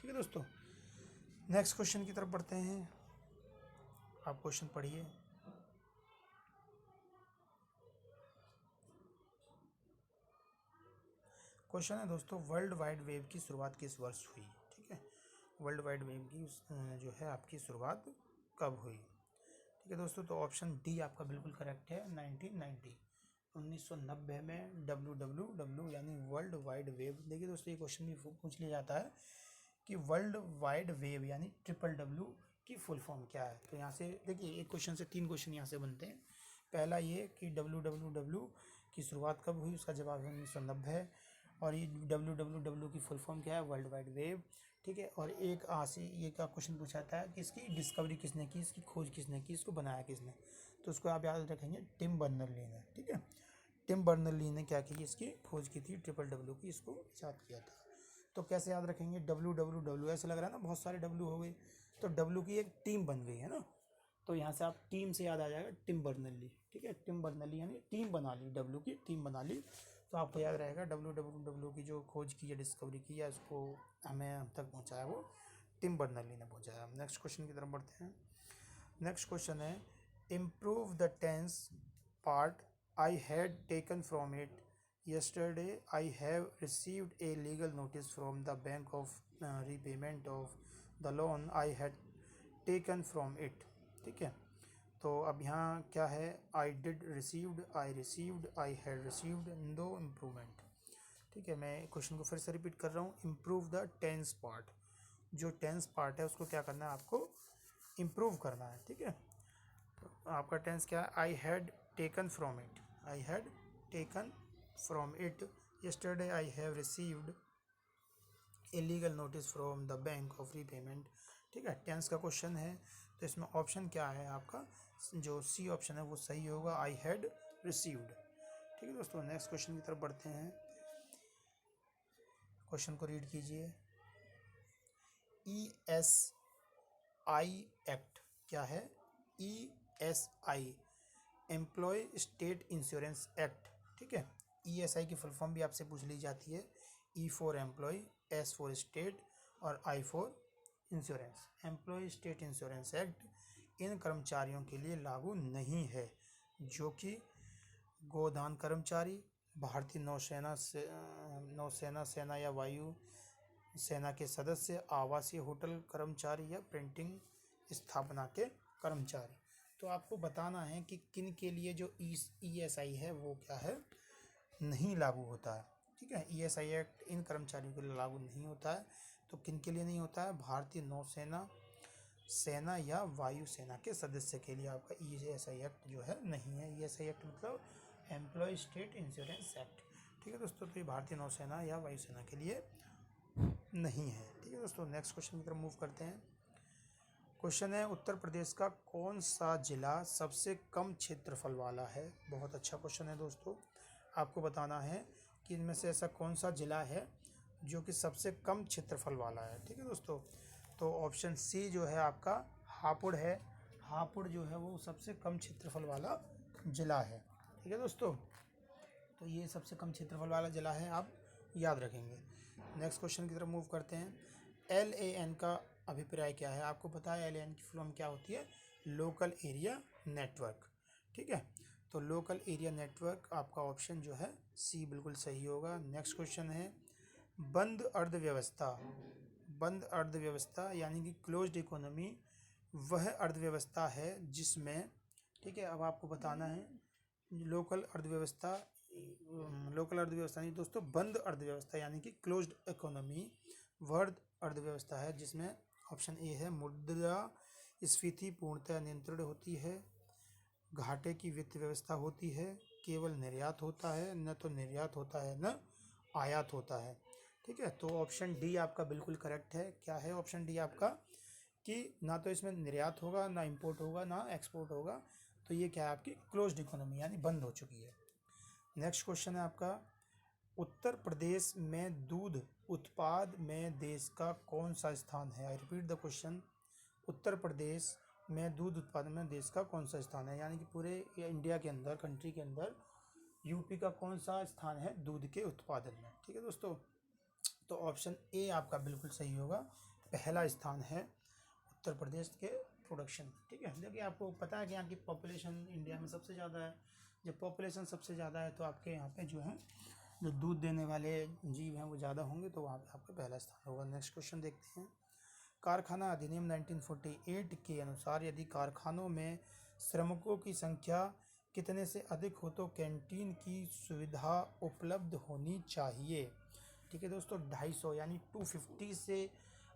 ठीक है दोस्तों। नेक्स्ट क्वेश्चन की तरफ बढ़ते हैं। आप क्वेश्चन पढ़िए। क्वेश्चन है दोस्तों, वर्ल्ड वाइड वेब की शुरुआत किस वर्ष हुई, ठीक है। वर्ल्ड वाइड वेब की जो है आपकी शुरुआत कब हुई, ठीक है दोस्तों। तो ऑप्शन डी आपका बिल्कुल करेक्ट है, 1990 1990 में WWW यानी वर्ल्ड वाइड वेब। देखिए दोस्तों, ये क्वेश्चन भी पूछ लिया जाता है कि वर्ल्ड वाइड वेब यानी WWW की फुल फॉर्म क्या है। तो यहाँ से देखिए, एक क्वेश्चन से 3 क्वेश्चन यहाँ से बनते हैं। पहला ये कि WWW की शुरुआत कब हुई, उसका जवाब है 1990। और ये WWW की फुल फॉर्म क्या है, वर्ल्ड वाइड वेब, ठीक है। और एक ये का क्वेश्चन पूछा जाता है कि इसकी डिस्कवरी किसने की, इसकी खोज किसने की, इसको बनाया किसने। तो उसको आप याद रखेंगे, टिम बर्नर्स-ली ने, ठीक है। टिम बर्नर्स-ली ने क्या की, इसकी खोज की थी, WWW की, इसको ईजाद किया था। तो कैसे याद रखेंगे, WWW ऐसे लग रहा है ना बहुत सारे W हो गए, तो W की एक टीम बन गई है ना, तो यहाँ से आप टीम से याद आ जाएगा टिम बर्नर्स-ली, ठीक है। टिम बर्नर्स-ली यानी टीम बना ली, W की टीम बना ली। तो आपको याद रहेगा WWW की जो खोज की या डिस्कवरी की या उसको हमें हम तक पहुँचाया वो टिम बर्नर्स-ली ने पहुँचाया। नेक्स्ट क्वेश्चन की तरफ बढ़ते हैं। नेक्स्ट क्वेश्चन है, improve the tense part I had taken from it yesterday I have received a legal notice from the bank of repayment of the loan I had taken from it, ठीक है। तो अब यहाँ क्या है, I did received, I received, I had received, दो improvement, ठीक है। मैं क्वेश्चन को फिर से रिपीट कर रहा हूँ। इम्प्रूव द टेंस पार्ट, जो टेंस पार्ट है उसको क्या करना है, आपको इम्प्रूव करना है, ठीक है। तो आपका टेंस क्या है, आई had taken from it, I had taken from it yesterday I have received a legal notice from the bank of repayment, ठीक है। टेंस का क्वेश्चन है, तो इसमें ऑप्शन क्या है आपका, जो सी ऑप्शन है वो सही होगा, आई हैड रिसीव्ड, ठीक है दोस्तों। नेक्स्ट क्वेश्चन की तरफ बढ़ते हैं। क्वेश्चन को रीड कीजिए। ESI एक्ट क्या है, ESI employ state insurance act, ठीक है। ESI की फुल फॉर्म भी आपसे पूछ ली जाती है, E for employ, S for state और I for insurance. Employ state insurance act इन कर्मचारियों के लिए लागू नहीं है जो कि गोदान कर्मचारी, भारतीय नौसेना सेना या वायु सेना के सदस्य, आवासीय होटल कर्मचारी या प्रिंटिंग स्थापना के कर्मचारी। तो आपको बताना है कि किन के लिए जो ESI है वो क्या है, नहीं लागू होता है, ठीक है। ESI एक्ट इन कर्मचारियों के लिए लागू नहीं होता है। तो किन के लिए नहीं होता है, भारतीय नौसेना सेना या वायु सेना के सदस्य के लिए आपका ESI एक्ट जो है नहीं है। ESI एक्ट मतलब एम्प्लॉय स्टेट इंश्योरेंस एक्ट, ठीक है दोस्तों। तो ये भारतीय नौसेना या वायुसेना के लिए नहीं है, ठीक है दोस्तों। नेक्स्ट क्वेश्चन की तरफ मूव करते हैं। क्वेश्चन है, उत्तर प्रदेश का कौन सा जिला सबसे कम क्षेत्रफल वाला है। बहुत अच्छा क्वेश्चन है दोस्तों। आपको बताना है कि इनमें से ऐसा कौन सा जिला है जो कि सबसे कम क्षेत्रफल वाला है, ठीक है दोस्तों। तो ऑप्शन सी जो है आपका हापुड़ है। हापुड़ जो है वो सबसे कम क्षेत्रफल वाला जिला है, ठीक है दोस्तों। तो ये सबसे कम क्षेत्रफल वाला जिला है, आप याद रखेंगे। नेक्स्ट क्वेश्चन की तरफ मूव करते हैं। LAN का अभिप्राय क्या है। आपको पता है LAN की फुल फॉर्म क्या होती है, लोकल एरिया नेटवर्क, ठीक है। तो लोकल एरिया नेटवर्क आपका ऑप्शन जो है सी बिल्कुल सही होगा। नेक्स्ट क्वेश्चन है, बंद अर्थव्यवस्था। बंद अर्थव्यवस्था यानी कि क्लोज्ड इकोनॉमी वह अर्थव्यवस्था है जिसमें, ठीक है। अब आपको बताना है लोकल अर्थव्यवस्था, लोकल अर्थव्यवस्था नहीं दोस्तों, बंद अर्थव्यवस्था यानी कि क्लोज्ड इकोनॉमी वह अर्थव्यवस्था है जिसमें ऑप्शन ए है मुद्रा स्फीति पूर्णतः नियंत्रण होती है, घाटे की वित्त व्यवस्था होती है, केवल निर्यात होता है, न तो निर्यात होता है न आयात होता है, ठीक है। तो ऑप्शन डी आपका बिल्कुल करेक्ट है। क्या है ऑप्शन डी आपका, कि ना तो इसमें निर्यात होगा, ना इंपोर्ट होगा, ना एक्सपोर्ट होगा। तो ये क्या है आपकी क्लोज्ड इकोनॉमी यानी बंद हो चुकी है। नेक्स्ट क्वेश्चन है आपका, उत्तर प्रदेश में दूध उत्पाद में देश का कौन सा स्थान है? आई repeat the question, Uttar Pradesh में दूध उत्पादन में देश का कौन सा स्थान है, यानी कि पूरे इंडिया के अंदर, कंट्री के अंदर यूपी का कौन सा स्थान है दूध के उत्पादन में। ठीक है दोस्तों, तो ऑप्शन ए आपका बिल्कुल सही होगा, पहला स्थान है उत्तर प्रदेश के प्रोडक्शन। ठीक है, देखिए आपको पता है कि यहाँ की पॉपुलेशन इंडिया में सबसे ज़्यादा है। जब पॉपुलेशन सबसे ज़्यादा है तो आपके यहाँ पे जो है जो दूध देने वाले जीव हैं वो ज़्यादा होंगे, तो वहाँ पे आपका पहला स्थान होगा। नेक्स्ट क्वेश्चन देखते हैं, कारखाना अधिनियम 1948 के अनुसार यदि कारखानों में श्रमिकों की संख्या कितने से अधिक हो तो कैंटीन की सुविधा उपलब्ध होनी चाहिए। ठीक है दोस्तों, 250 यानी 250 से,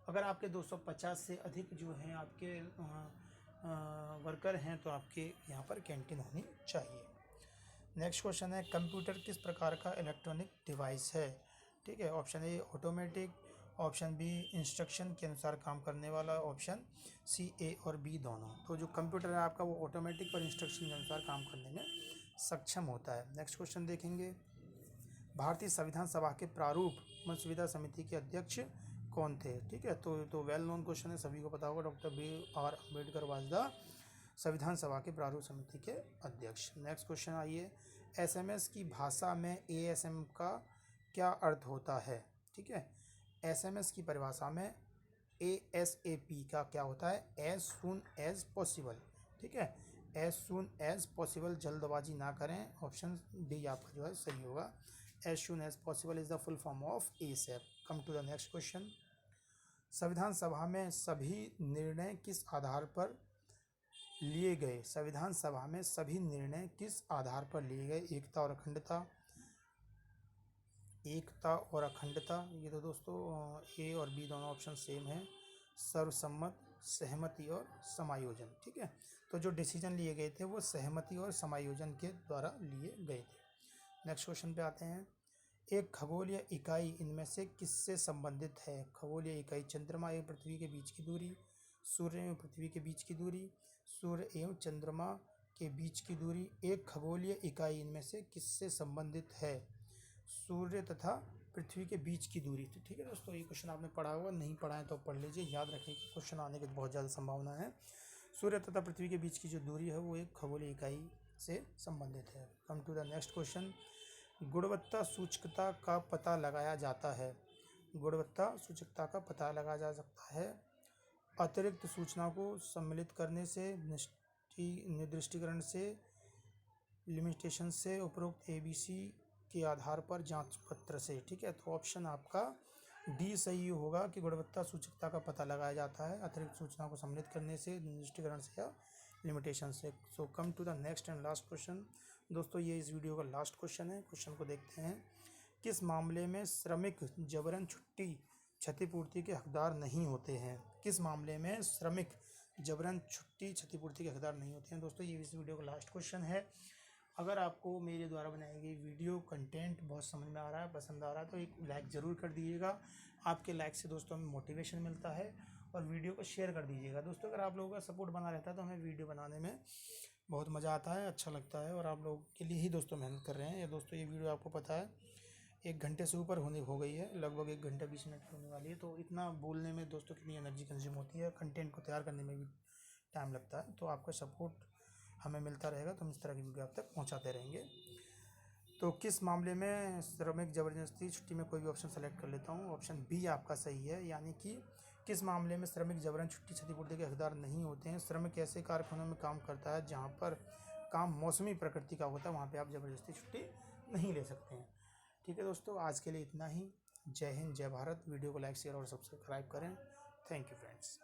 अगर आपके 250 से अधिक जो हैं आपके वर्कर हैं तो आपके यहाँ पर कैंटीन होनी चाहिए। नेक्स्ट क्वेश्चन है, कंप्यूटर किस प्रकार का इलेक्ट्रॉनिक डिवाइस है? ठीक है, option A automatic, option B instruction के अनुसार काम करने वाला, ऑप्शन सी ए और बी दोनों। तो जो कंप्यूटर है आपका वो ऑटोमेटिक और इंस्ट्रक्शन के अनुसार काम करने में सक्षम होता है। नेक्स्ट क्वेश्चन देखेंगे, भारतीय संविधान सभा के प्रारूप मसविदा समिति के अध्यक्ष कौन थे? ठीक है, तो वेल नोन क्वेश्चन है, सभी को पता होगा, doctor B R Ambedkar was the संविधान सभा के प्रारूप समिति के अध्यक्ष। नेक्स्ट क्वेश्चन आइए, एसएमएस की भाषा में एएसएम का क्या अर्थ होता है? ठीक है, एसएमएस की परिभाषा में एएसएपी का क्या होता है? As soon as possible. ठीक है, एज सून एज पॉसिबल, जल्दबाजी ना करें, ऑप्शन डी आपका जो है सही होगा, as soon as possible is the full form of ASAP. Come to the next question, संविधान सभा में सभी निर्णय किस आधार पर लिए गए? संविधान सभा में सभी निर्णय किस आधार पर लिए गए? एकता और अखंडता, एकता और अखंडता, ये तो दोस्तों ए और बी दोनों ऑप्शन सेम है, सर्वसम्मत, सहमति और समायोजन। ठीक है, तो जो डिसीजन लिए गए थे वो सहमति और समायोजन के द्वारा लिए गए थे। नेक्स्ट क्वेश्चन पे आते हैं, एक खगोलीय इकाई इनमें से किससे संबंधित है? खगोलीय इकाई, चंद्रमा एवं पृथ्वी के बीच की दूरी, सूर्य एवं पृथ्वी के बीच की दूरी, सूर्य एवं चंद्रमा के बीच की दूरी। एक खगोलीय इकाई इनमें से किससे संबंधित है? सूर्य तथा पृथ्वी के बीच की दूरी। तो ठीक है दोस्तों, ये क्वेश्चन आपने पढ़ा होगा, नहीं पढ़ा है तो पढ़ लीजिए, याद रखिए क्वेश्चन आने की बहुत ज़्यादा संभावना है। सूर्य तथा पृथ्वी के बीच की जो दूरी है वो एक खगोलीय इकाई से संबंधित है। Come to the next question, गुणवत्ता सूचकता का पता लगाया जाता है? गुणवत्ता सूचकता का पता लगाया जा सकता है अतिरिक्त सूचना को सम्मिलित करने से, निर्दिष्टीकरण से, लिमिटेशन से, उपरोक्त एबीसी के आधार पर, जांच पत्र से। ठीक है, तो ऑप्शन आपका डी सही होगा कि गुणवत्ता सूचकता का पता लगाया जाता है अतिरिक्त सूचना को सम्मिलित करने से, निर्दिष्टीकरण से या लिमिटेशन से। So come to the next and last question. दोस्तों ये इस वीडियो का लास्ट क्वेश्चन है, क्वेश्चन को देखते हैं, किस मामले में श्रमिक जबरन छुट्टी क्षतिपूर्ति के हकदार नहीं होते हैं? किस मामले में श्रमिक जबरन छुट्टी क्षतिपूर्ति के हकदार नहीं होते हैं? दोस्तों ये इस वीडियो का लास्ट क्वेश्चन है। अगर आपको मेरे द्वारा बनाई गई वीडियो कंटेंट बहुत समझ में आ रहा है, पसंद आ रहा है, तो एक लाइक ज़रूर कर दीजिएगा। आपके लाइक से दोस्तों हमें मोटिवेशन मिलता है, और वीडियो को शेयर कर दीजिएगा दोस्तों। अगर आप लोगों का सपोर्ट बना रहता है तो हमें वीडियो बनाने में बहुत मज़ा आता है, अच्छा लगता है, और आप लोगों के लिए ही दोस्तों मेहनत कर रहे हैं। ये दोस्तों ये वीडियो आपको पता है 1 घंटे से ऊपर हो गई है, लगभग 1 घंटा 20 मिनट होने वाली है। तो इतना बोलने में दोस्तों कितनी एनर्जी कंज्यूम होती है, कंटेंट को तैयार करने में भी टाइम लगता है। तो आपका सपोर्ट हमें मिलता रहेगा तो हम इस तरह की वीडियो आप तक पहुंचाते रहेंगे। तो किस मामले में श्रमिक जबरदस्ती छुट्टी में कोई भी ऑप्शन सेलेक्ट कर लेता हूं, ऑप्शन बी आपका सही है, यानी कि किस मामले में श्रमिक जबरन छुट्टी क्षतिपूर्ति के हकदार नहीं होते हैं? श्रमिक ऐसे कारखानों में काम करता है जहां पर काम मौसमी प्रकृति का होता है, वहाँ पर आप ज़बरदस्ती छुट्टी नहीं ले सकते हैं। ठीक है दोस्तों, आज के लिए इतना ही। जय हिंद, जय भारत। वीडियो को लाइक, शेयर और सब्सक्राइब करें। Thank you friends.